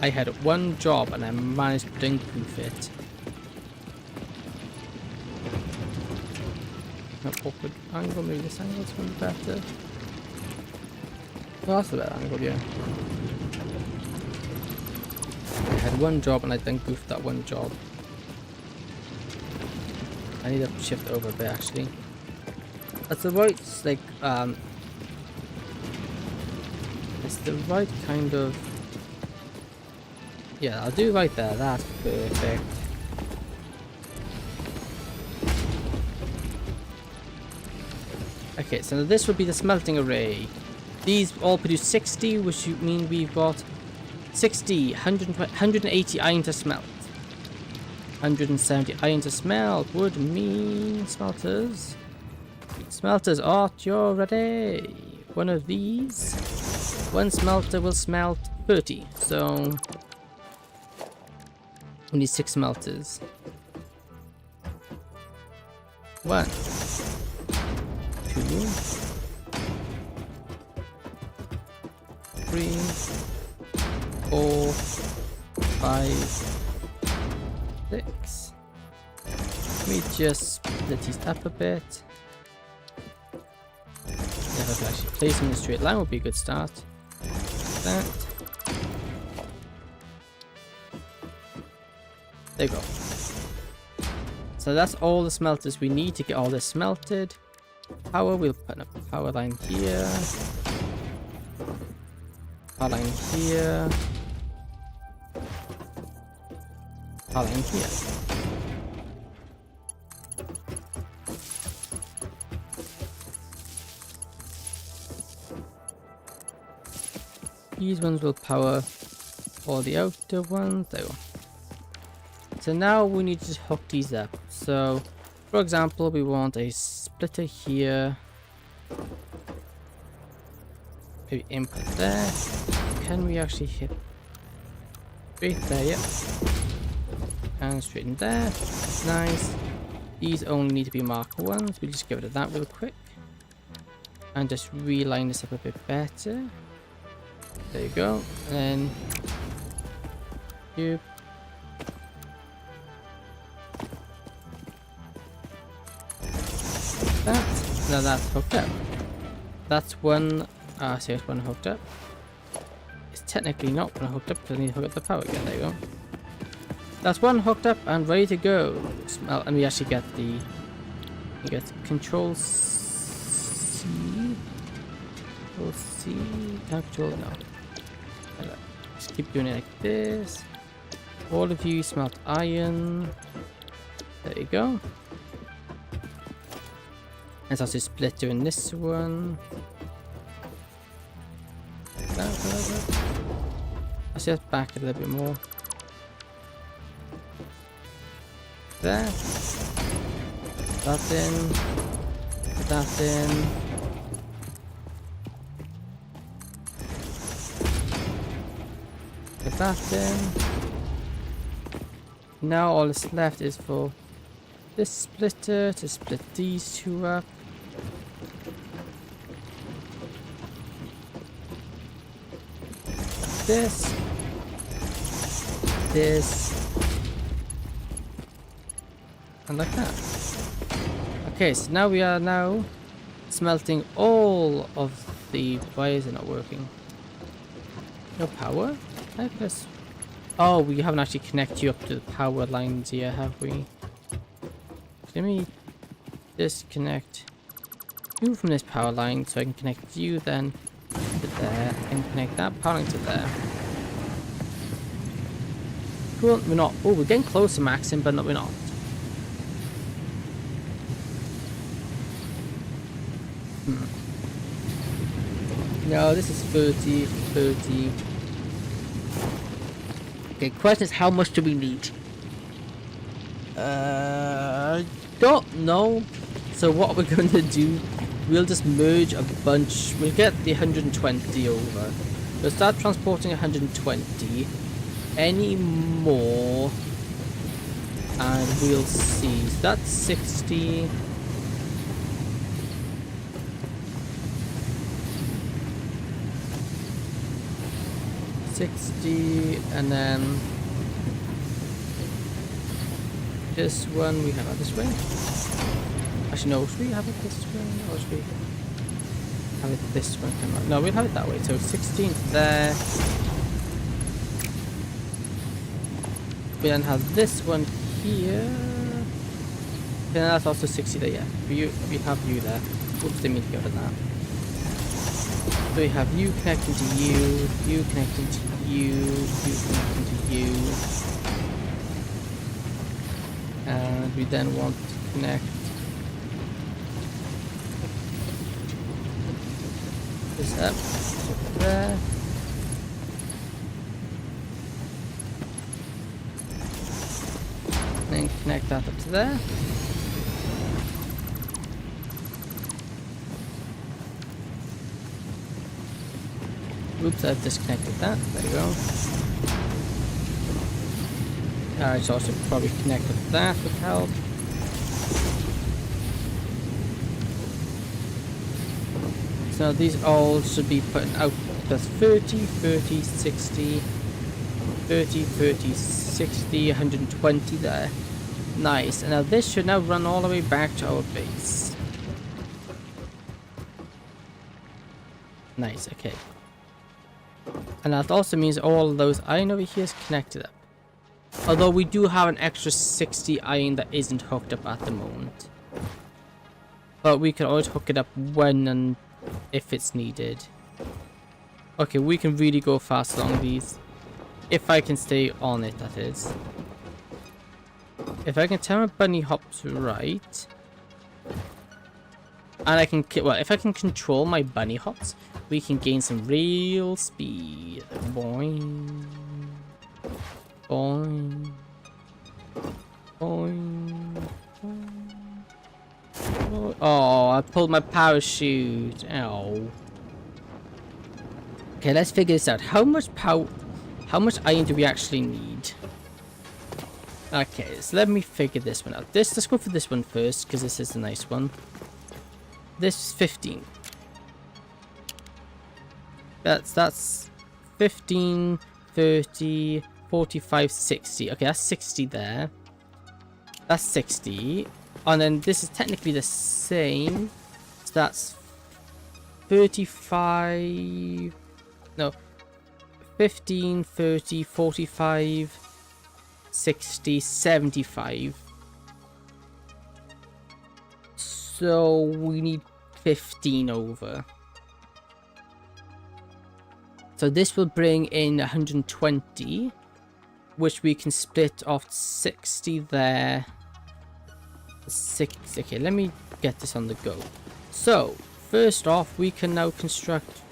I had one job, and I managed to improve it. Awkward angle, maybe this angle's one better. Oh, that's a better angle, yeah. I had one job, and I then goofed that one job. I need to shift over a bit, actually. That's the right, like, it's the right kind of... Yeah, I'll do right there. That's perfect. Okay, so this would be the smelting array. These all produce 60, which would mean we've got 60, 120, 180 iron to smelt. 170 iron to smelt would mean smelters. Smelters, art, you're ready. One of these. One smelter will smelt 30. So we need 6 smelters. 1, 2, 3, 4, 5, 6. Let me just split these up a bit. If I can actually place them in a straight line would be a good start. That. There you go. So that's all the smelters we need to get all this smelted. Power, we'll put a power line here. Power line here. Power line here. These ones will power all the outer ones. There we go. So now we need to hook these up. So, for example, we want a splitter here. Maybe input there. Can we actually hit straight there? Yep. And straight in there. Nice. These only need to be marker ones. We'll just get rid of that real quick. And just reline this up a bit better. There you go. And then cube. That. Now that's hooked up. That's one. So it's one hooked up. It's technically not one hooked up because I need to hook up the power again. There you go. That's one hooked up and ready to go. Smell. And we actually get the. You get Control C. Control C. Control no. Just keep doing it like this. All of you smelt iron. There you go. Let's also split doing this one. Let's just back a little bit more. There. That in. Put that in. Put that in. Now all that's left is for this splitter to split these two up. This. And like that. Okay, so now we are now smelting all of the... Why is it not working? No power? I guess. Oh, we haven't actually connected you up to the power lines yet, have we? Let me disconnect you from this power line so I can connect you then to there and connect that power line to there. Cool, we're not. Oh, we're getting close to maxing, but no, we're not. No, this is 30, 30. Okay, question is how much do we need? Don't know. So what we're going to do, we'll just merge a bunch. We'll get the 120 over. We'll start transporting 120. Any more, and we'll see. So that's 60. And then this one we have it this way. Actually, no, should we have it this way or should we have it this way? No, we'll have it that way. So 16 there. We then have this one here. Then that's also 60 there. Yeah, we have you there. Oops, didn't mean to go to that. So we have you connecting to you, you connecting to you, you connecting to you. And we then want to connect this up to there. Then connect that up to there. Oops, I've disconnected that. There you go. I should also probably connect with that would help. So these all should be putting out plus 30, 30, 60, 30, 30, 60, 120 there. Nice. And now this should now run all the way back to our base. Nice, okay. And that also means all of those iron over here is connected up. Although we do have an extra 60 iron that isn't hooked up at the moment. But we can always hook it up when and if it's needed. Okay, we can really go fast along these. If I can stay on it, that is. If I can tell my bunny hops right. And I can, well, if I can control my bunny hops, we can gain some real speed. Boing. Boing. Boing. Boing. Oh, I pulled my parachute. Ow. Okay, let's figure this out. How much iron do we actually need? Okay, so let me figure this one out. Let's go for this one first, because this is a nice one. This is 15. That's 15, 30, 45, 60. Okay, that's 60 there. That's 60. And then this is technically the same. It's So that's 35, no, 15, 30, 45, 60, 75. So we need 15 over. So this will bring in 120, which we can split off 60 there. 6. Okay, let me get this on the go. So first off, we can now construct.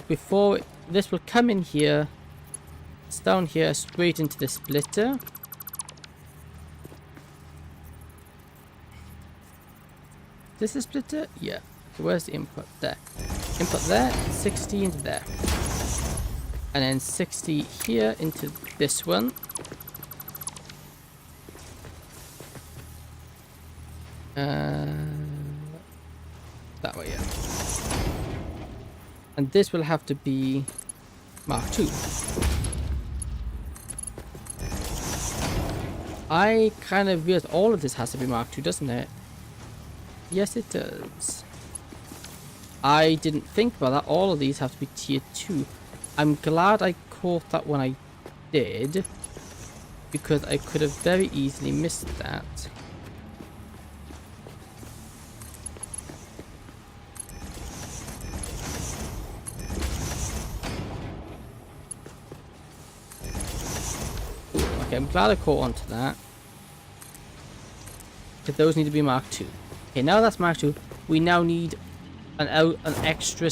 Before this will come in here, it's down here straight into the splitter. This is splitter? Yeah. So where's the input? There. Input there, 60 into there. And then 60 here into this one. That way, yeah. And this will have to be Mark II. I kind of realized all of this has to be Mark II, doesn't it? Yes, it does. I didn't think about that. All of these have to be tier 2. I'm glad I caught that when I did, because I could have very easily missed that. Okay, I'm glad I caught on to that. Because those need to be Mark II. Okay, now that's Mark II. We now need an extra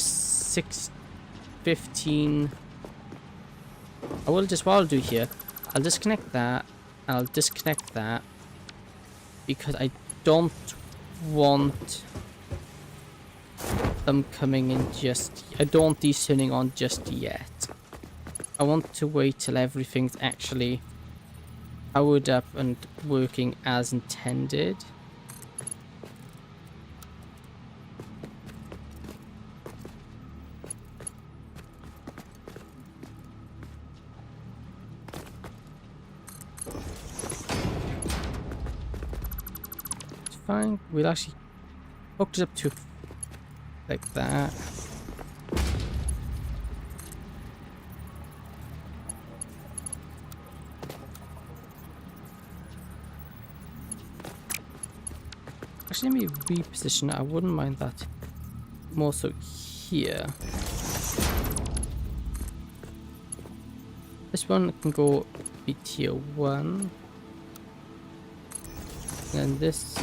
15. I will just, what I'll do here, I'll disconnect that, and I'll disconnect that, because I don't want them coming in just, I don't want these turning on just yet. I want to wait till everything's actually powered up and working as intended. It's fine. We'll actually hook it up to like that. Actually, let me reposition it. I wouldn't mind that. More so here. This one can go be tier 1. And then this.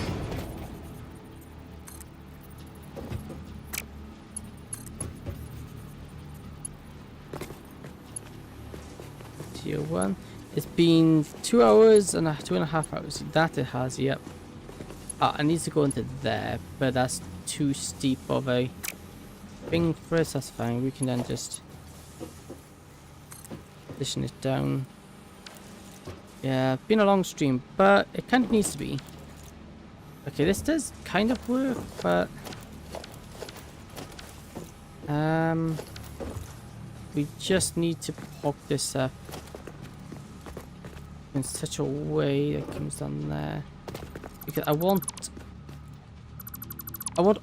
Tier 1. It's been 2 hours and 2.5 hours. That it has, yep. I need to go into there, but that's too steep of a thing for us. That's fine. We can then just position it down. Yeah, been a long stream, but it kind of needs to be. Okay, this does kind of work, but we just need to pop this up in such a way that comes down there. Because I want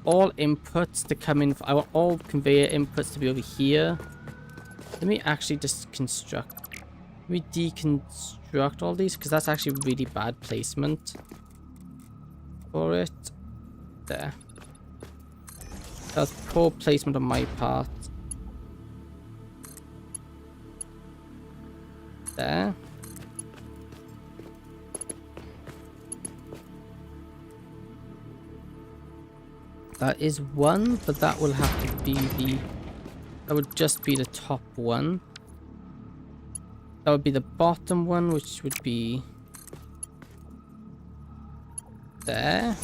all inputs to come in. I want all conveyor inputs to be over here. Let me actually just construct. Let me deconstruct all these, because that's actually really bad placement for it. There. That's poor placement on my part. There. That is one, but that will have to be the... That would just be the top one. That would be the bottom one, which would be... there.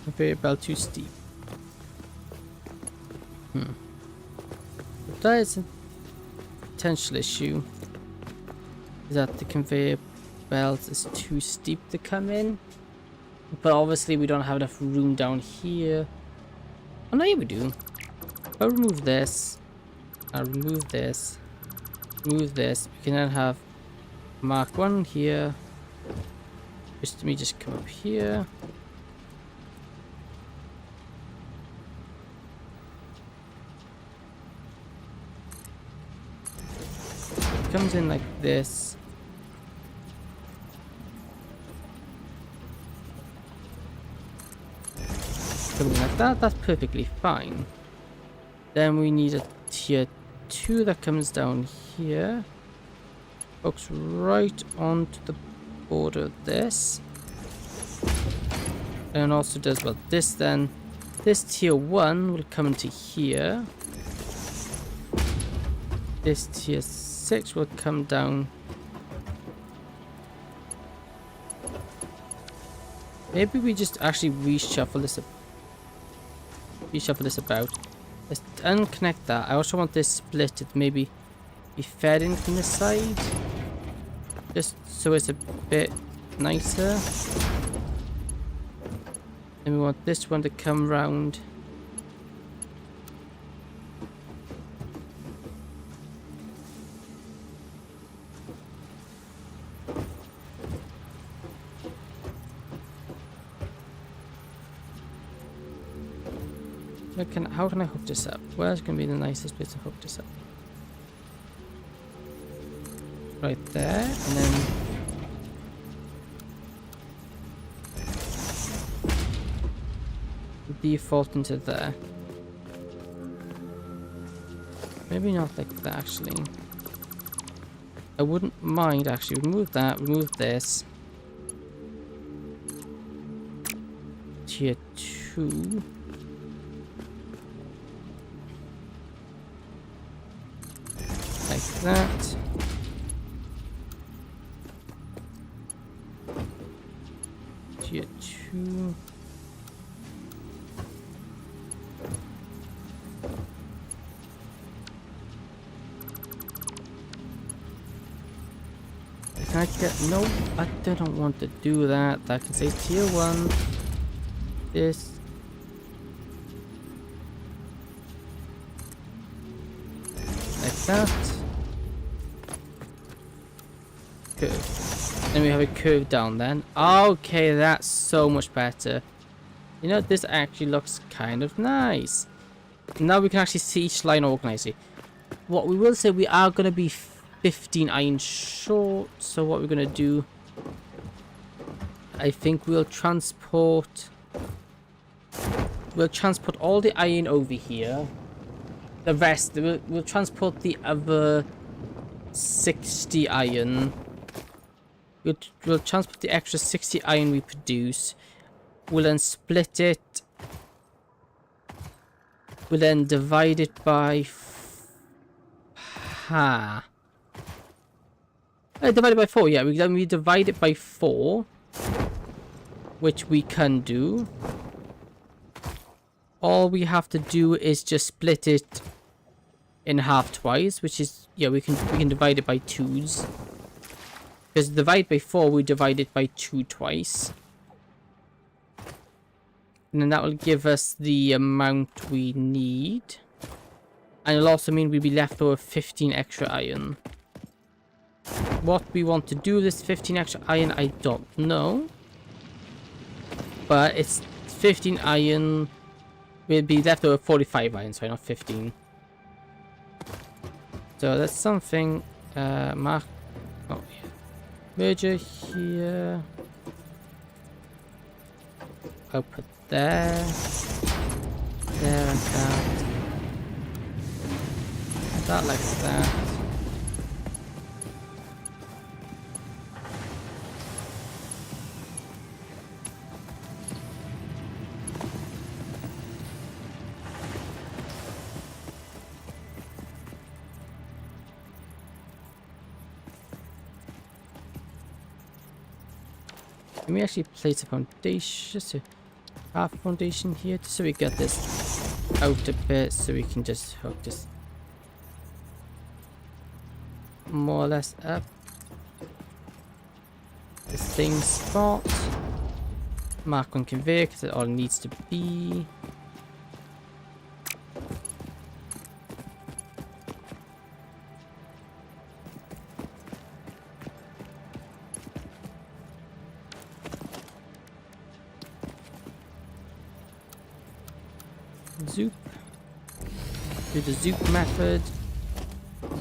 Conveyor belt too steep. But that is a potential issue. Is that the conveyor belt is too steep to come in. But obviously we don't have enough room down here. Oh no, yeah, we do. I'll remove this. I'll remove this. Remove this. We can then have Mark 1 here. Just me just come up here. It comes in like this. Something like that. That's perfectly fine. Then we need a tier 2 that comes down here. Hooks right onto the border of this. And also does well this then. This tier 1 will come into here. This tier 6 will come down. Maybe we just actually reshuffle this about. Let's unconnect that. I also want this split to maybe be fed in from this side. Just so it's a bit nicer. And we want this one to come round. How can I hook this up? Where's going to be the nicest place to hook this up? Right there, and then default into there. Maybe not like that actually. I wouldn't mind actually. Remove that, remove this. Tier 2. Like that. Tier 2. Can I get... No, I don't want to do that. I can say tier 1. This. Like that. Curve. Then we have a curve down then. Okay, that's so much better. You know, this actually looks kind of nice. Now we can actually see each line organized. What we will say, we are going to be 15 iron short. So what we're going to do, I think we'll transport all the iron over here. The rest, we'll transport the other 60 iron. We'll transport the extra 60 iron we produce. We'll then split it. We'll then divide it by... divided by 4, yeah. We divide it by 4. Which we can do. All we have to do is just split it in half twice. Which is... Yeah, we can divide it by 2s. Because divide by 4, we divide it by 2 twice. And then that will give us the amount we need. And it'll also mean we'll be left over 15 extra iron. What we want to do with this 15 extra iron, I don't know. But it's 15 iron. We'll be left over 45 iron, sorry, not 15. So that's something. Mark. Oh, yeah. Merger here. Output there. There like that. That like that. Let me actually place a foundation, just a half foundation here, just so we get this out a bit, so we can just hook this more or less up the same spot. Mark on conveyor because it all needs to be. Zoop. Do the zoop method.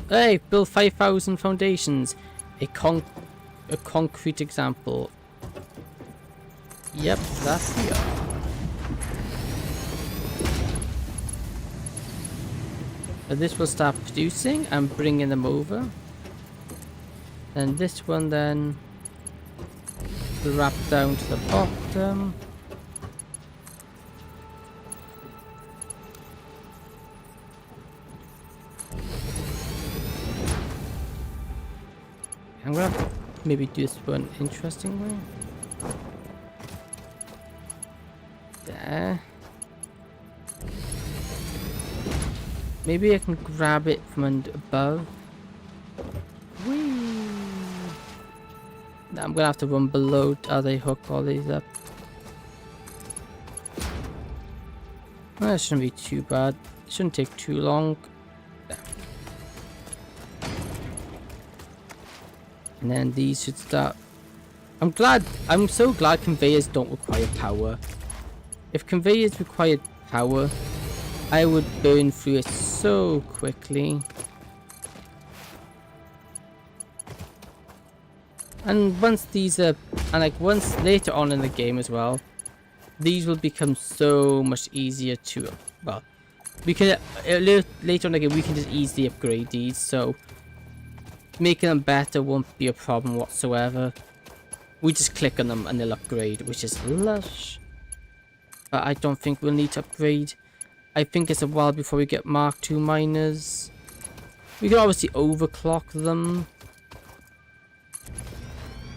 Hey, build 5,000 foundations. A concrete example. Yep, that's the this will start producing and bringing them over. And this one then will wrap down to the bottom. I'm gonna maybe do this one interestingly. There. Maybe I can grab it from above. Whee! I'm gonna have to run below how they hook all these up. Well, that shouldn't be too bad. It shouldn't take too long. And then these should start. I'm so glad conveyors don't require power. If conveyors required power, I would burn through it so quickly. And once these are, and like once later on in the game as well, these will become so much easier to, well, we can, later on in the game we can just easily upgrade these, so making them better won't be a problem whatsoever. We just click on them and they'll upgrade, which is lush. But I don't think we'll need to upgrade. I think it's a while before we get Mark II miners. We can obviously overclock them.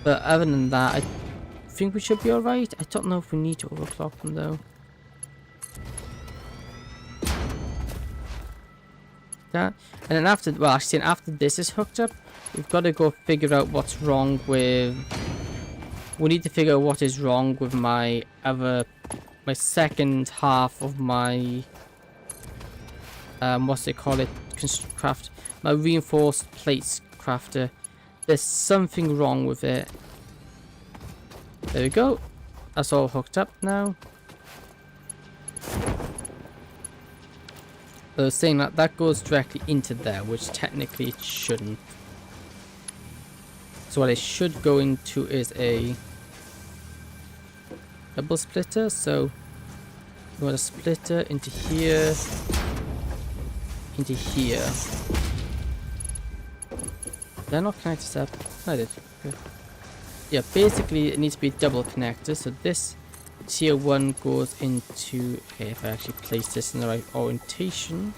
But other than that, I think we should be alright. I don't know if we need to overclock them though. That. And then after, well actually after this is hooked up, we've got to go figure out what's wrong with... We need to figure out what is wrong with my second half of my... what's it called? Craft. My reinforced plates crafter. There's something wrong with it. There we go. That's all hooked up now. I was saying that goes directly into there, which technically it shouldn't. So what it should go into is a double splitter. So you want a splitter into here, into here. They're not connected up. I did. Okay. Yeah, basically it needs to be double connector. So this tier 1 goes into, okay, if I actually place this in the right orientation.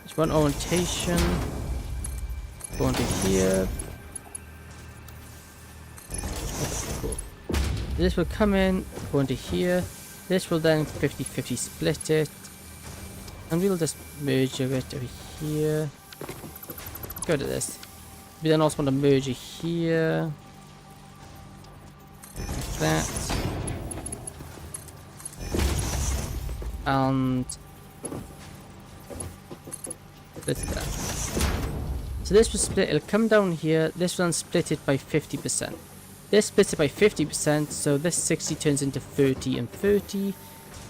Just one orientation. Go into here. Okay, cool. This will come in, go into here. This will then 50-50 split it. And we'll just merge it over here. Go to this. We then also want to merge it here. Like that. And split it there. So this will split, it'll come down here. This one split it by 50%. This splits it by 50%, so this 60 turns into 30 and 30.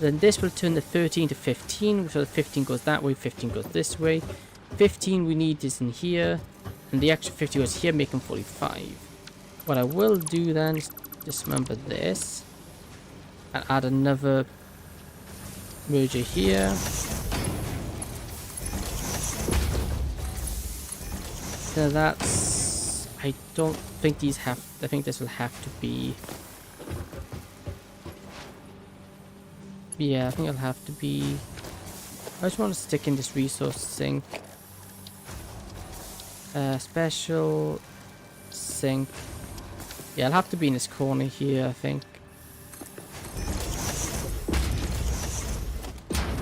Then this will turn the 13 to 15, so the 15 goes that way, 15 goes this way. 15 we need is in here, and the extra 50 goes here, making 45. What I will do then is dismember this, and add another merger here. So that's, I don't think these have, I think this will have to be, yeah, I think it'll have to be, I just want to stick in this resource sink. Special sink. Yeah, it'll have to be in this corner here, I think.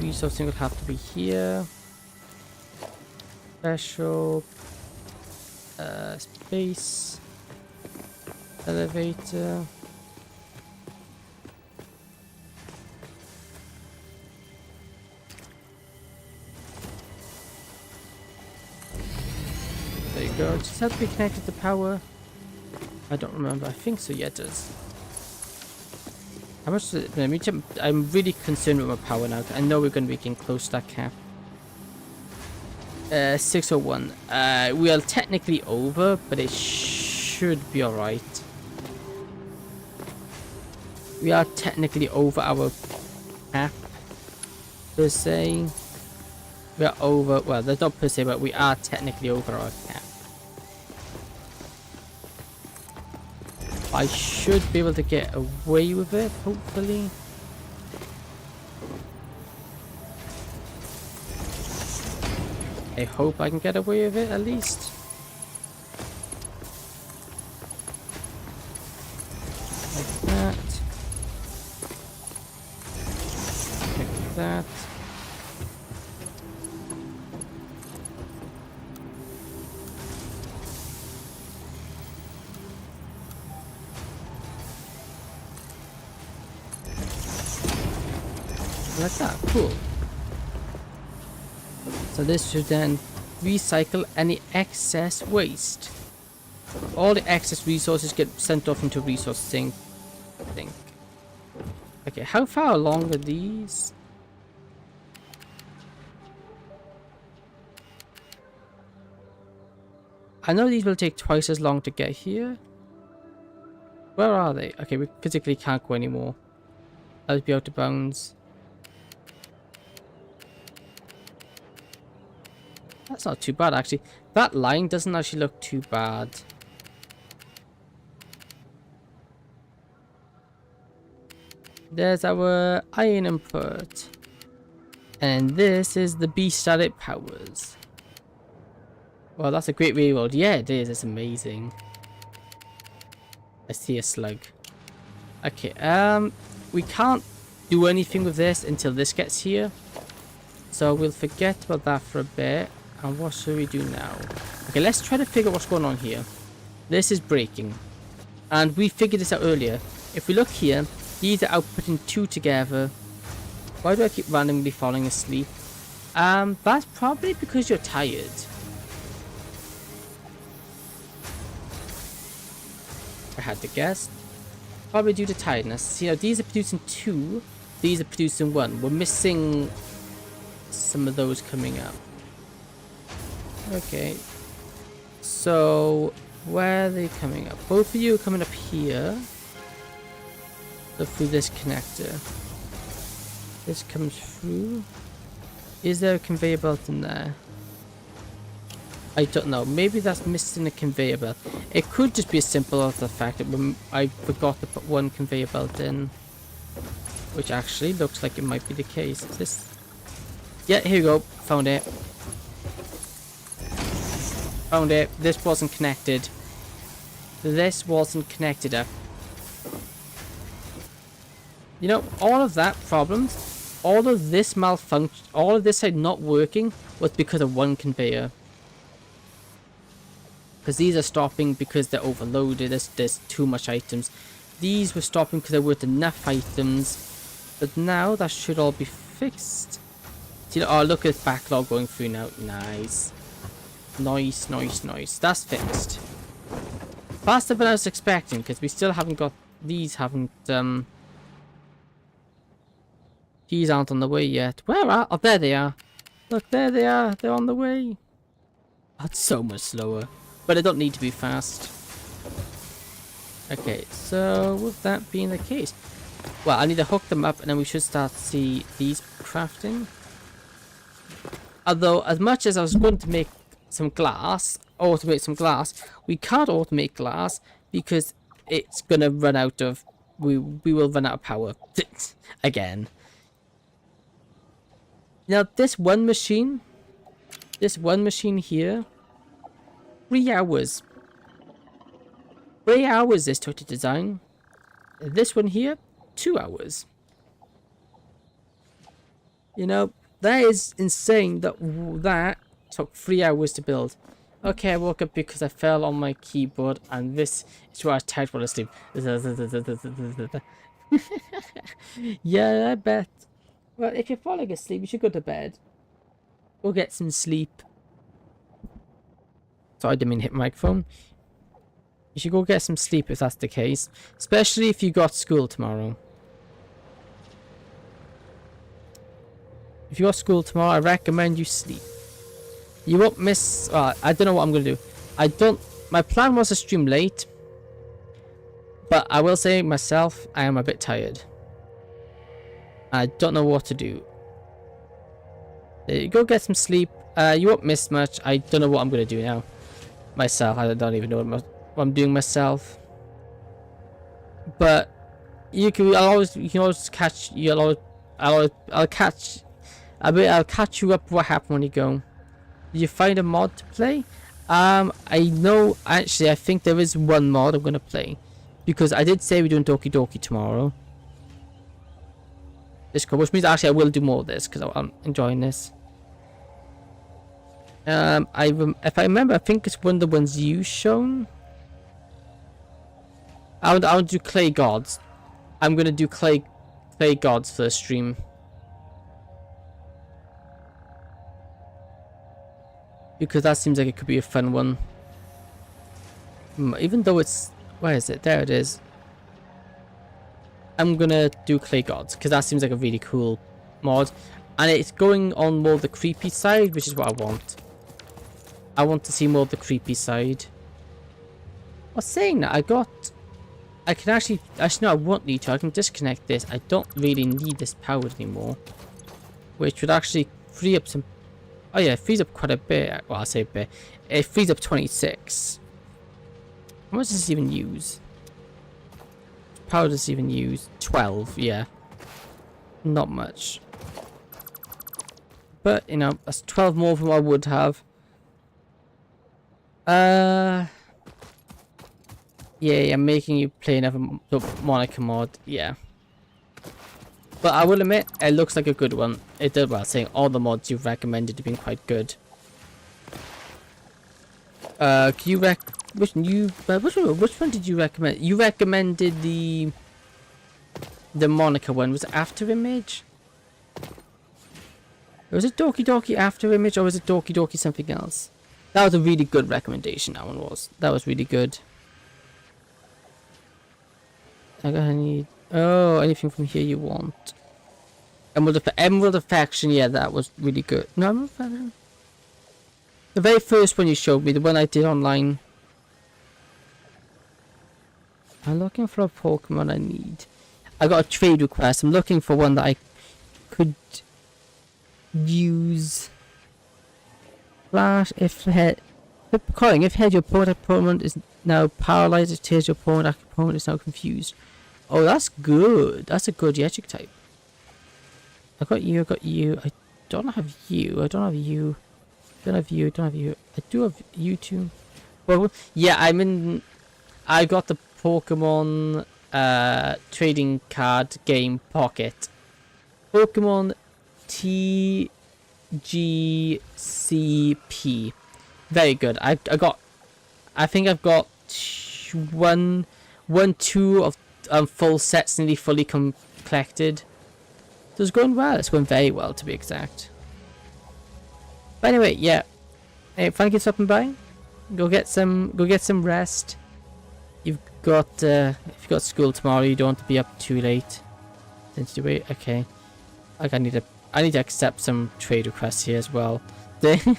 Resource sink will have to be here. Special space. Elevator. There you go. Does that be connected to power? I don't remember. I think so. Yeah, it does. How much does it, let me jump. I'm really concerned with my power now. I know we're going to be getting close to that cap. 601. We are technically over, but it should be alright. We are technically over our cap, per se. We are over, well, that's not per se, but we are technically over our cap. I should be able to get away with it, hopefully. I hope I can get away with it, at least. Like that. Like that. Like that, cool. So this should then recycle any excess waste. All the excess resources get sent off into resource sink, I think. Okay, how far along are these? I know these will take twice as long to get here. Where are they? Okay, we physically can't go anymore. I'll be out of bounds. That's not too bad, actually. That line doesn't actually look too bad. There's our iron input. And this is the beast that it powers. Well, that's a great reroll. Yeah, it is. It's amazing. I see a slug. Okay, we can't do anything with this until this gets here. So we'll forget about that for a bit. And what should we do now? Okay, let's try to figure out what's going on here. This is breaking. And we figured this out earlier. If we look here, these are outputting two together. Why do I keep randomly falling asleep? That's probably because you're tired. I had to guess. Probably due to tiredness. See, now these are producing two. These are producing one. We're missing some of those coming up. Okay, so where are they coming up? Both of you are coming up here. So through this connector. This comes through. Is there a conveyor belt in there? I don't know. Maybe that's missing a conveyor belt. It could just be as simple as the fact that I forgot to put one conveyor belt in. Which actually looks like it might be the case. Is this? Yeah, here we go. Found it. Found it. This wasn't connected. This wasn't connected up. You know, all of that problems, all of this malfunction, all of this side not working was because of one conveyor. Because these are stopping because they're overloaded. There's too much items. These were stopping because there weren't enough items. But now that should all be fixed. See, oh, look at this backlog going through now. Nice. Nice, nice, nice. That's fixed. Faster than I was expecting, because we still haven't got... These haven't, These aren't on the way yet. Where are... Oh, there they are. Look, there they are. They're on the way. That's so much slower. But they don't need to be fast. Okay, so with that being the case... Well, I need to hook them up, and then we should start to see these crafting. Although, as much as I was going to make some glass, automate some glass, we can't automate glass because it's gonna run out of... We will run out of power. Again. Now, this one machine here, 3 hours. 3 hours this took to design. This one here, 2 hours. You know, that is insane that that took 3 hours to build. Okay, I woke up because I fell on my keyboard, and this is where I typed while asleep. Yeah, I bet. Well, if you're falling asleep, you should go to bed. Go get some sleep. Sorry, I didn't mean to hit my microphone. You should go get some sleep if that's the case. Especially if you got school tomorrow. If you got school tomorrow, I recommend you sleep. You won't miss... I don't know what I'm going to do. My plan was to stream late. But I will say myself, I am a bit tired. I don't know what to do. Go get some sleep. You won't miss much. I don't know what I'm going to do now. Myself, I don't even know what I'm doing myself. But you can always catch I'll catch you up what happened when you go. Did you find a mod to play? I know actually I think there is one mod I'm gonna play. Because I did say we're doing Doki Doki tomorrow. Which means actually I will do more of this because I'm enjoying this. If I remember, I think it's one of the ones you shown. I'll do Clay Gods. I'm gonna do Clay Gods for the stream. Because that seems like it could be a fun one. Even though it's... Where is it? There it is. I'm gonna do Clay Gods because that seems like a really cool mod. And it's going on more the creepy side, which is what I want. I want to see more of the creepy side. I was saying that I can actually no, I won't need to. I can disconnect this. I don't really need this powered anymore. Which would actually free up some... Oh yeah, it frees up quite a bit. Well, I say a bit. It frees up 26. How much does this even use? Power does this even use? 12, yeah. Not much. But, you know, that's 12 more than what I would have. Yeah, I'm making you play another Monica mod, yeah. But I will admit, it looks like a good one. It does well, saying all the mods you've recommended have been quite good. Can you which one did you recommend? You recommended the Monica one. Was it After Image? Was it Doki Doki After Image or was it Doki Doki something else? That was a really good recommendation, that one was. That was really good. I got any... Oh, anything from here you want? Emerald Affection, yeah, that was really good. No, Emerald Affection? The very first one you showed me, the one I did online. I'm looking for a Pokemon I need. I got a trade request. I'm looking for one that I could use. Flash, if head your opponent is now paralyzed, it tears your opponent is now confused. Oh, that's good. That's a good Yechic type. I got you. I don't have you. I don't have you. I do have you two. Well, yeah, I got the Pokemon trading card game pocket. Pokemon TGCP. Very good. I think I've got two of full sets nearly fully collected. So it's going well. It's going very well, to be exact. But anyway, yeah. Hey, thank you for stopping by. Go get some rest. If you've got school tomorrow, you don't want to be up too late. Since you wait, okay. I need to accept some trade requests here as well. I'm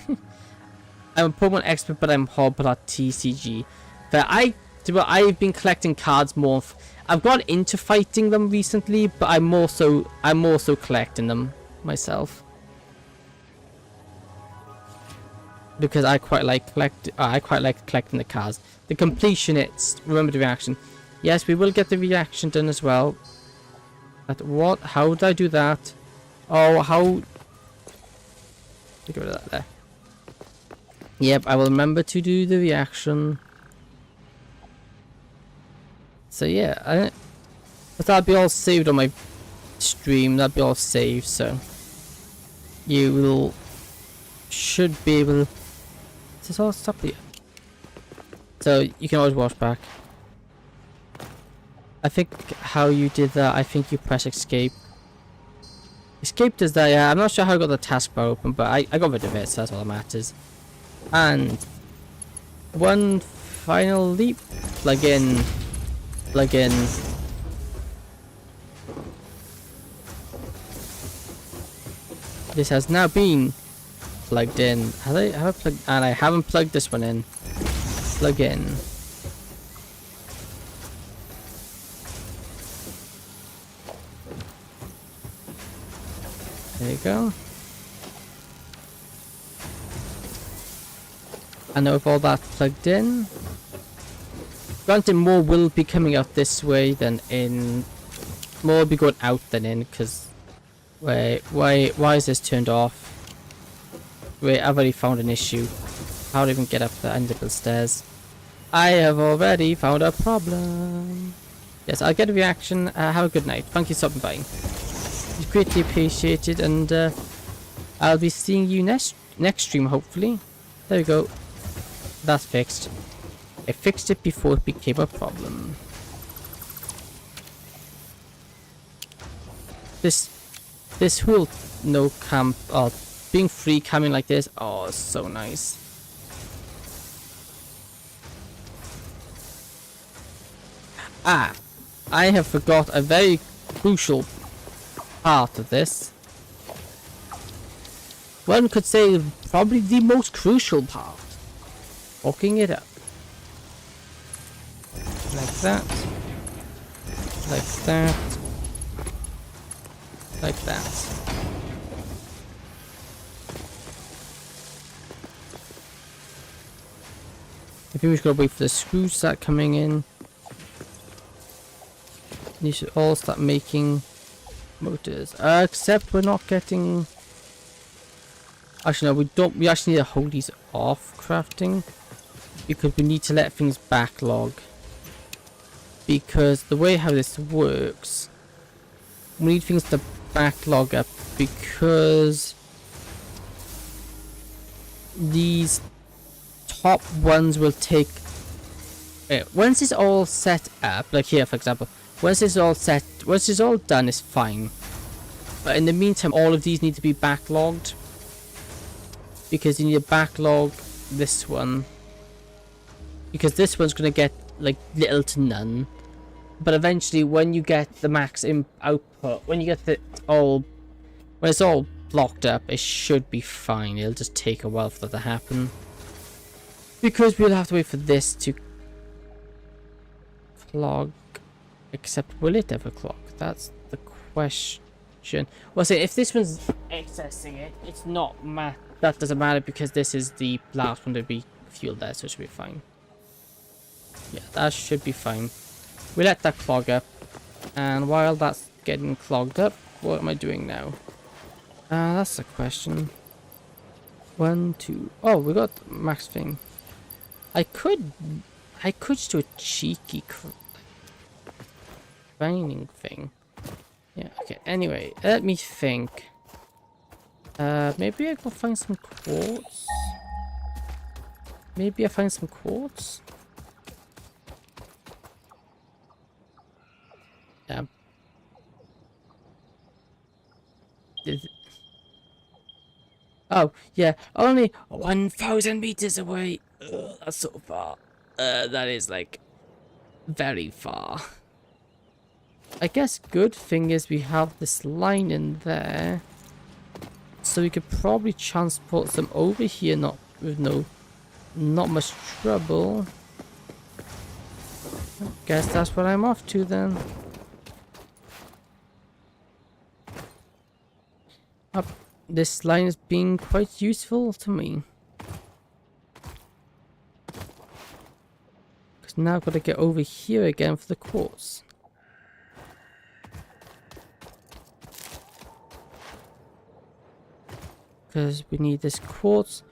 a Pokemon expert, but I'm Hob.tcg. But I've been collecting cards more. I've got into fighting them recently, but I'm also collecting them myself. Because I quite like collecting the cards. The completionists. Remember the reaction. Yes, we will get the reaction done as well. But what? How did I do that? Oh, how? Get rid of that there. Yep, I will remember to do the reaction. So yeah, but that'll be all saved on my stream. That'll be all saved. So you should be able this all stop here? So you can always watch back. I think how you did that, I think you press escape. Escape does that, yeah. I'm not sure how I got the taskbar open, but I got rid of it, so that's all that matters. And one final leap. Plug in. Plug in. This has now been plugged in. Have I plugged? And I haven't plugged this one in. Plug in. There you go. And now with all that plugged in, granted more will be coming out this way than in. More will be going out than in, because wait, why is this turned off? Wait, I've already found an issue. How do I even get up the end of the stairs? I have already found a problem. Yes, I'll get a reaction. Have a good night. Thank you for stopping by. It's greatly appreciated, and I'll be seeing you next stream, hopefully. There we go. That's fixed. I fixed it before it became a problem. This whole no camp, being free camping like this, oh, it's so nice. Ah, I have forgot a very crucial part of this. One could say probably the most crucial part. Hooking it up. Like that. Like that. Like that. I think we should go wait for the screws to start coming in. You should all start making motors. Except we're not getting. Actually, no, we don't. We actually need to hold these off crafting because we need to let things backlog. Because the way how this works, we need things to backlog up because these top ones will take. Once it's all set up, like here, for example, once it's all set, once it's all done, it's fine. But in the meantime, all of these need to be backlogged. Because you need to backlog this one. Because this one's going to get like little to none. But eventually when you get the max output, when you get the all, when it's all blocked up, it should be fine. It'll just take a while for that to happen. Because we'll have to wait for this to clog. Except will it ever clog? That's the question. Well, say if this one's accessing it, it's not that doesn't matter because this is the last one to be fueled there, so it should be fine. Yeah, that should be fine. We let that clog up, and while that's getting clogged up, what am I doing now? That's the question. 1, 2. Oh, we got the max thing. I could just do a cheeky grinding thing. Yeah. Okay. Anyway, let me think. Maybe I go find some quartz. Maybe I find some quartz. Yeah. Oh, yeah. Only 1,000 meters away. Ugh, that's so far. That is like very far. I guess good thing is we have this line in there. So we could probably transport them over here, not much trouble. I guess that's what I'm off to then. This line is being quite useful to me. Because now I've got to get over here again for the quartz. Because we need this quartz.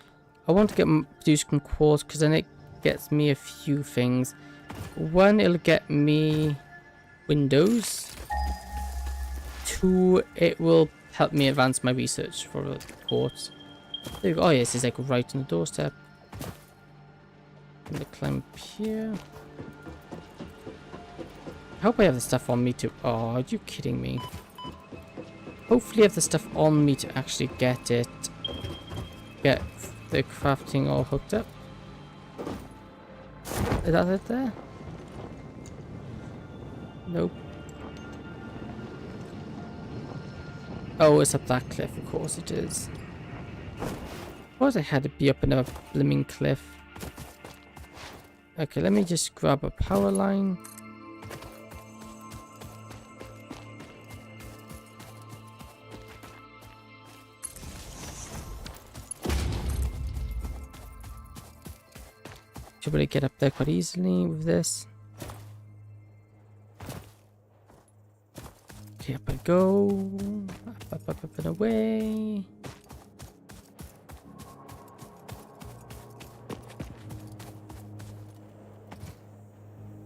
I want to get producing quartz because then it gets me a few things. One, it'll get me windows. 2, it will help me advance my research for the quartz. There we go. Oh yes, it's like right on the doorstep. I'm gonna climb up here. I hope I have the stuff on me to... Oh, are you kidding me? Hopefully I have the stuff on me to actually get it. Get the crafting all hooked up. Is that it there? Nope. Oh, it's up that cliff, of course it is. Of course I had to be up another blimming cliff. Okay, let me just grab a power line. Should be able to get up there quite easily with this. Okay, up I go. Up and away.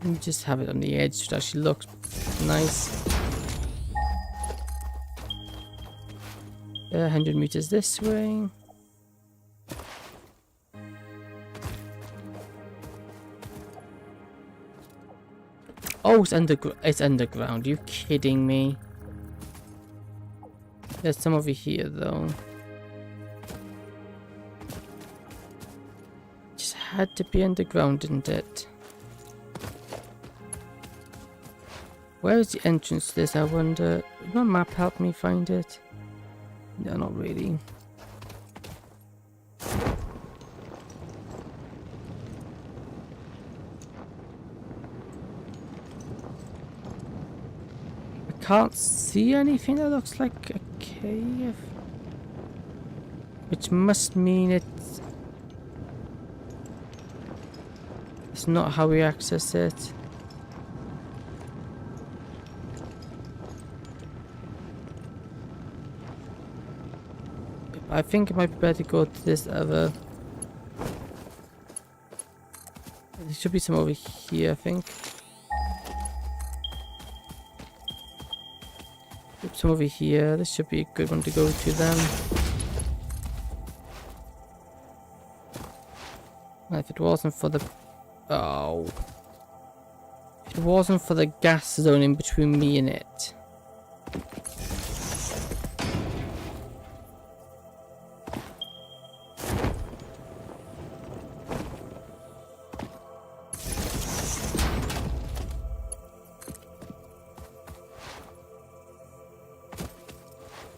Let me just have it on the edge so it actually looks nice. 100 meters this way. Oh, it's underground. Are you kidding me? There's some over here though. Just had to be underground, didn't it? Where is the entrance to this, I wonder? Would my map help me find it? No, not really. I can't see anything that looks like a cave. Which must mean it's not how we access it. I think it might be better to go to this other. There should be some over here, I think. Some over here. This should be a good one to go to then. If it wasn't for the... Oh. If it wasn't for the gas zone in between me and it.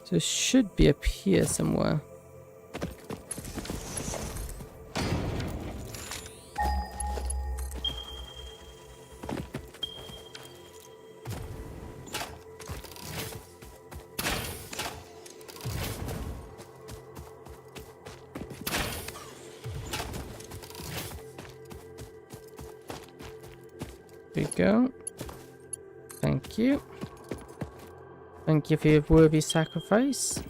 So it should be up here somewhere. There we go. Thank you. Thank you for your worthy sacrifice.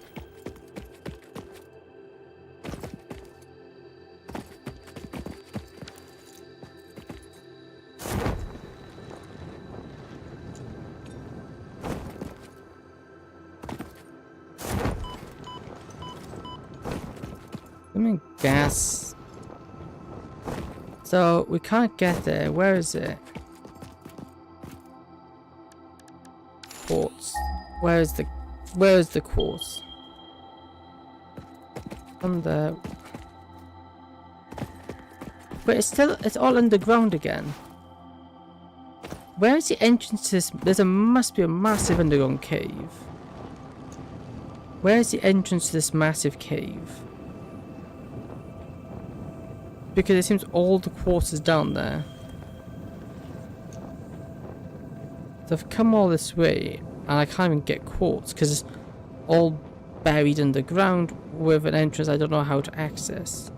I mean, gas. So we can't get there. Where is it? Quartz. Where is the quartz? On there. But it's all underground again. Where is the entrance to this? Must be a massive underground cave. Where is the entrance to this massive cave? Because it seems all the quartz is down there. So I've come all this way and I can't even get quartz because it's all buried underground with an entrance I don't know how to access.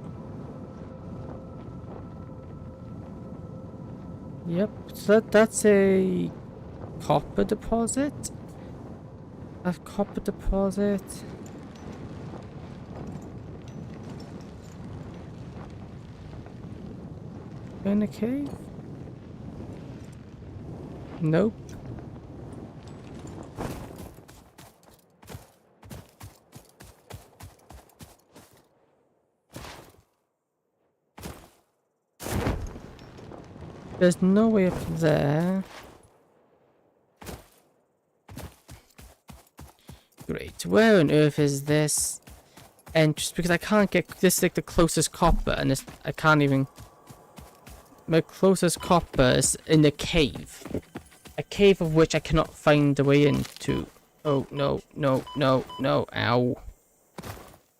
Yep, so that's a copper deposit. A copper deposit. In a cave? Nope. There's no way up there. Great. Where on earth is this entrance? Because I can't get this is like the closest copper, and this I can't even. My closest copper is in the cave. A cave of which I cannot find a way into. Oh no, no, no, no, ow.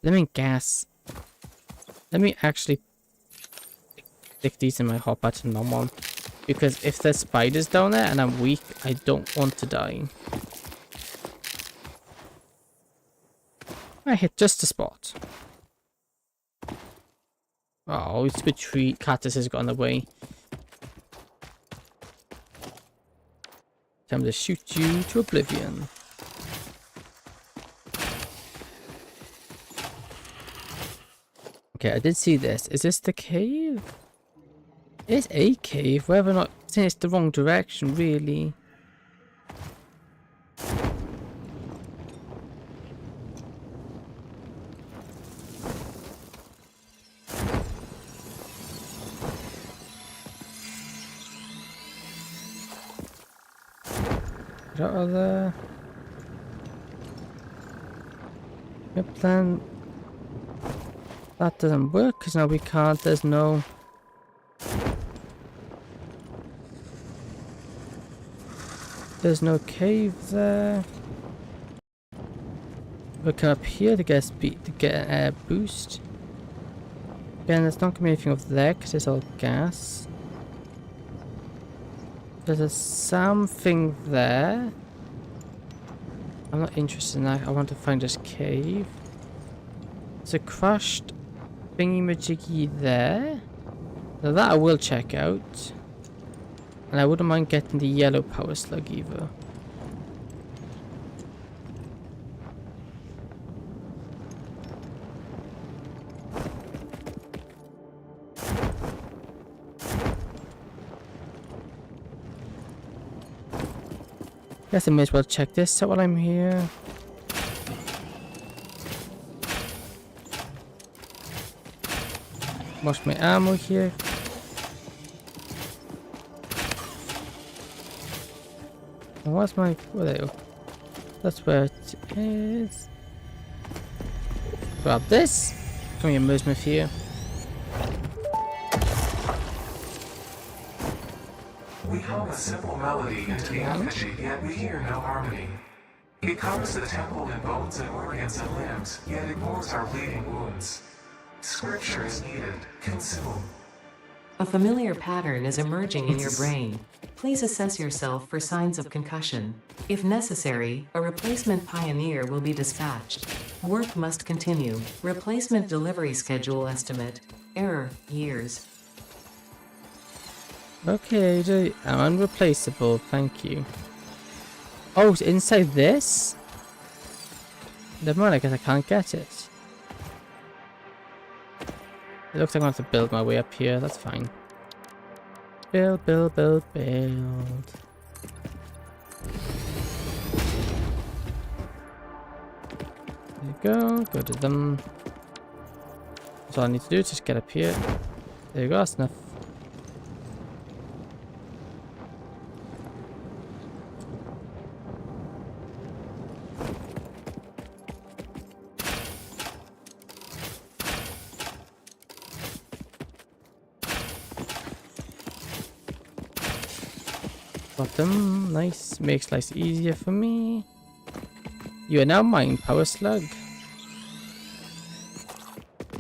Let me gas. Let me actually stick these in my hot button one. Because if there's spiders down there and I'm weak, I don't want to die. I hit just the spot. Oh, stupid tree cactus has got in the way. Time to shoot you to oblivion. Okay, I did see this. Is this the cave? It's a cave, whether or not it's the wrong direction, really. Get out of there. Yep, then that doesn't work because now we can't. There's no. There's no cave there. We come up here to get speed, to get an air boost. Again, there's not gonna be anything over there because it's all gas. There's a something there. I'm not interested in that. I want to find this cave. There's a crushed thingy-majiggy there. Now that I will check out. And I wouldn't mind getting the yellow power slug either. Guess I may as well check this out while I'm here. Wash my ammo here. What's my... Where are they? That's where it is. Grab this. Come here, Moosemith here. We hum a simple melody into the effigy, yet we hear no harmony. It covers the temple in bones and organs and limbs, yet ignores our bleeding wounds. Scripture is needed. Consume. A familiar pattern is emerging in your brain. Please assess yourself for signs of concussion. If necessary, a replacement pioneer will be dispatched. Work must continue. Replacement delivery schedule estimate. Error, years. Okay, I'm unreplaceable, thank you. Oh, it's inside this? Never mind, I guess I can't get it. It looks like I have to build my way up here, that's fine. Build, build, build, build. There you go to them. That's all I need to do is just get up here. There you go, that's enough. Bottom, nice, makes life easier for me. You are now mine, power slug.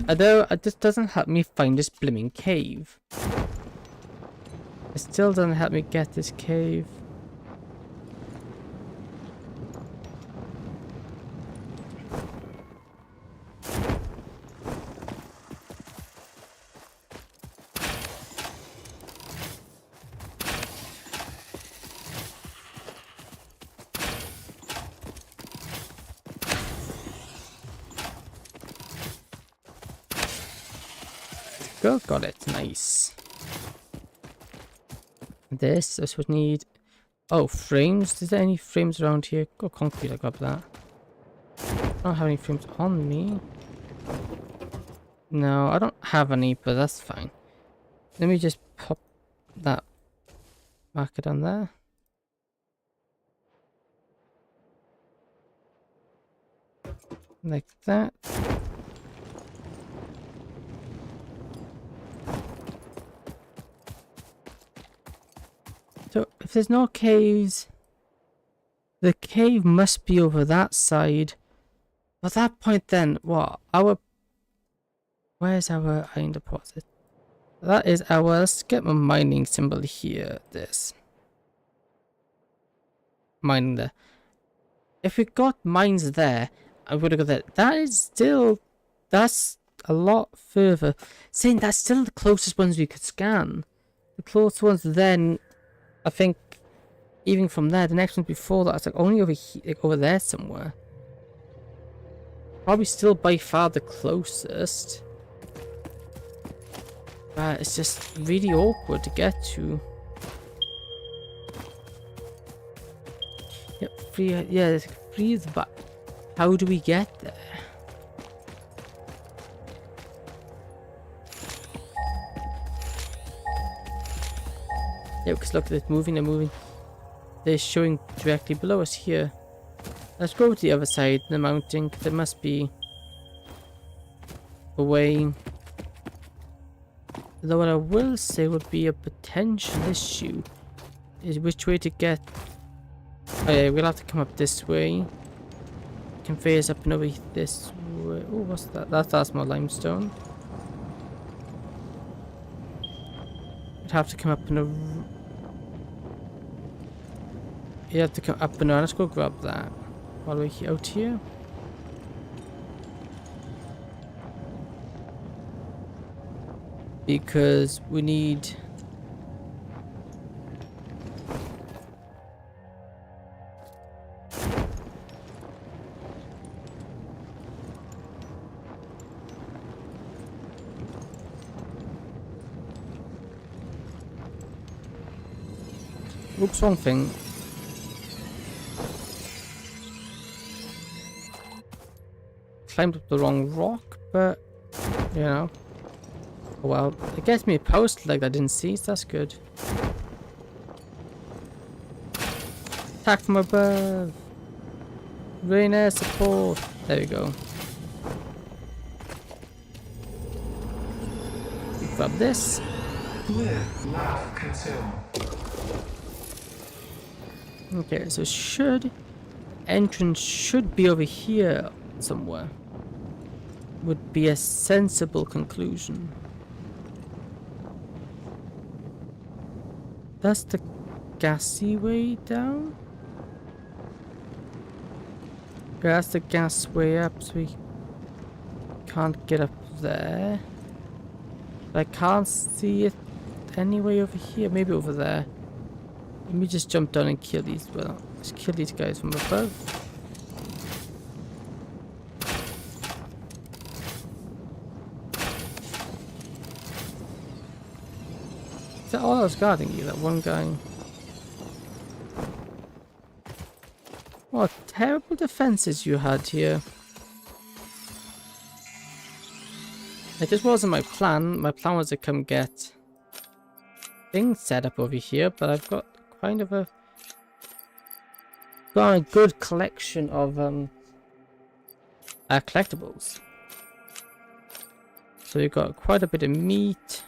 Although this doesn't help me find this blimming cave. It still doesn't help me get this cave. Go, got it, nice. This would need... Oh, frames? Is there any frames around here? Go concrete, I got that. I don't have any frames on me. No, I don't have any, but that's fine. Let me just pop that Mark it on there. Like that. So if there's no caves, the cave must be over that side. At that point then, what? Where's our iron deposit? That is our, let's get my mining symbol here, this. Mining there. If we got mines there, I would have got that. That is still, that's a lot further. Saying that's still the closest ones we could scan. The closest ones then, I think, even from there, the next one before that, it's like only over here, like over there somewhere. Probably still by far the closest. But it's just really awkward to get to. Yep, free, yeah, freeze, but how do we get there? Yeah, because look, they're moving. They're showing directly below us here. Let's go to the other side of the mountain. There must be a way. Though what I will say would be a potential issue is which way to get. Oh yeah, we'll have to come up this way. Conveyors up and over this way. Oh, what's that? That's more limestone. We'd have to come up in a. You have to come up and around. Let's go grab that. All the way out here. Because we need. Oops, wrong thing. Climbed up the wrong rock, but you know. Oh well, it gets me a post like I didn't see, so that's good. Attack from above. Rain air support. There we go. Grab this. Live, laugh, consume. Okay, so entrance should be over here somewhere. Would be a sensible conclusion. That's the gassy way down? Yeah, that's the gas way up, so we can't get up there. But I can't see it anyway over here. Maybe over there. Let me just jump down and kill these. Well, let's kill these guys from above. Is that all I was guarding you? That one guy? What terrible defenses you had here. It just wasn't my plan. My plan was to come get things set up over here, but I've got kind of a good collection of collectibles. So we've got quite a bit of meat.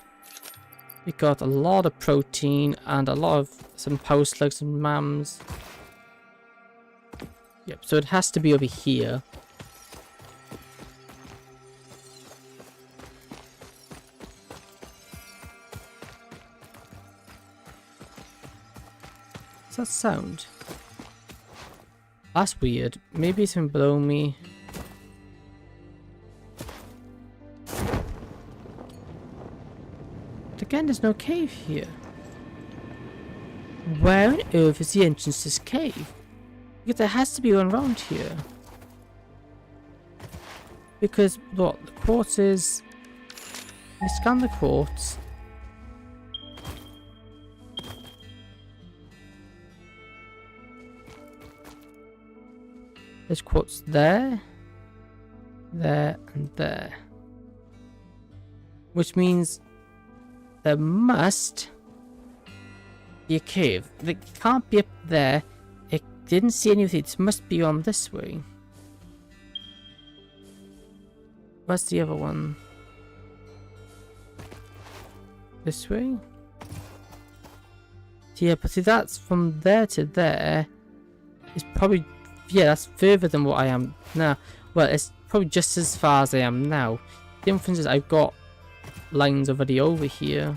We got a lot of protein and a lot of some power slugs and mams. Yep, so it has to be over here. What's that sound? That's weird. Maybe it's even below me. But again, there's no cave here. Where on earth is the entrance to this cave? Because there has to be one around here. Because, look, the quartz is... We scan the quartz. There's quartz there, there, and there. Which means there must The cave. It can't be up there. It didn't see anything. It must be on this way. What's the other one? This way? Yeah, but see, that's from there to there. It's probably, yeah, that's further than what I am now. Well, it's probably just as far as I am now. The difference is I've got lines already over here.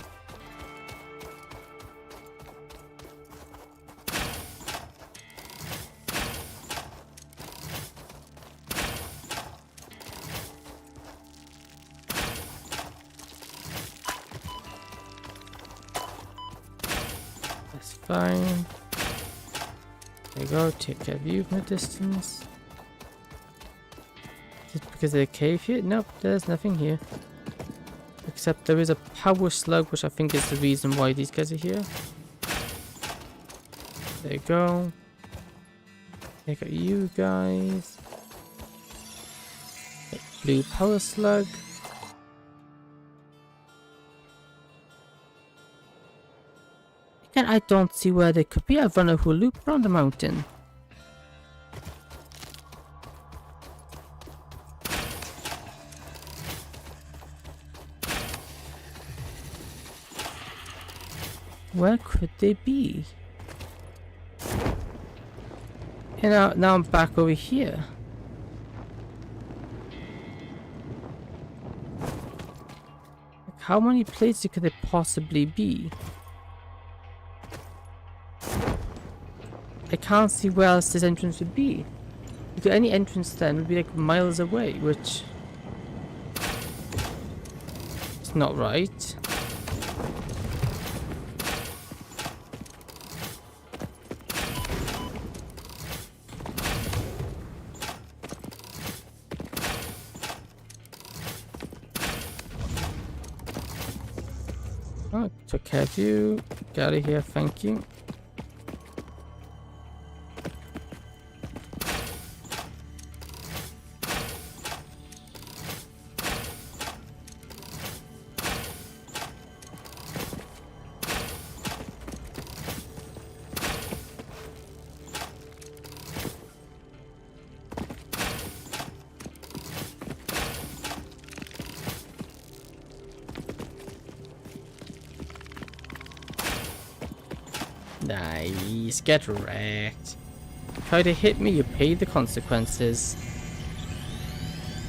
That's fine. There you go, take care of you from a distance. Is it because of the cave here? Nope, there's nothing here. Except there is a power slug, which I think is the reason why these guys are here. There you go. I got you guys. Blue power slug. Again, I don't see where they could be. I've run a whole loop around the mountain. Where could they be? And now I'm back over here. Like, how many places could there possibly be? I can't see where else this entrance would be. Because any entrance then would be like miles away, which is not right. Oh, took care of you. Get out of here, thank you. Nice, get wrecked. Try to hit me, you pay the consequences.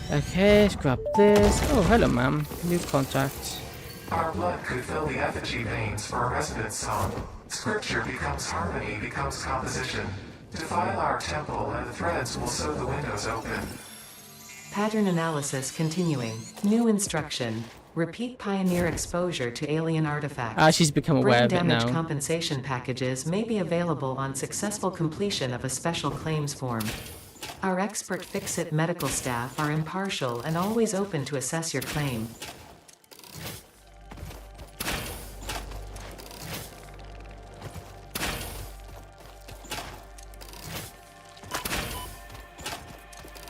Okay, let's grab this. Oh, hello, ma'am. New contact. Our blood could fill the effigy veins for a resonance song. Scripture becomes harmony, becomes composition. Defile our temple and the threads will sew the windows open. Pattern analysis continuing. New instruction. Repeat pioneer exposure to alien artifacts. Ah, she's become aware Brain of it damage now. compensation packages may be available on successful completion of a special claims form. Our expert Fix-It medical staff are impartial and always open to assess your claim.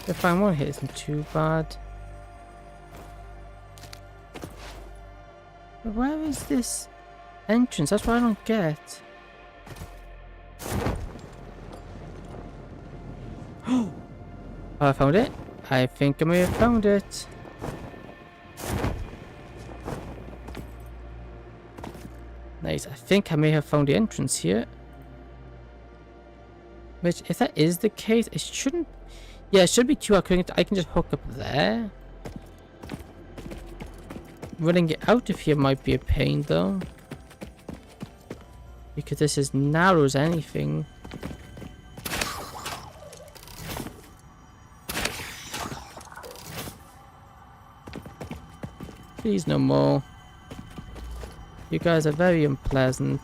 If I want to hit isn't too bad. But where is this entrance? That's what I don't get. Oh, I found it. I think I may have found it. Nice. I think I may have found the entrance here. Which, if that is the case, it shouldn't. Yeah, it should be too hard. I can just hook up there. Running it out of here might be a pain though. Because this is narrow as anything. Please no more. You guys are very unpleasant.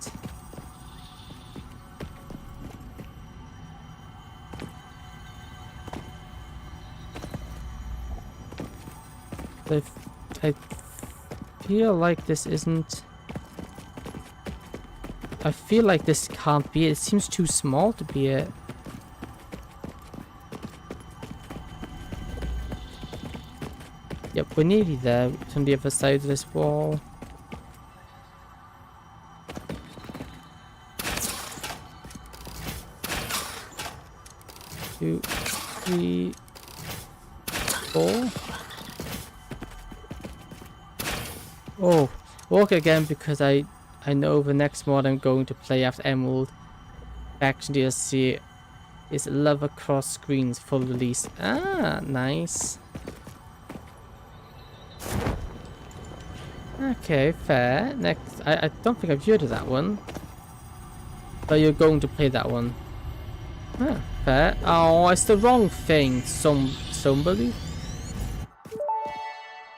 I feel like this isn't. I feel like this can't be it. It seems too small to be it. Yep, we're nearly there. It's on the other side of this wall. 2, 3, 4. Oh, walk again because I know the next mod I'm going to play after Emerald Faction DLC is Love Across Screens full release. Ah, nice. Okay, fair. Next, I don't think I've heard of that one. But you're going to play that one. Ah, fair. Oh, it's the wrong thing. Somebody.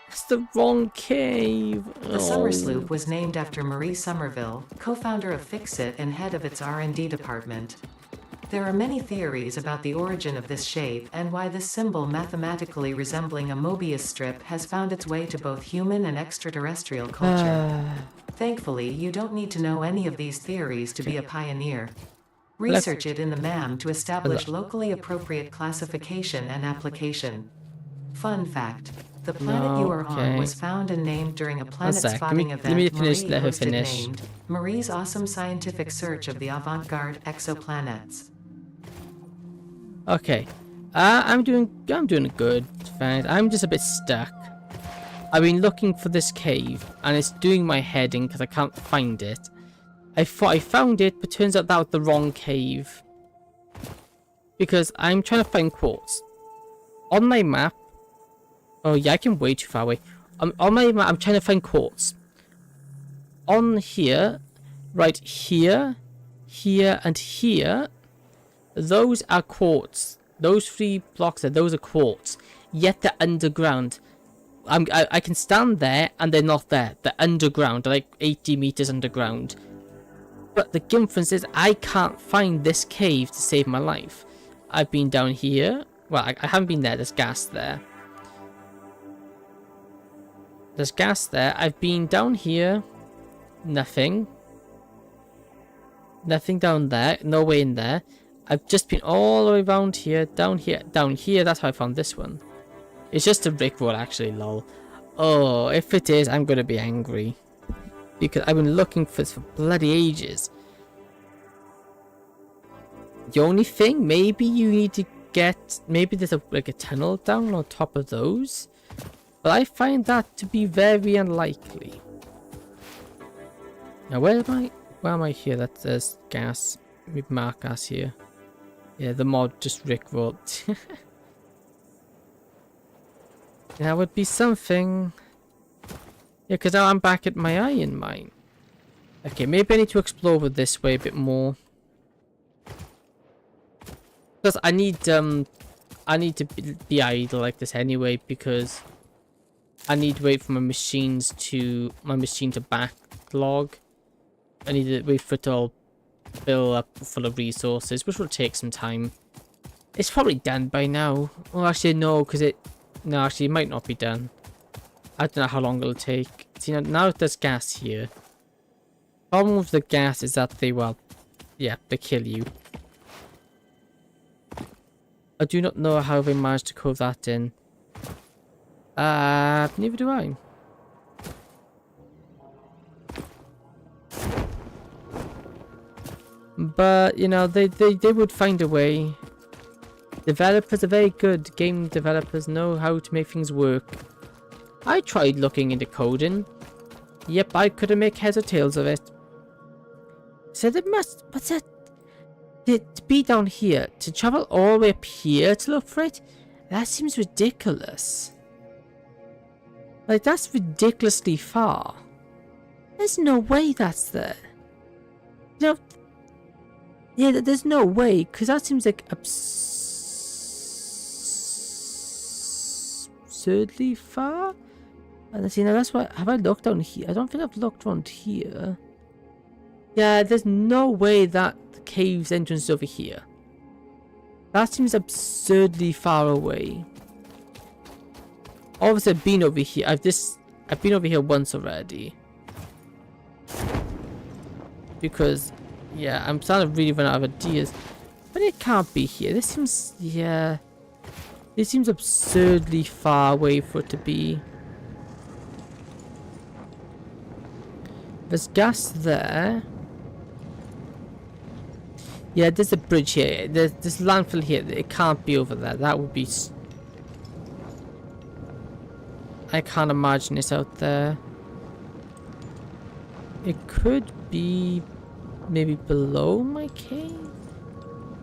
It's the wrong cave. The Summer Sloop was named after Marie Somerville, co-founder of Fixit and head of its R&D department. There are many theories about the origin of this shape and why this symbol mathematically resembling a Mobius strip has found its way to both human and extraterrestrial culture. Thankfully, you don't need to know any of these theories to be a pioneer. Research it in the MAM to establish locally appropriate classification and application. Fun fact. The planet you are on was found and named during a planet spotting event Marie hosted named Marie's Awesome Scientific Search of the Avant-Garde Exoplanets. Okay. I'm doing good. Fine. I'm just a bit stuck. I've been looking for this cave and it's doing my head in because I can't find it. I thought I found it, but turns out that was the wrong cave. Because I'm trying to find quartz. On my map. Oh yeah, I came way too far away. On my map, I'm trying to find quartz. On here, right here, here, and here, those are quartz. Those 3 blocks there, those are quartz. Yet they're underground. I can stand there and they're not there. They're underground. They're like 80 meters underground. But the difference is I can't find this cave to save my life. I've been down here. Well, I haven't been there. There's gas there. There's gas there. I've been down here. Nothing. Nothing down there. No way in there. I've just been all the way around here. Down here. Down here. That's how I found this one. It's just a brickroll actually, lol. Oh, if it is, I'm going to be angry. Because I've been looking for this for bloody ages. The only thing, maybe you need to get... Maybe there's like a tunnel down on top of those. But I find that to be very unlikely. Now where am I? Where am I here? There's gas. Let me mark gas here. Yeah, the mod just rickrolled. That would be something. Yeah, because now I'm back at my iron mine. Okay, maybe I need to explore over this way a bit more. Because I need to be idle like this anyway, because I need to wait for my machine to backlog. I need to wait for it to all fill up full of resources, which will take some time. It's probably done by now. Well, actually no, because no, actually it might not be done. I don't know how long it'll take. See, now there's gas here. Problem with the gas is that they kill you. I do not know how they managed to code that in. Neither do I. But, you know, they would find a way. Developers are very good. Game developers know how to make things work. I tried looking into coding. Yep, I couldn't make heads or tails of it. Said it must... What's that? To be down here, to travel all the way up here to look for it? That seems ridiculous. Like, that's ridiculously far. There's no way that's there. You know, yeah, there's no way, because that seems like absurdly far. And you know, that's why, have I looked down here? I don't think I've looked around here. Yeah, there's no way that the cave's entrance is over here. That seems absurdly far away. Obviously, I've been over here. I've been over here once already. Because, yeah, I'm starting to really run out of ideas. But it can't be here. This seems, yeah. It seems absurdly far away for it to be. There's gas there. Yeah, there's a bridge here. There's this landfill here. It can't be over there. That would be... I can't imagine it's out there. It could be maybe below my cave?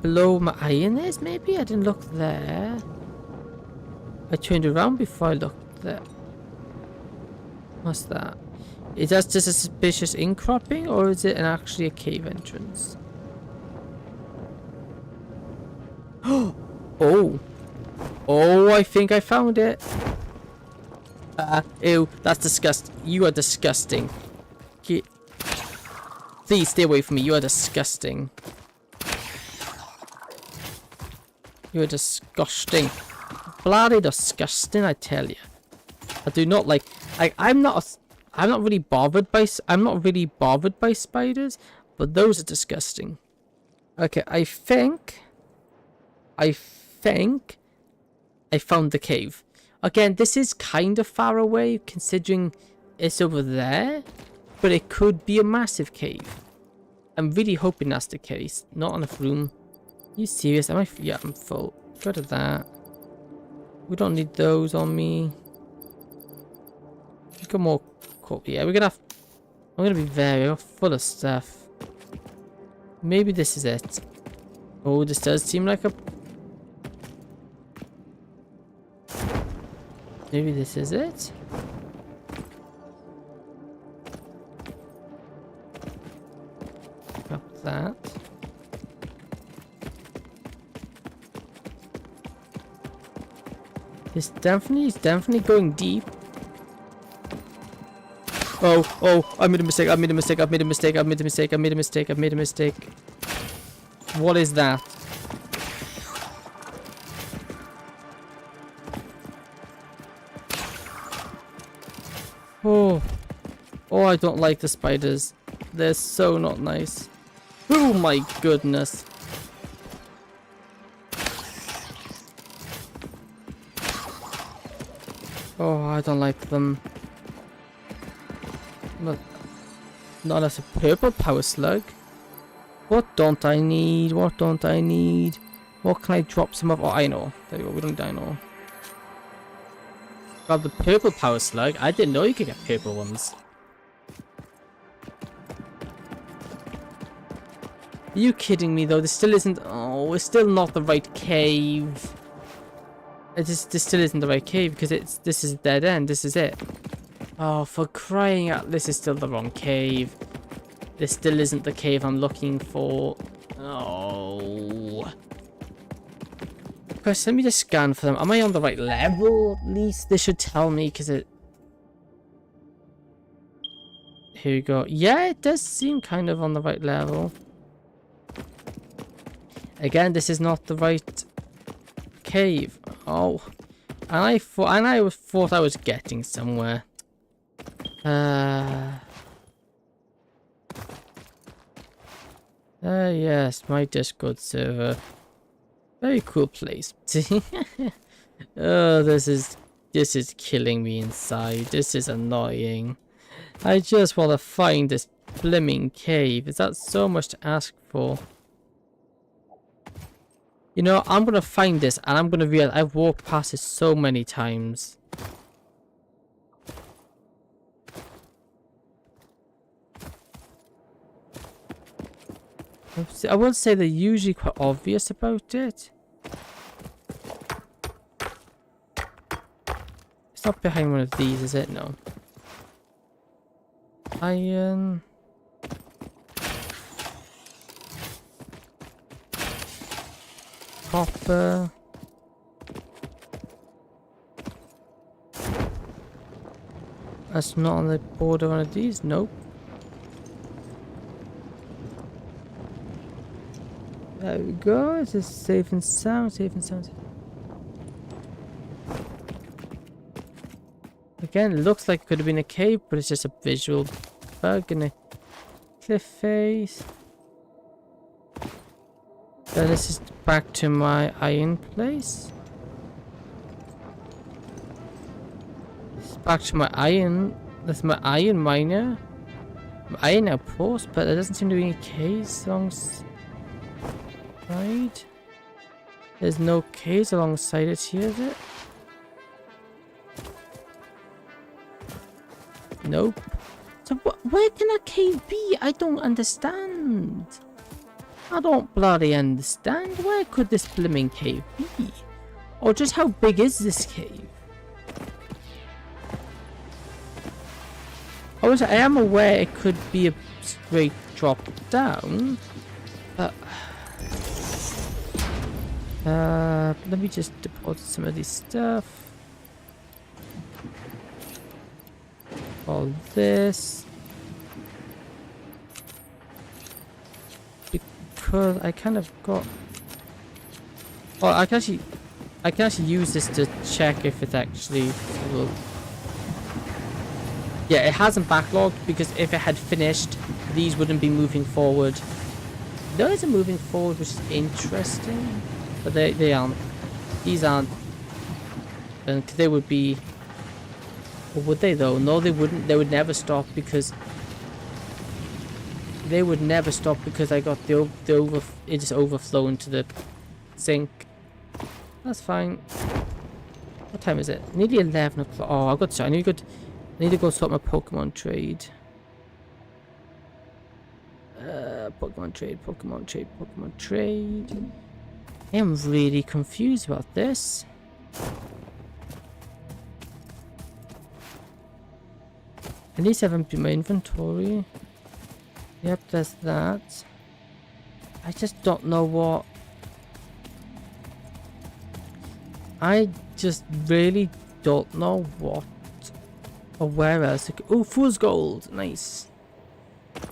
Below my iron is, maybe? I didn't look there. I turned around before I looked there. What's that? Is that just a suspicious incropping, or is it actually a cave entrance? Oh! Oh, I think I found it! Ew, that's disgusting. You are disgusting. Please stay away from me, you are disgusting. You are disgusting. Bloody disgusting, I tell you. I do not like... I'm not really bothered by spiders, but those are disgusting. Okay, I think I found the cave. Again, this is kind of far away considering it's over there, but it could be a massive cave. I'm really hoping that's the case. Not enough room. Are you serious? Am I? Yeah, I'm full. Go to that. We don't need those on me. We got more. Cool. Yeah, we're gonna have. I'm gonna be very full of stuff. Maybe this is it. Oh, this does seem like a. Maybe this is it. Grab that. It's definitely going deep. Oh, I made a mistake. What is that? Oh, I don't like the spiders. They're so not nice. Oh my goodness. Oh, I don't like them. Not as a purple power slug. What don't I need? What can I drop some of? Oh, I know. There we go. We don't need dino. Grab the purple power slug. I didn't know you could get purple ones. Are you kidding me though? This still isn't. Oh, it's still not the right cave. This still isn't the right cave because this is a dead end. This is it. Oh, for crying out! This is still the wrong cave. This still isn't the cave I'm looking for. Oh. First, let me just scan for them. Am I on the right level? At least they should tell me because it. Here we go. Yeah, it does seem kind of on the right level. Again, this is not the right cave. Oh, and I thought I was getting somewhere. Yes, my Discord server. Very cool place. Oh, this is killing me inside. This is annoying. I just want to find this blimmin' cave. Is that so much to ask for? You know, I'm gonna find this and I'm gonna realize I've walked past it so many times. I would say they're usually quite obvious about it. It's not behind one of these, is it? No. Iron. Copper. That's not on the border one of these. Nope. There we go. It's just safe and sound. Again, it looks like it could have been a cave, but it's just a visual bug in a cliff face. Then this is back to my iron place. It's back to my iron. That's my iron miner. My iron outpost, but there doesn't seem to be any caves. Right. There's no caves alongside it here, is it? Nope. So where can a cave be? I don't understand. I don't bloody understand. Where could this blooming cave be? Or just how big is this cave? Obviously, I am aware it could be a straight drop down, but let me just deposit some of this stuff. All this. Because I kind of got... Oh, I can actually use this to check if it actually will... Yeah, it hasn't backlogged because if it had finished, these wouldn't be moving forward. Those are moving forward, which is interesting. But they aren't. These aren't. And they would be... Or would they though? No, they wouldn't. They would never stop because... They would never stop because I got it just overflow into the sink. That's fine. What time is it? Nearly 11 o'clock. Oh, I've got to... I need to go sort my Pokemon trade. Pokemon trade. I am really confused about this. At least I haven't been my inventory. Yep, there's that. I just don't know what... I just really don't know what or where else. Oh, fool's gold. Nice. Do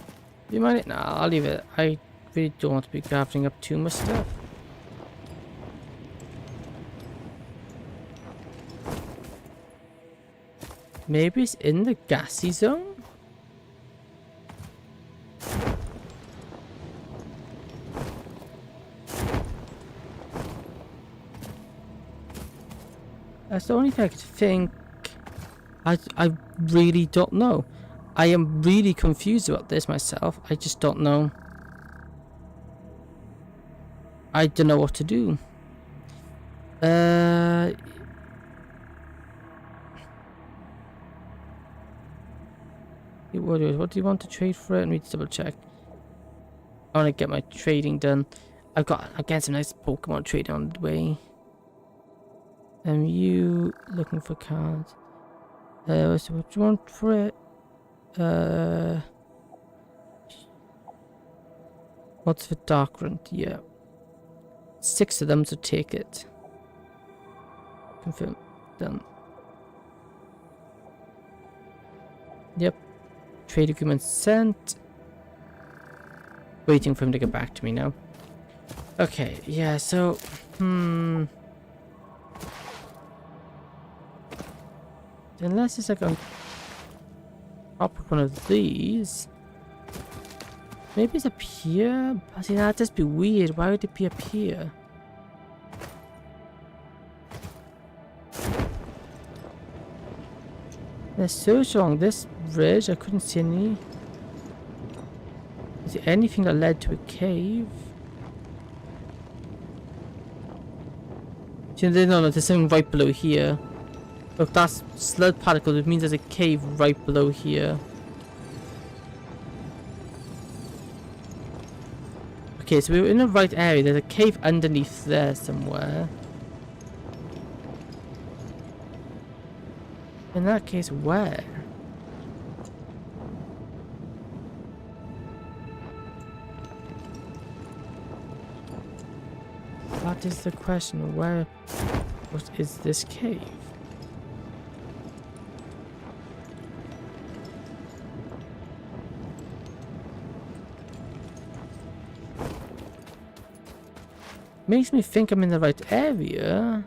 you mind it? Nah, I'll leave it. I really don't want to be gathering up too much stuff. Maybe it's in the gassy zone? That's the only thing I could think. I really don't know. I am really confused about this myself. I just don't know. I don't know what to do. What do you want to trade for it? Let me just double check. I want to get my trading done. I've got some nice Pokemon trading on the way. You looking for cards? So what do you want for it? What's for Darkrun? Yeah. 6 of them, so take it. Confirm. Done. Yep. Trade agreement sent. Waiting for him to get back to me now. Okay, yeah, so... Unless it's like on top of one of these. Maybe it's up here. But see, that'd just be weird. Why would it be up here? There's search along this bridge. I couldn't see any. Is there anything that led to a cave? No, there's something right below here. If that's sludge particles, it means there's a cave right below here. Okay, so we're in the right area. There's a cave underneath there somewhere. In that case, where? That is the question. Where? What is this cave? Makes me think I'm in the right area.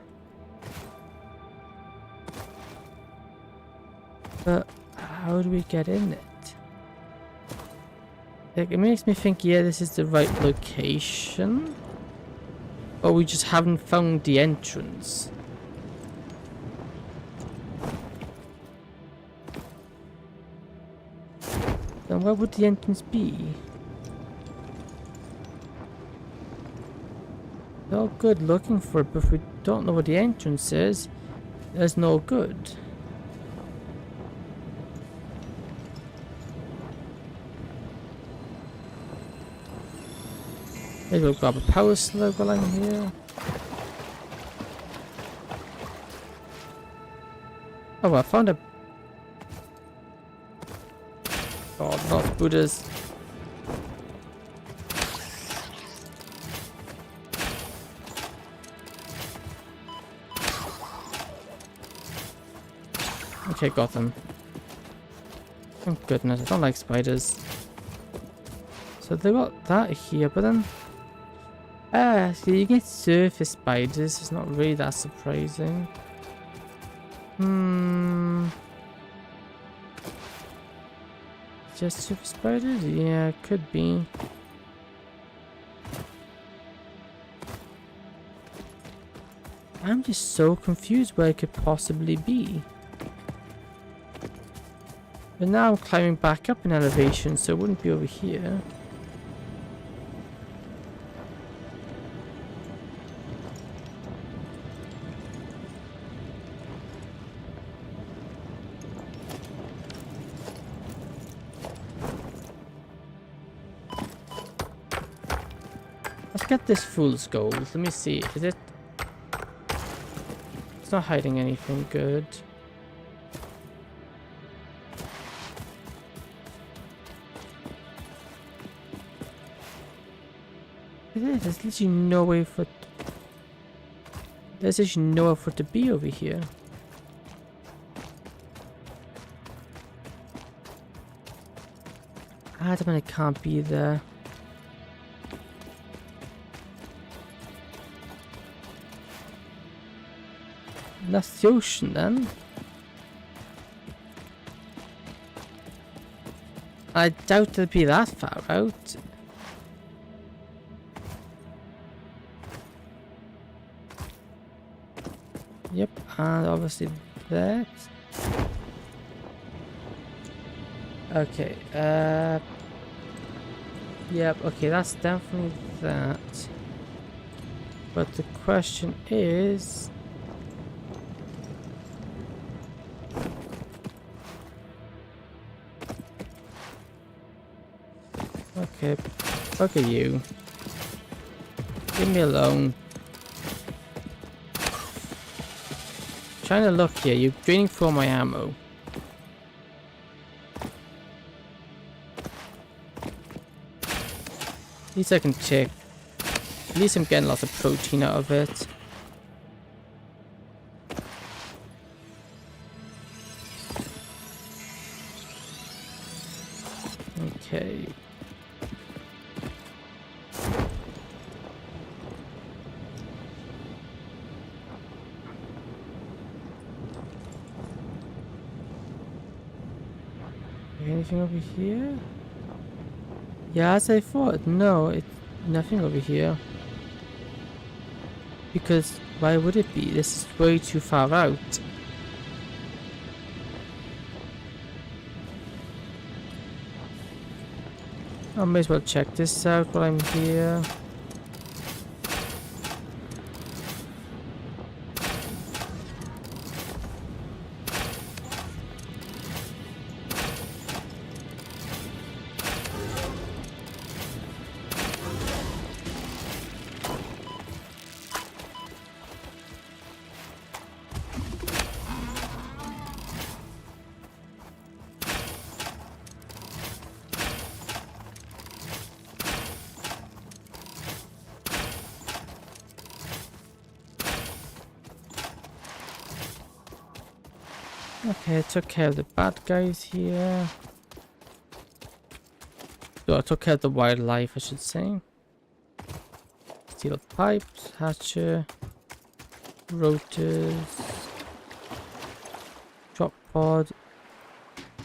But how do we get in it? Like, it makes me think, yeah, this is the right location. But we just haven't found the entrance. Then where would the entrance be? all good looking for it, but if we don't know what the entrance is, there's no good. Maybe we'll grab a power slug while I'm here. Oh, I found a... Oh, not Buddhas. Okay, got them. Thank goodness, I don't like spiders. So they got that here, but then... so you get surface spiders, it's not really that surprising. Just surface spiders? Yeah, could be. I'm just so confused where it could possibly be. But now I'm climbing back up in elevation, so it wouldn't be over here. Let's get this fool's gold. Let me see. Is it... It's not hiding anything good. There's literally no way for it. There's literally nowhere for it to be over here. Adamant, it can't be there. That's the ocean then. I doubt it'll be that far out. Yep, and obviously that. Okay, yep, okay, that's definitely that. But the question is... Okay, fuck you. Leave me alone. Trying to look here, you're draining for my ammo. At least I can check. At least I'm getting lots of protein out of it. Okay. Anything over here? Yeah, as I thought. No, it's nothing over here. Because why would it be? This is way too far out. I may as well check this out while I'm here. Okay, I took care of the bad guys here. So I took care of the wildlife, I should say. Steel pipes, hatcher, rotors, drop pod.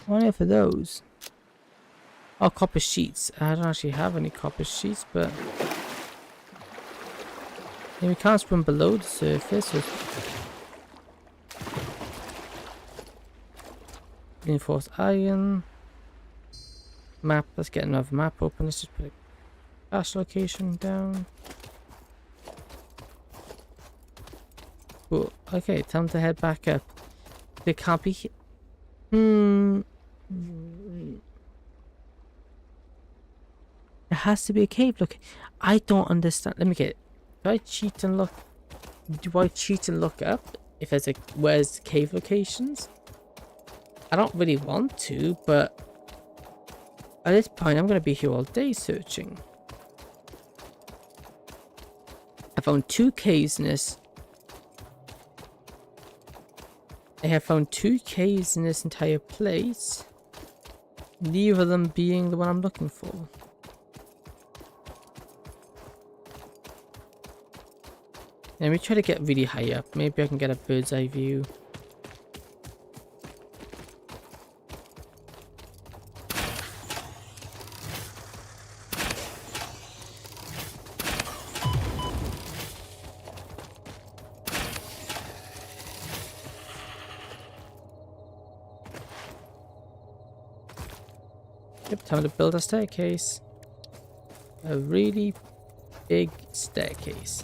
What are for those? Oh, copper sheets. I don't actually have any copper sheets, but yeah, we can't swim below the surface. So reinforced iron. Map. Let's get another map open. Let's just put a cache location down. Cool. Okay, time to head back up. There can't be... There has to be a cave. Look, I don't understand. Let me get it. Do I cheat and look? Do I cheat and look up if there's a where's cave locations? I don't really want to, but at this point, I'm gonna be here all day searching. I found 2 caves in this. I have found 2 caves in this entire place. Neither of them being the one I'm looking for. Let me try to get really high up. Maybe I can get a bird's eye view. Yep, time to build a staircase. A really big staircase.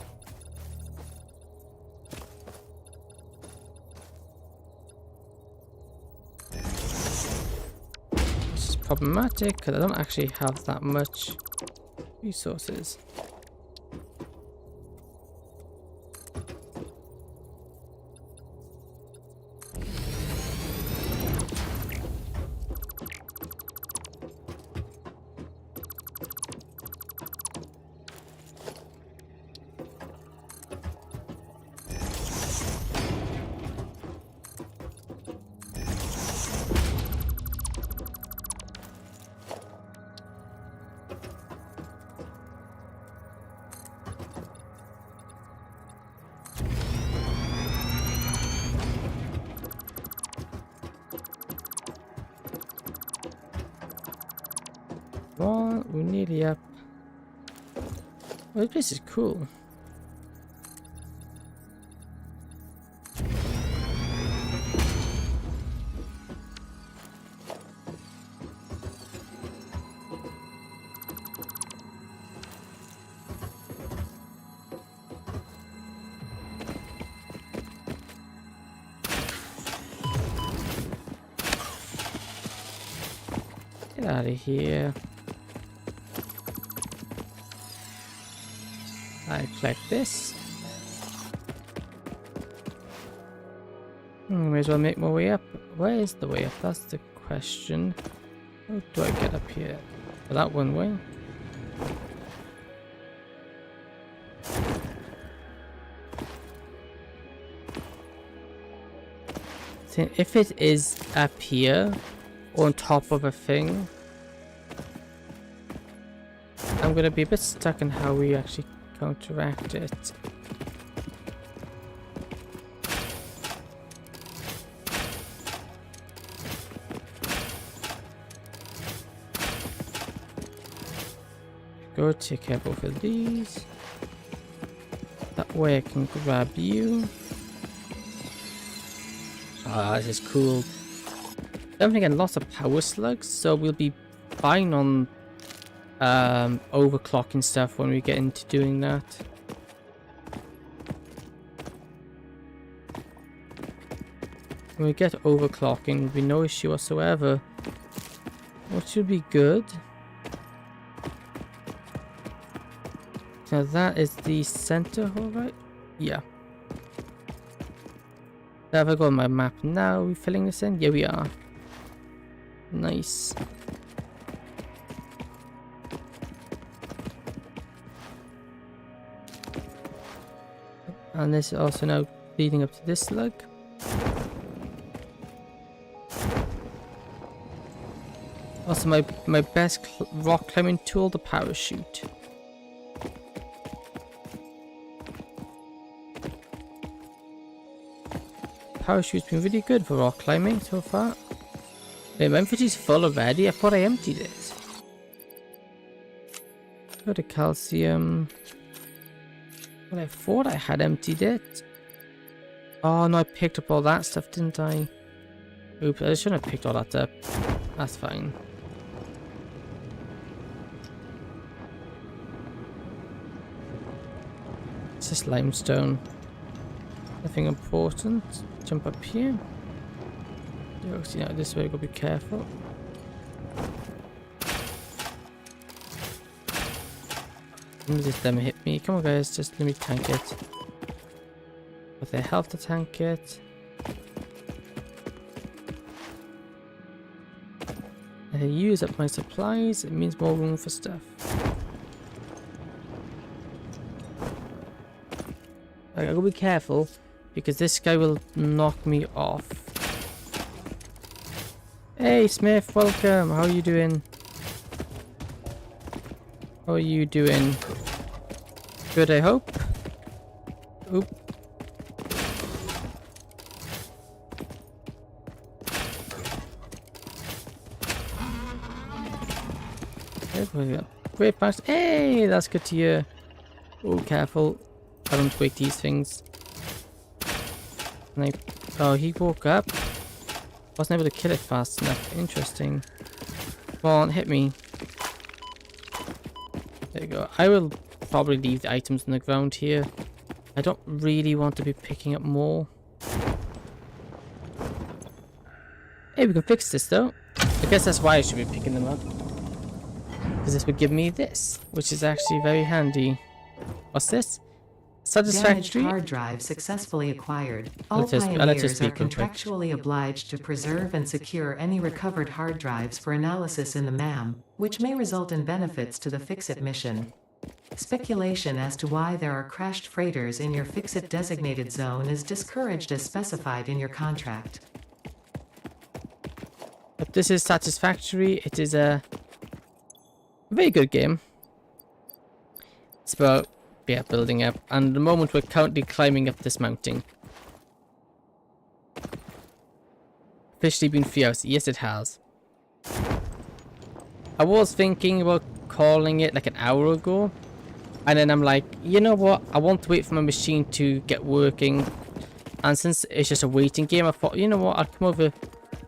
This is problematic because I don't actually have that much resources. Well, we're nearly up. Well, this place is cool. Get out of here. I collect this. May as well make my way up. Where is the way up? That's the question. How do I get up here? Oh, that one way. So if it is up here, or on top of a thing, I'm gonna be a bit stuck in how we actually counteract it. Go take care of both of these. That way I can grab you. Ah, this is cool. I'm getting lots of power slugs, so we'll be fine on overclocking stuff when we get into doing that. When we get overclocking, there'll be no issue whatsoever. What should be good? Now that is the center hole, right? Yeah. Have I got my map now? Are we filling this in? Yeah, we are. Nice. And this is also now leading up to this slug. Also my best rock climbing tool, the parachute. Parachute's been really good for rock climbing so far. Wait, my inventory's full already? I thought I emptied it. Go to calcium. Well, I thought I had emptied it. Oh no, I picked up all that stuff, didn't I? Oops, I shouldn't have picked all that up. That's fine. It's just limestone. Nothing important. Jump up here. You see now this way, go be careful. Let me just let me hit me. Come on guys, just let me tank it. With their health to tank it. If I use up my supplies, it means more room for stuff. I gotta be careful because this guy will knock me off. Hey Smith, welcome. How are you doing? How are you doing? Good, I hope. Oop. There we go. Great fast. Hey, that's good to hear. Oh, careful. I don't break these things. And oh, he woke up. Wasn't able to kill it fast enough. Interesting. Come on, hit me. There you go. I will probably leave the items on the ground here. I don't really want to be picking up more. Hey, we can fix this though. I guess that's why I should be picking them up. Because this would give me this, which is actually very handy. What's this? Satisfactory. Damaged hard drive successfully acquired. All Let's just pioneers are speak real quick. contractually obliged to preserve and secure any recovered hard drives for analysis in the MAM, which may result in benefits to the Fix-It mission. Speculation as to why there are crashed freighters in your Fix-It designated zone is discouraged as specified in your contract. But this is Satisfactory. It is a very good game. It's about building up, and at the moment we're currently climbing up this mountain. Officially been 3 hours. Yes, it has. I was thinking about calling it like an hour ago, and then I'm like, you know what? I want to wait for my machine to get working, and since it's just a waiting game, I thought, you know what? I'll come over.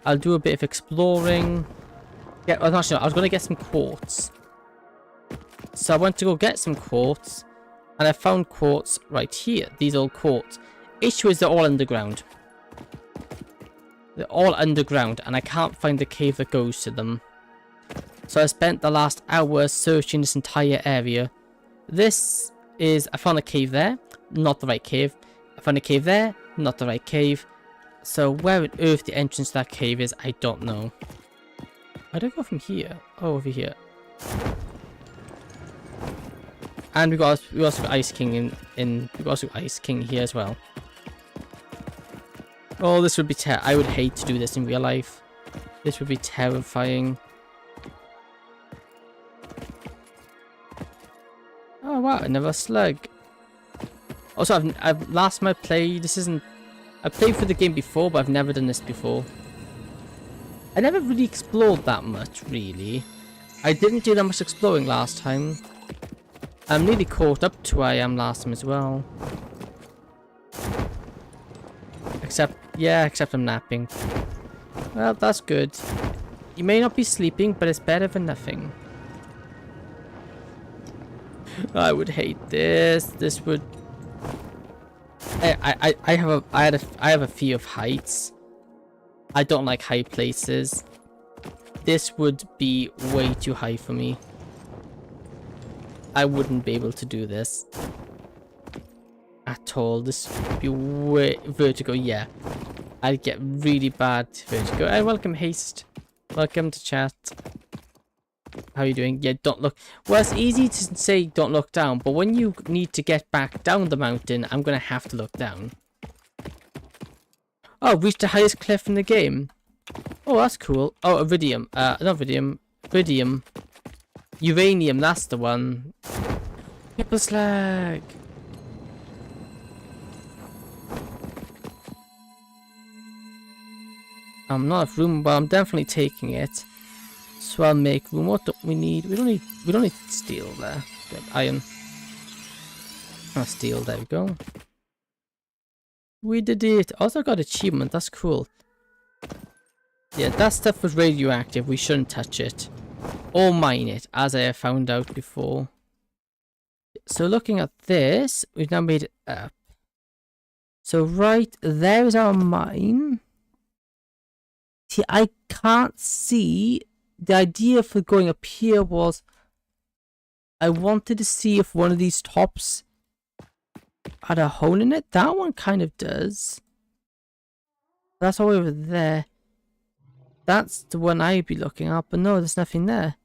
I'll do a bit of exploring. Yeah, well, actually, no, I was going to get some quartz. So I went to go get some quartz. And I found quartz right here. These old quartz. Issue is they're all underground. They're all underground. And I can't find the cave that goes to them. So I spent the last hour searching this entire area. This is... I found a cave there. Not the right cave. I found a cave there. Not the right cave. So where on earth the entrance to that cave is, I don't know. Where do I go from here? Oh, over here. And we also got Ice King we also got Ice King here as well. Oh, this would be I would hate to do this in real life. This would be terrifying. Oh wow, another slug. Also, I've last my play. This isn't. I played through the game before, but I've never done this before. I never really explored that much, really. I didn't do that much exploring last time. I'm nearly caught up to where I am last time as well. Except I'm napping. Well, that's good. You may not be sleeping, but it's better than nothing. I would hate this. This would... I have a fear of heights. I don't like high places. This would be way too high for me. I wouldn't be able to do this at all. This would be way vertigo. Yeah, I'd get really bad vertigo. And welcome Haste. Welcome to chat. How are you doing? Yeah, don't look. Well, it's easy to say don't look down, but when you need to get back down the mountain, I'm gonna have to look down. Oh, reached the highest cliff in the game. Oh, that's cool. Oh, iridium. Not iridium. Iridium. Uranium, that's the one. Triple slag. I'm not enough room, but I'm definitely taking it. So I'll make room. What don't we need? We don't need steel there. Good. Iron. Oh, steel, there we go. We did it. Also got achievement, that's cool. Yeah, that stuff was radioactive. We shouldn't touch it. Or mine it, as I have found out before. So looking at this, we've now made it up. So right there is our mine. See, I can't see. The idea for going up here was I wanted to see if one of these tops had a hole in it. That one kind of does. That's all over there. That's the one I'd be looking at, but no, there's nothing there.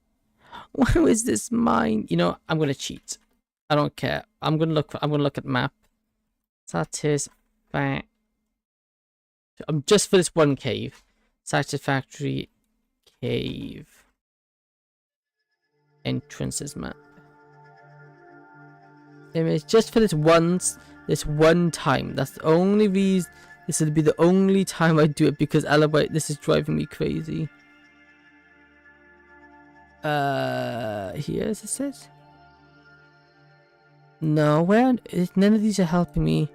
Where is this mine? You know, I'm gonna cheat. I don't care. I'm gonna look at map. Satisfactory. Just for this one cave. Satisfactory cave. Entrances map. It's just for this one time. That's the only reason. This will be the only time I do it, because otherwise this is driving me crazy. Here is it? No, where? None of these are helping me.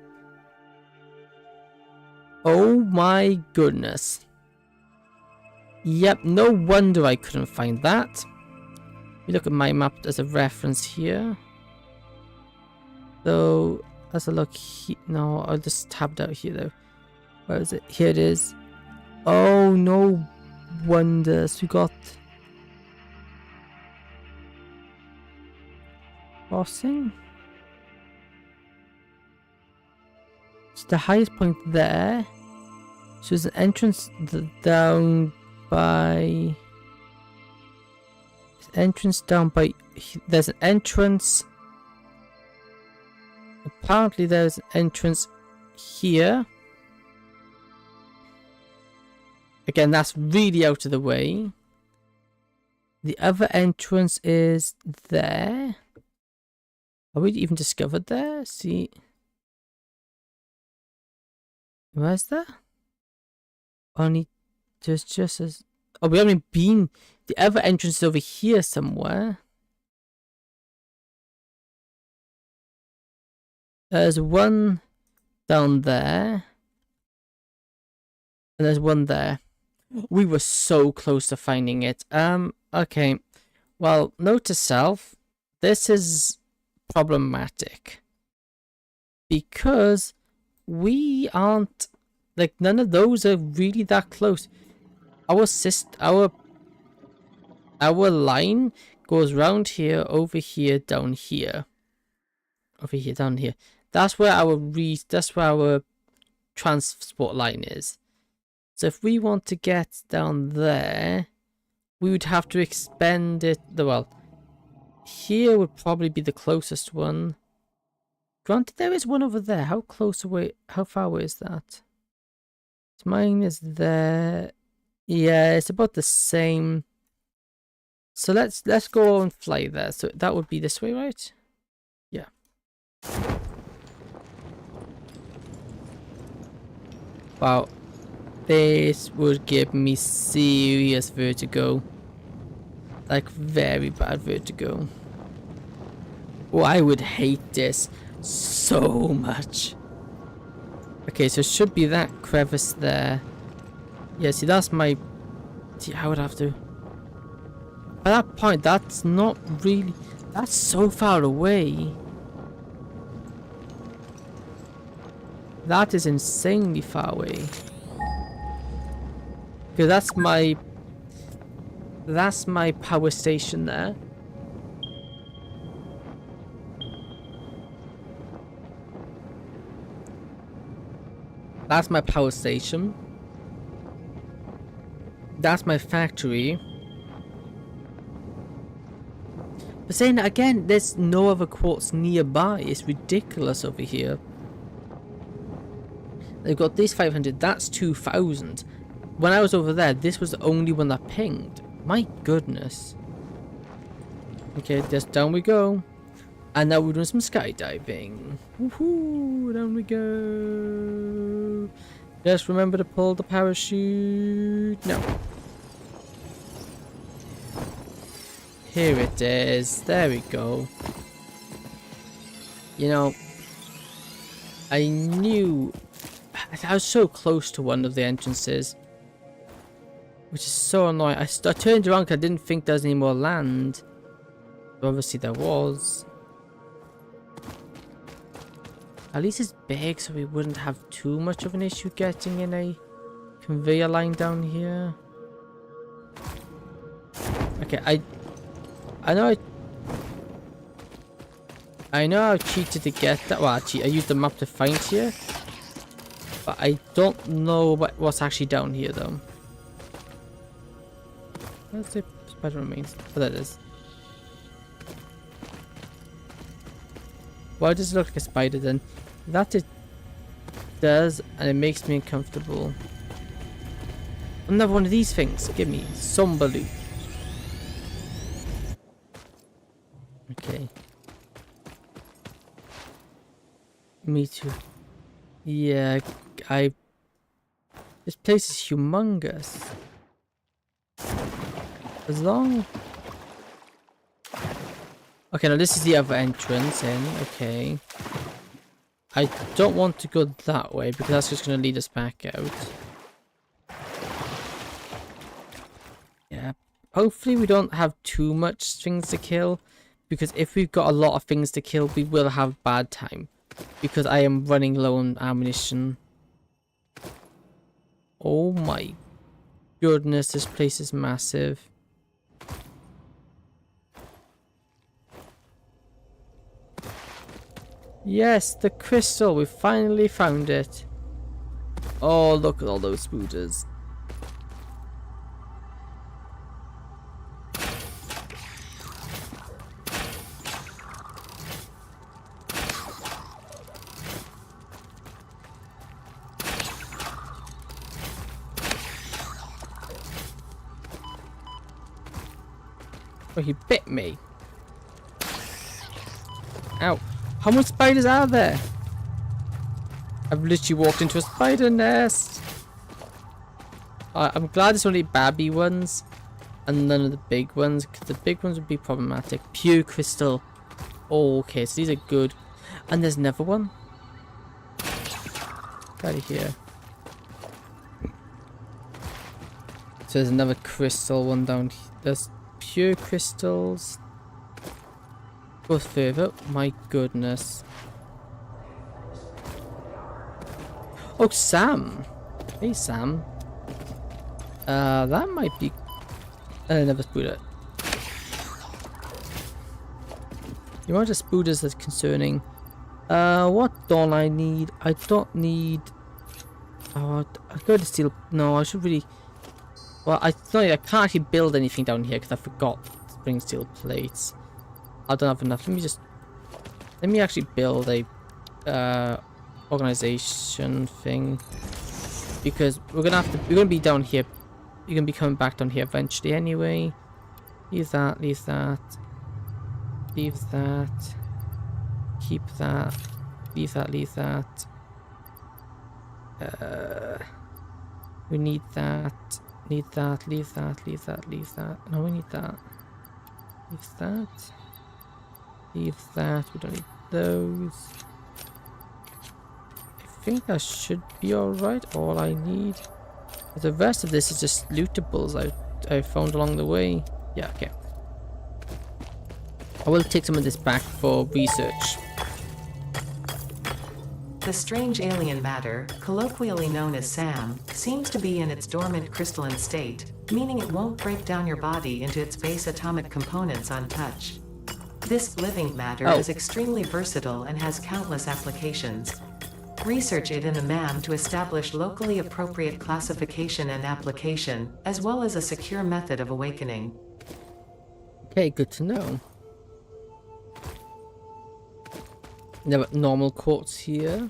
Oh my goodness. Yep, no wonder I couldn't find that. We look at my map as a reference here. So, as a look here. No, I'll just tab out here though. Where is it? Here it is. Oh, no wonder. So we got crossing. So the highest point there. So there's an entrance down by. There's an entrance. Apparently there's an entrance here. Again, that's really out of the way. The other entrance is there. Are we even discovered there? See. Where's that? Only there's just as. Oh, we haven't been. The other entrance is over here somewhere. There's one down there. And there's one there. We were so close to finding it. Okay. Well, note to self. This is problematic. Because we aren't, like, none of those are really that close. Our line goes round here, over here, down here. Over here, down here. That's where our transport line is. So if we want to get down there, we would have to expend it. Well, here would probably be the closest one. Granted, there is one over there. How close away? How far away is that? Mine is there. Yeah, it's about the same. So let's go and fly there. So that would be this way, right? Yeah. Wow. This would give me serious vertigo. Like, very bad vertigo. Oh, I would hate this so much. Okay, so it should be that crevice there. Yeah, see, that's my... See, I would have to... At that point, that's not really... That's so far away. That is insanely far away. Okay, that's my power station there. That's my power station. That's my factory. But saying that again, there's no other quartz nearby. It's ridiculous over here. They've got this 500. That's 2,000. When I was over there, this was the only one that pinged. My goodness. Okay, just down we go. And now we're doing some skydiving. Woohoo! Down we go. Just remember to pull the parachute. No. Here it is. There we go. You know, I knew... I was so close to one of the entrances. Which is so annoying. I turned around because I didn't think there was any more land. But obviously there was. At least it's big, so we wouldn't have too much of an issue getting in a conveyor line down here. Okay, I know I cheated to get that. Well, actually, I used the map to find here, but I don't know what's actually down here though. Where's the spider remains? Oh, that is. Why does it look like a spider then? That it does, and it makes me uncomfortable. Another one of these things. Give me some balloon. Okay. Me too. Yeah, this place is humongous. As long... Okay, now this is the other entrance in. Okay. I don't want to go that way because that's just going to lead us back out. Yeah. Hopefully we don't have too much things to kill, because if we've got a lot of things to kill, we will have bad time. Because I am running low on ammunition. Oh my goodness, this place is massive. Yes, the crystal, we finally found it. Oh, look at all those spooters. Oh, he bit me. Ow. How many spiders are there? I've literally walked into a spider nest. I'm glad it's only babby ones and none of the big ones, because the big ones would be problematic. Pure crystal. Oh, okay, so these are good. And there's another one. Get out of here. So there's another crystal one down here. There's pure crystals. Go further. My goodness. Oh, Sam. Hey, Sam. That might be another spooter. You want to spooters that's concerning. What don't I need? I don't need. Oh, I go to steel. No, I should really. Well, I can't actually build anything down here because I forgot to bring steel plates. I don't have enough. Let me actually build a organization thing, because we're gonna be down here. You're gonna be coming back down here eventually anyway. Leave that. Leave that. Leave that. Keep that. Leave that. Leave that. We need that. Need that. Leave that. Leave that. Leave that. No, we need that. Leave that. Leave that. We don't need those. I think that should be alright. All I need. But the rest of this is just lootables I found along the way. Yeah, okay. I will take some of this back for research. The strange alien matter, colloquially known as SAM, seems to be in its dormant crystalline state, meaning it won't break down your body into its base atomic components on touch. This living matter is extremely versatile and has countless applications. Research it in the MAM to establish locally appropriate classification and application, as well as a secure method of awakening. Okay, good to know. Normal quartz here.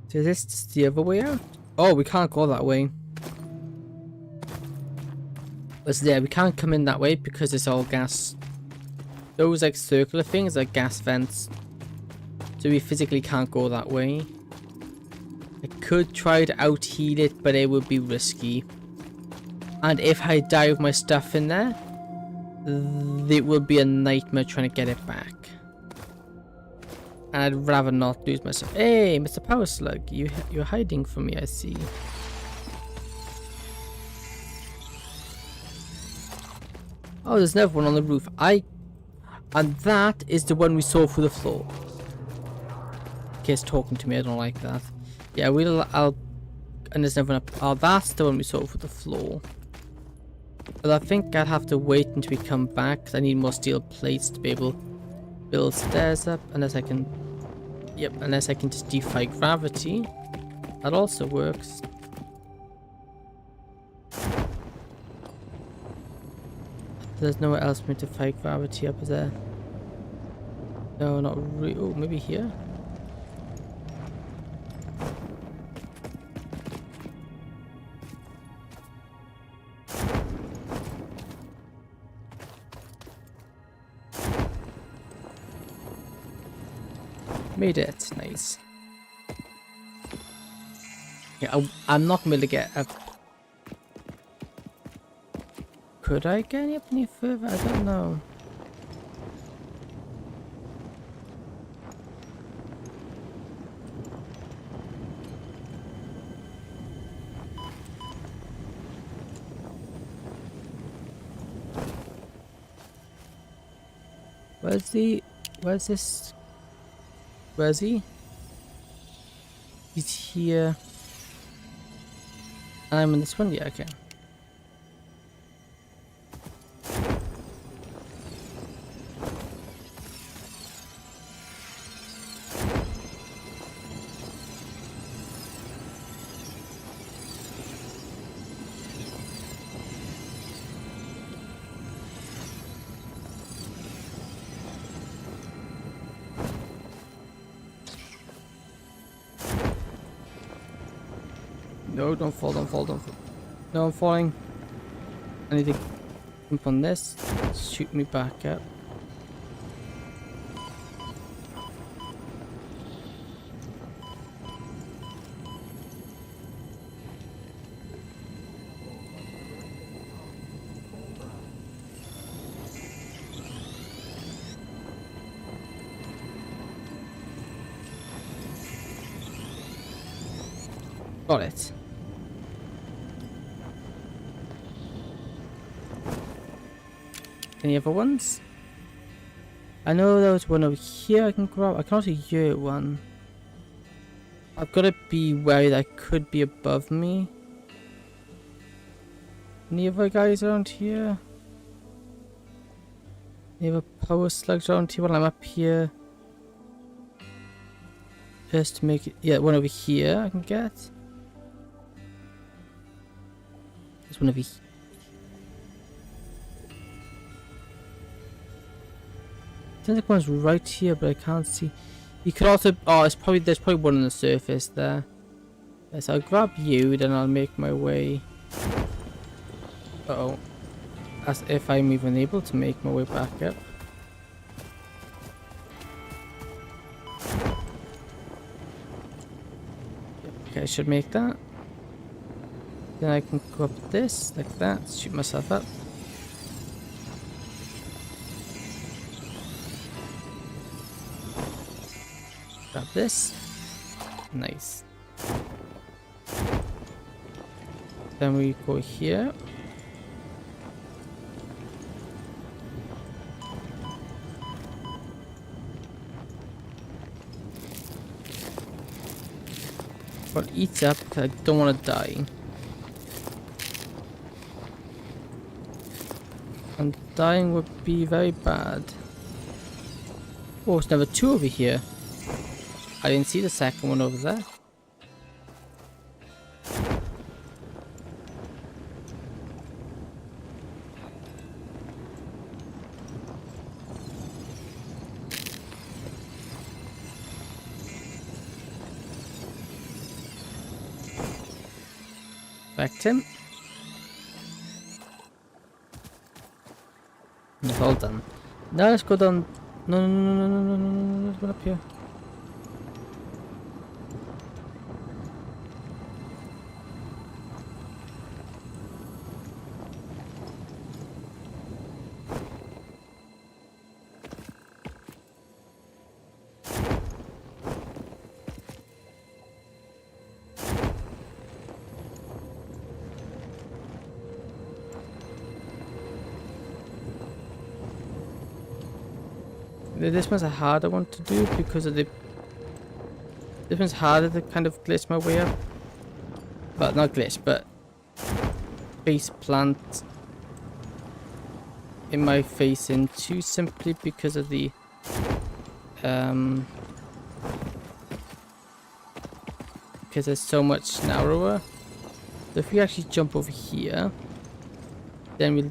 So this is the other way out? Oh, we can't go that way. What's there? We can't come in that way because it's all gas. Those like circular things are gas vents. So we physically can't go that way. I could try to out-heal it, but it would be risky. And if I die with my stuff in there, it would be a nightmare trying to get it back. And I'd rather not lose myself. Hey, Mr. Power Slug, you're hiding from me, I see. Oh, there's another one on the roof. And that is the one we saw through the floor. Kid's talking to me. I don't like that. Yeah, and there's another one up. Oh, that's the one we saw through the floor. But I think I'd have to wait until we come back, because I need more steel plates to be able to build stairs up. Unless I can... Yep, unless I can just defy gravity. That also works. There's nowhere else for me to fight gravity up there. No, not really. Oh, maybe here? Made it. Nice. Yeah, I'm not going to get up. Could I get up any further? I don't know. Where's this? Where is he? He's here. I'm in this one? Yeah, okay. No, don't fall, don't fall, don't fall. No, I'm falling. I need to jump on this. Shoot me back up. Got it. Any other ones? I know there was one over here I can grab. I can also hear one. I've got to be wary that could be above me. Any other guys around here? Any other power slugs around here while I'm up here? Just to make it... Yeah, one over here I can get. There's one over here. I think one's right here, but I can't see. You could also... Oh, there's probably one on the surface there. Yes, I'll grab you, then I'll make my way... Uh-oh. As if I'm even able to make my way back up. Okay, I should make that. Then I can go up this, like that, shoot myself up. Grab this. Nice. Then we go here. But eat up because I don't want to die. And dying would be very bad. Oh, it's number 2 over here. I didn't see the second one over there. Back him. It's all done. Now let's go down. No, let's go up here. This one's a harder one to do because of the... This one's harder to kind of glitch my way up. Well, not glitch, but... face plant in my face into, simply because of the... because it's so much narrower. So if we actually jump over here, then we'll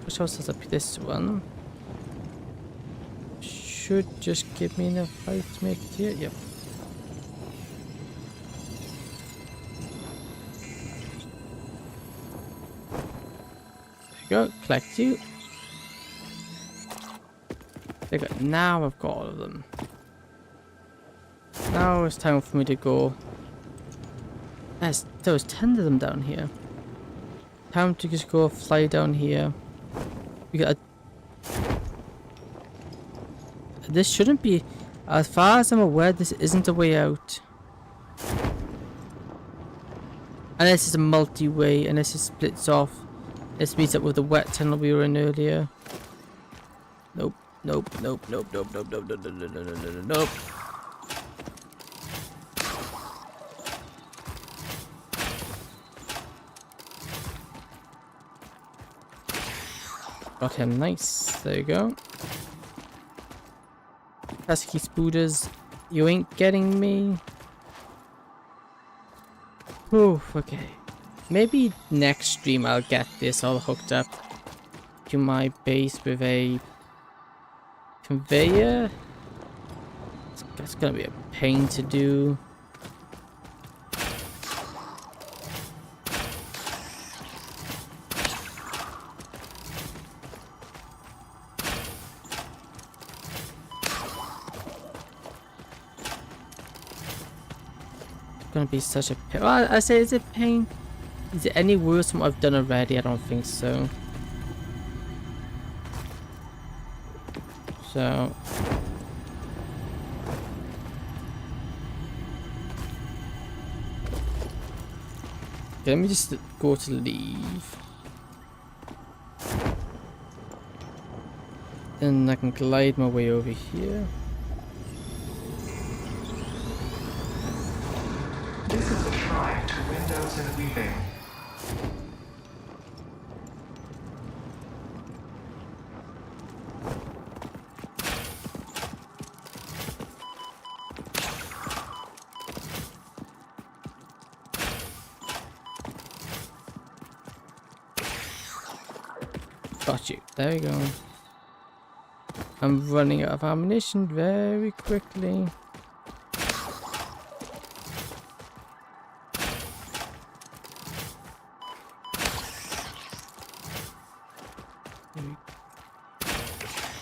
push ourselves up this one. Should just give me enough height to make it here. Yep. There you go. Collect you. There you go. Now I've got all of them. Now it's time for me to go. There was 10 of them down here. Time to just go fly down here. We got a... This shouldn't be... As far as I'm aware, this isn't a way out. Unless it's a multi-way, unless it splits off. This meets up with the wet tunnel we were in earlier. Nope, nope, nope, nope, nope, nope, nope, nope, nope, nope, nope, nope, nope. Got him, nice. There you go. Pesky spooters, you ain't getting me. Oof, okay. Maybe next stream I'll get this all hooked up to my base with a conveyor. That's gonna be a pain to do. Gonna be such a pain. Well, I say, is it pain? Is it any worse than what I've done already? I don't think so. So okay, let me just go to leave. Then I can glide my way over here. This is a shrine to windows and weaving. Got you. There we go. I'm running out of ammunition very quickly.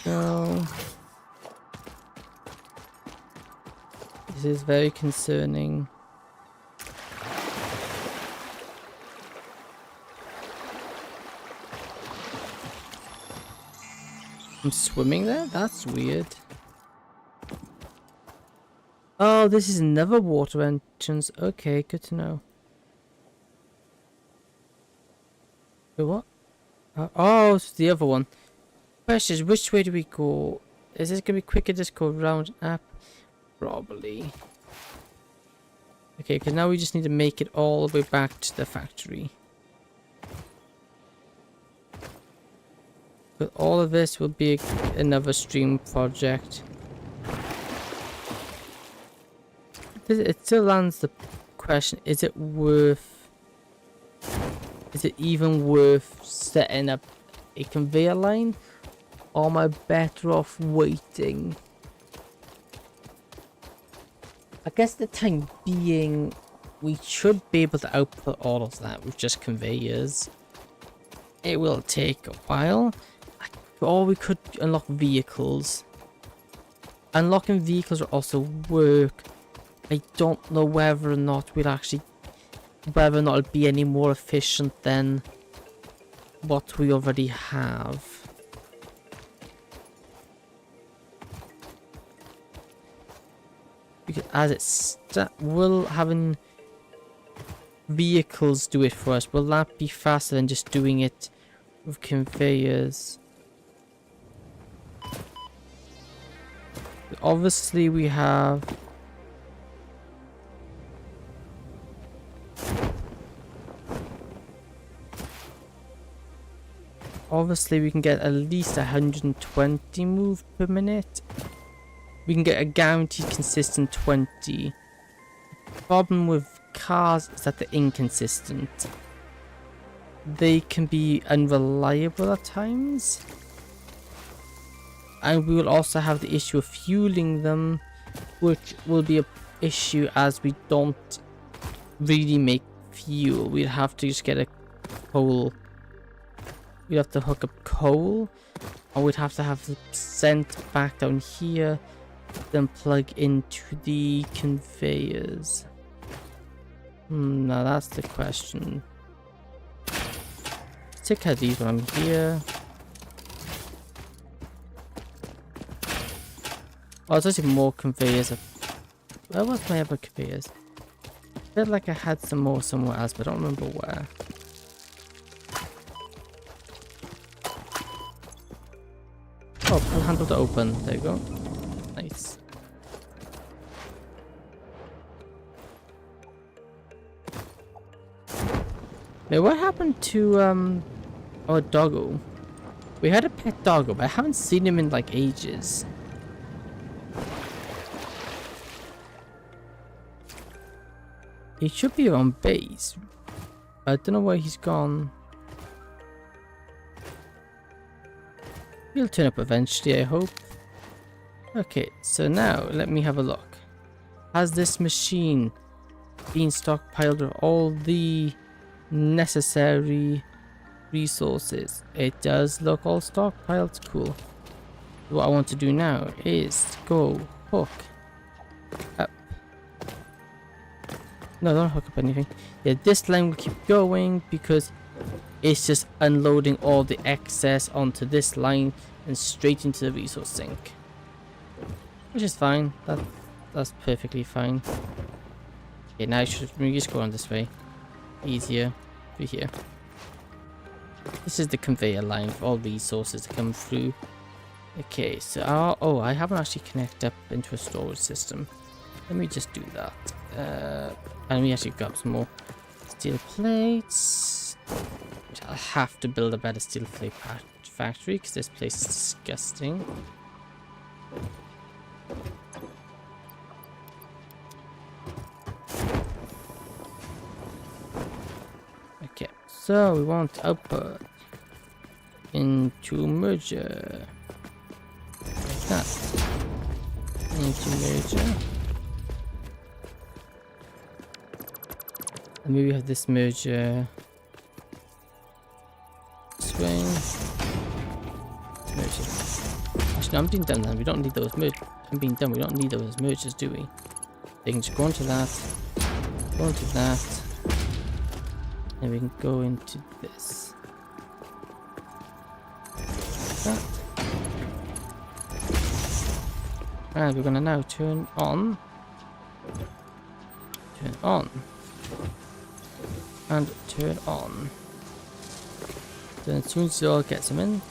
Go. This is very concerning. I'm swimming there? That's weird. Oh, this is another water entrance. Okay, good to know. Wait, what? Oh, it's the other one. Question is, which way do we go? Is this gonna be quicker just go round and up? Probably. Okay, because now we just need to make it all the way back to the factory. But all of this will be another stream project. It still lands the question, is it even worth setting up a conveyor line? Or am I better off waiting? I guess the time being, we should be able to output all of that with just conveyors. It will take a while. Or we could unlock vehicles. Unlocking vehicles will also work. I don't know whether or not it'll be any more efficient than what we already have. Because as will having vehicles do it for us, will that be faster than just doing it with conveyors? Obviously we have we can get at least 120 move per minute. We can get a guaranteed consistent 20. The problem with cars is that they're inconsistent. They can be unreliable at times. And we will also have the issue of fueling them, which will be an issue as we don't really make fuel. We'd have to just get a coal. We'd have to hook up coal, and we'd have to have it sent back down here, then plug into the conveyors. Now that's the question. Let's take care of these when I'm here. Oh, there's actually more conveyors. Where was my other conveyors? I feel like I had some more somewhere else, but I don't remember where. Oh, pull handle to open. There you go. Nice. Now, what happened to our doggo? We had a pet doggo, but I haven't seen him in like ages. He should be on base. I don't know where he's gone. He'll turn up eventually, I hope. Okay, so now let me have a look. Has this machine been stockpiled with all the necessary resources? It does look all stockpiled. Cool. What I want to do now is go hook up. No, don't hook up anything. Yeah, this line will keep going because it's just unloading all the excess onto this line and straight into the resource sink. Which is fine. That's perfectly fine. Okay, now we just go on this way. Easier. Through here. This is the conveyor line for all resources to come through. Okay, so oh, I haven't actually connected up into a storage system. Let me just do that. And we actually got some more steel plates. Which I'll have to build a better steel plate factory because this place is disgusting. Okay, so we want output into merger. Like that. Into merger. And maybe we have this merger. This way. Merger. Actually, I'm being done then. We don't need those mergers. I'm being done. We don't need those mergers, do we? They can just go into that. Go into that. And we can go into this. Like that. And we're gonna now turn on. Turn on. And turn on. Then as soon as it all gets them in,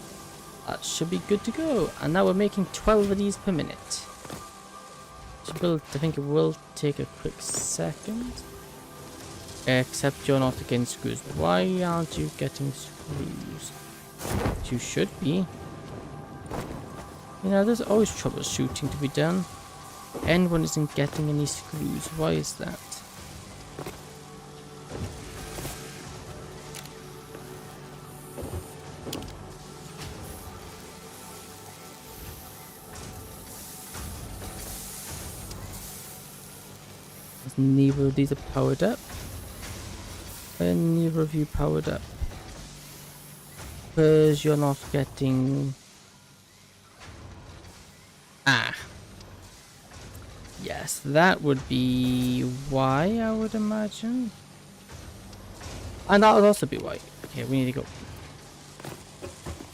that should be good to go. And now we're making 12 of these per minute. To build, I think it will take a quick second. Except you're not getting screws. Why aren't you getting screws? You should be. You know, there's always troubleshooting to be done. Anyone isn't getting any screws. Why is that? Neither of these are powered up. And neither of you powered up. Because you're not getting... Ah. Yes, that would be why, I would imagine. And that would also be why. Okay, we need to go.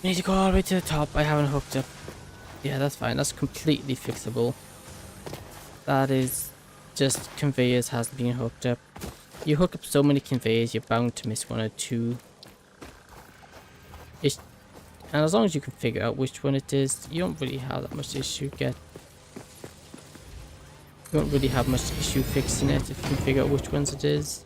We need to go all the way to the top. I haven't hooked up. Yeah, that's fine. That's completely fixable. That is just conveyors hasn't been hooked up. You hook up so many conveyors, you're bound to miss one or two. And as long as you can figure out which one it is, you don't really have that much issue. Get You won't really have much issue fixing it if you can figure out which ones it is.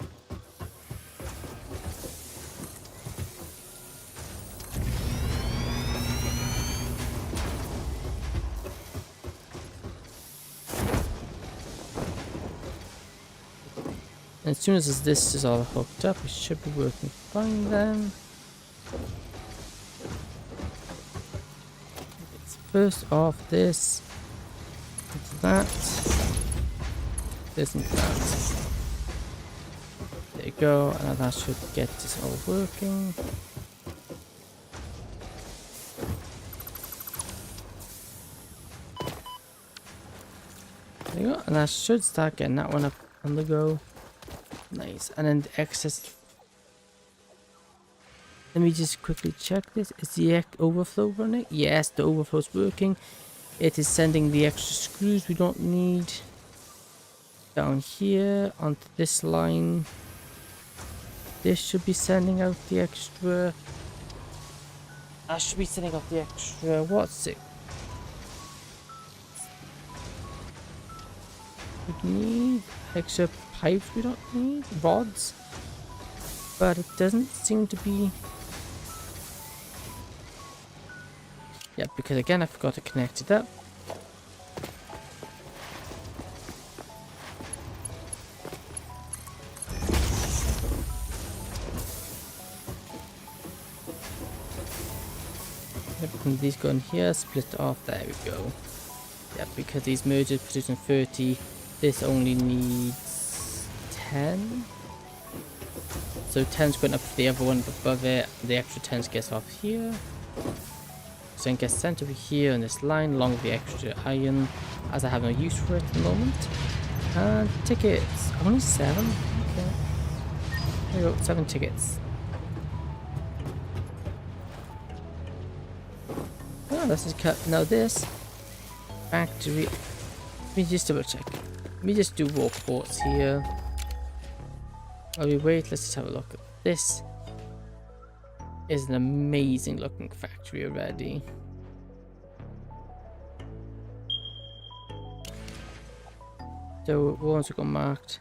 And as soon as this is all hooked up, it should be working fine then. Let's first off this, into that, this and that. There you go, and that should get this all working. There you go, and that should start getting that one up on the go. Nice, and then the excess. Let me just quickly check this. Is the overflow running? Yes, the overflow's working. It is sending the extra screws we don't need down here onto this line. This should be sending out the extra. I should be sending out the extra. What's it? We need extra pipes we don't need, rods, but it doesn't seem to be. Yeah, because again I forgot to connect it up. And these go in here, split off, there we go. Yeah, because these mergers producing 30, this only needs 10. So 10's going up to the other one above it, the extra 10 gets off here. So it gets sent over here on this line along with the extra iron, as I have no use for it at the moment. And tickets, only 7. Okay. There you go, 7 tickets. Oh, this is cut. Now this factory. Let me just double check. Let me just do raw quartz here. While we wait, let's just have a look at this. Is an amazing looking factory already. So ones we got marked.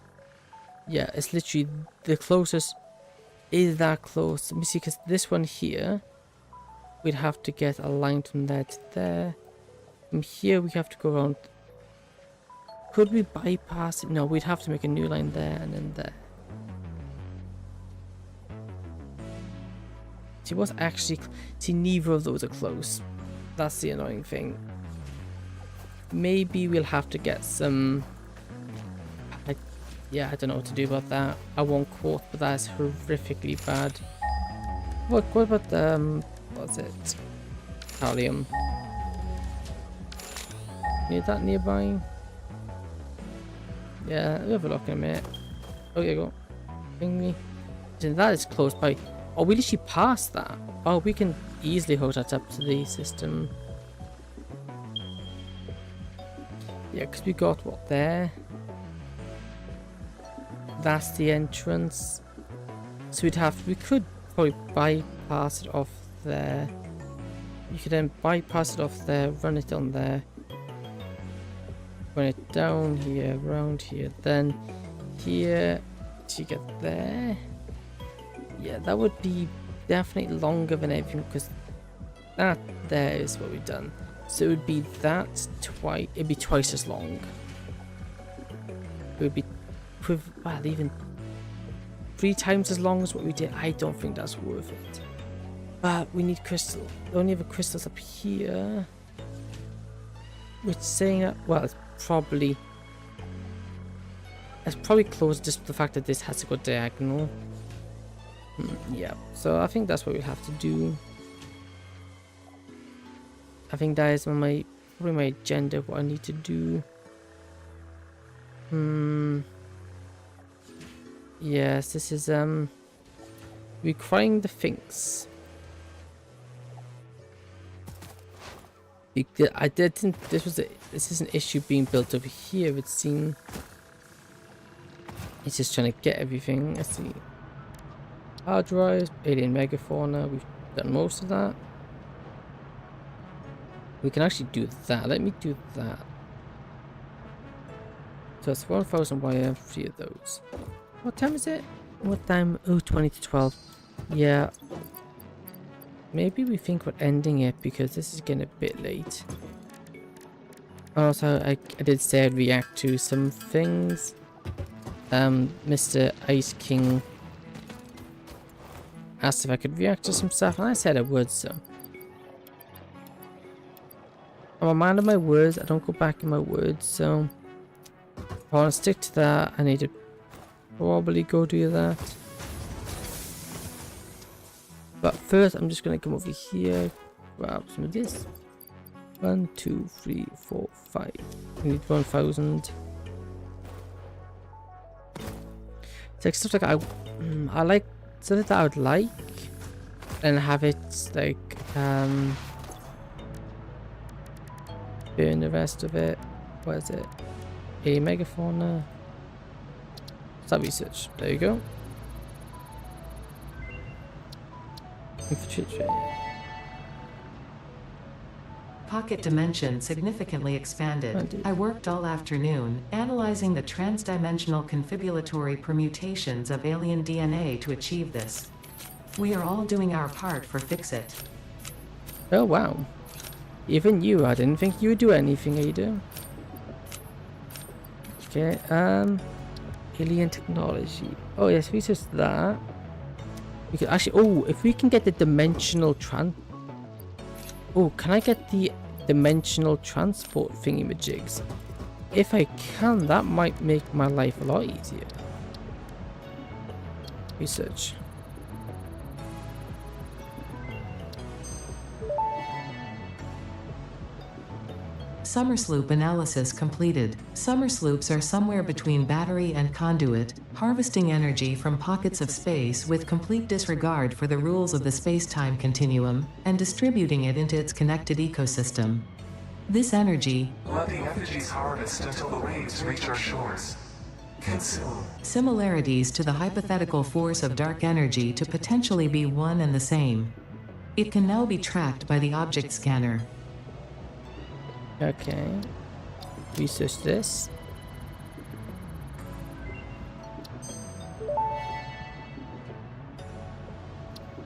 Yeah, it's literally the closest. Is that close? Let me see, because this one here, we'd have to get a line from there to there. From here we have to go around. Could we bypass it? No, we'd have to make a new line there and then there. See what's actually... See, neither of those are close. That's the annoying thing. Maybe we'll have to get some... yeah, I don't know what to do about that. I want quartz, but that's horrifically bad. What about what's it? Thallium. Need that nearby? Yeah, we'll have a look in a minute. Okay, go. Bring me. That is close by. Oh, we literally passed that. Oh, we can easily hook that up to the system. Yeah, because we got what there. That's the entrance. So we could probably bypass it off there. You could then bypass it off there, run it on there. Run it down here, around here, then here to get there. Yeah, that would be definitely longer than everything because that there is what we've done. So it would be that twice. It'd be twice as long. It would be, well, even 3 times as long as what we did. I don't think that's worth it. But we need crystal. We only have a crystals up here. Which saying that, well, it's probably close just to the fact that this has to go diagonal. Yeah, so I think that's what we'll have to do. I think that is probably my agenda, what I need to do. Yes, this is requiring the things. I did think this is an issue being built over here, it would seem. It's just trying to get everything. Let's see. Hard drives, alien megafauna, we've done most of that. We can actually do that. Let me do that. So it's 1,000 wire, 3 of those. What time is it? What time? Oh, 20 to 12. Yeah. Maybe we think we're ending it because this is getting a bit late. Also, I did say I'd react to some things. Mr. Ice King asked if I could react to some stuff, and I said I would, so. I'm a man of my words, I don't go back in my words, so. If I want to stick to that, I need to probably go do that. But first, I'm just going to come over here, grab some of this. 1, 2, 3, 4, 5. I need 1,000. It's like stuff like I like something that I would like, and have it like burn the rest of it. What is it? A megafauna. Start research. There you go. Infiltrate. Pocket dimension significantly expanded. I worked all afternoon, analyzing the transdimensional confibulatory permutations of alien DNA to achieve this. We are all doing our part for Fix-It. Oh wow. Even you, I didn't think you would do anything, Ada. Okay, alien technology. Oh yes, research that. We could actually, oh, if we can get the dimensional oh, can I get the dimensional transport thingy-majigs? If I can, that might make my life a lot easier. Research. Summer sloop analysis completed. Summer sloops are somewhere between battery and conduit, harvesting energy from pockets of space with complete disregard for the rules of the space-time continuum, and distributing it into its connected ecosystem. This energy, Let the effigies harvest until the waves reach our shores. Consume. similarities to the hypothetical force of dark energy to potentially be one and the same. It can now be tracked by the object scanner. Okay. Research this.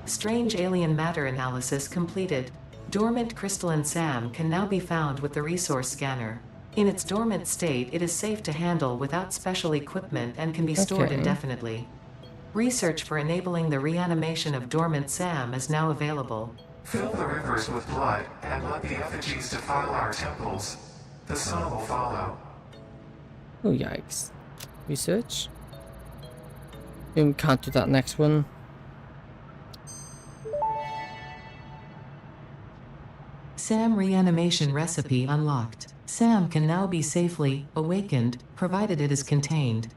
Strange alien matter analysis completed. Dormant crystalline SAM can now be found with the resource scanner. In its dormant state, it is safe to handle without special equipment and can be stored Okay. indefinitely. Research for enabling the reanimation of dormant SAM is now available. Fill the rivers with blood and let the effigies defile our temples. The sun will follow. Oh yikes. Research. We can't do that next one. SAM reanimation recipe unlocked. SAM can now be safely awakened, provided it is contained.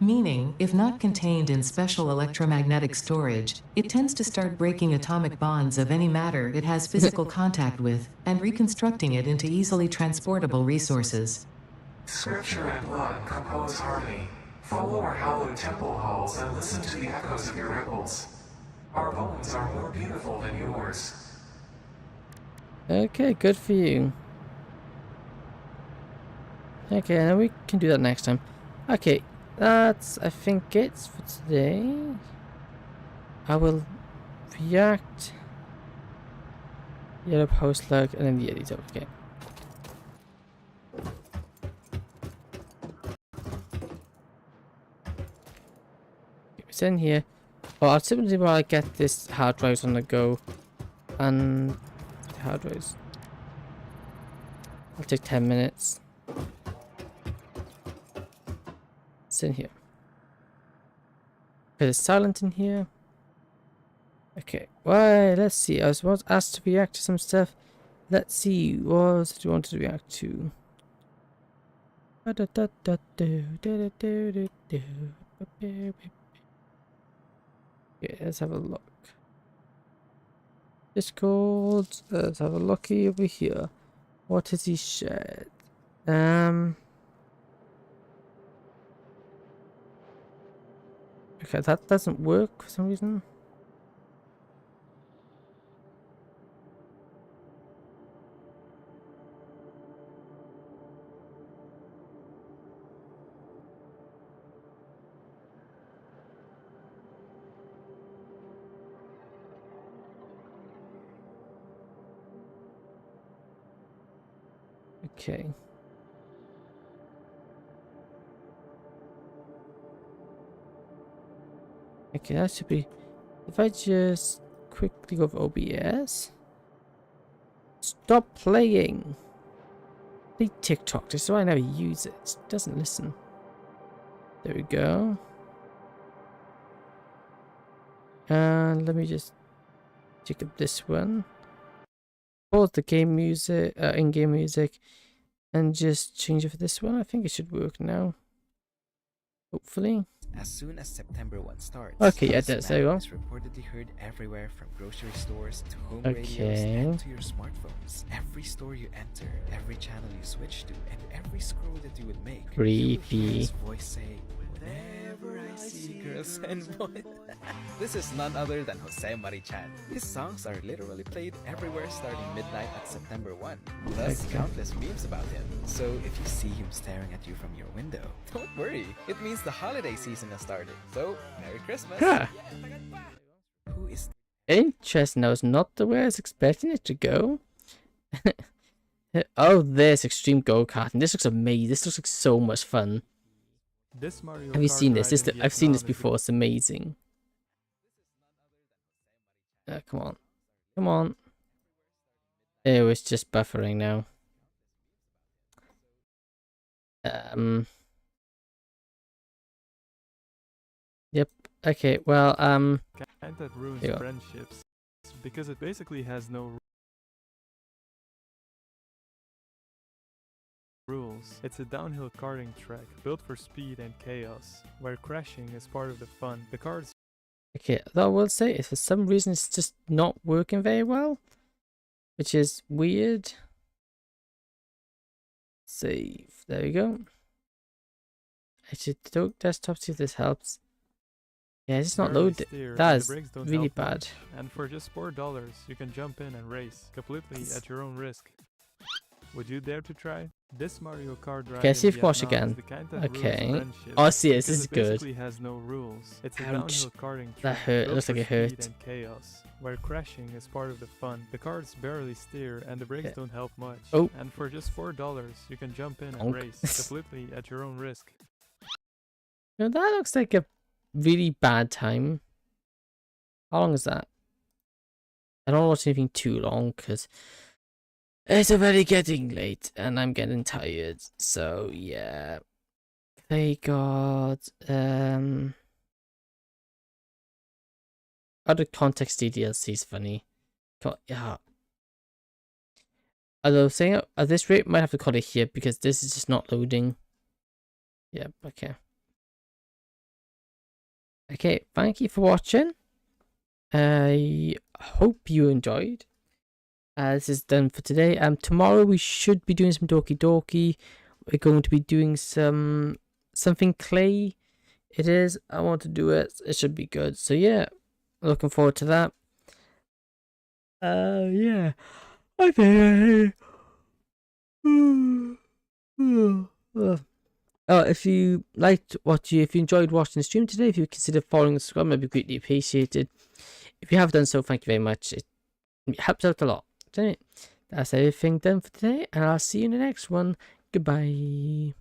Meaning, if not contained in special electromagnetic storage, it tends to start breaking atomic bonds of any matter it has physical contact with, and reconstructing it into easily transportable resources. Scripture and blood compose harmony. Follow our hallowed temple halls and listen to the echoes of your ripples. Our bones are more beautiful than yours. Okay, good for you. Okay, now we can do that next time. Okay, that's, I think, it for today. I will react. Yellow post lug and then the edit. Okay. It's in here. Well, I'll simply while I get this hard drives on the go. And hard drives. I'll take 10 minutes. It's in here. Okay, it's silent in here. Okay, well, let's see. I was asked to react to some stuff. Let's see. What do you want to react to? Okay, let's have a look. Discord. Let's have a looky over here. What has he shared? Okay, that doesn't work for some reason. Okay. Okay, that should be... If I just quickly go over OBS... Stop playing! Play TikTok, just so I never use it. It doesn't listen. There we go. And let me just check up this one. Pause the game music, in-game music, and just change it for this one. I think it should work now. Hopefully. As soon as September 1 starts, Okay, yeah, there you go. is reportedly heard everywhere from grocery stores to home radios Okay. and to your smartphones. Every store you enter, every channel you switch to, and every scroll that you would make, you will hear Creepy. his voice say, "Whenever I see girls and boys." This is none other than Jose Marichan. His songs are literally played everywhere starting midnight at September 1. Plus, Okay. countless memes about him. So if you see him staring at you from your window, don't worry. It means the holiday season has started. So, Merry Christmas! Huh. Who is Interesting. That was not the way I was expecting it to go. Oh, this extreme go-karting. This looks amazing. This looks like so much fun. This Mario Have you Kart seen this? ride in I've seen this Vietnam is before. It's amazing. Come on. Come on. It was just buffering now. Yep. Okay, well, kind that ruins Yeah. friendships because it basically has no rules. It's a downhill karting track built for speed and chaos, where crashing is part of the fun. The cars okay, though I will say, if for some reason it's just not working very well, which is weird. Save. There we go. I should do desktop, see if this helps. Yeah, it's not barely loaded. steer, That and is the brakes don't really help much. bad. And for just $4, you can jump in and race completely at your own risk. Would you dare to try? This Mario Kart ride Okay, in see if watch Vietnam again. is the kind that ruins Okay. friendships Oh, I see it. This because is it good. basically has no rules. It's a Ouch. downhill karting That track hurt. It built looks like for it hurt. speed and chaos, where crashing is part of the fun. The cars barely steer and the brakes Yeah. don't help much. Oh. And for just $4, you can jump in and Bonk. race completely at your own risk. Now that looks like a really bad time. How long is that? I don't watch anything too long because it's already getting late and I'm getting tired. So yeah. Play God. Other context DLC is funny. Yeah. Although saying at this rate, might have to call it here because this is just not loading. Yep. Okay. Okay. Thank you for watching. I hope you enjoyed. This is done for today. Tomorrow we should be doing some Doki Doki. We're going to be doing something clay. It is. I want to do it. It should be good. So yeah, looking forward to that. Yeah. Okay. If you liked if you enjoyed watching the stream today, if you consider following the subscribe, that'd be greatly appreciated. If you have done so, thank you very much. It helps out a lot. That's everything done for today, and I'll see you in the next one. Goodbye.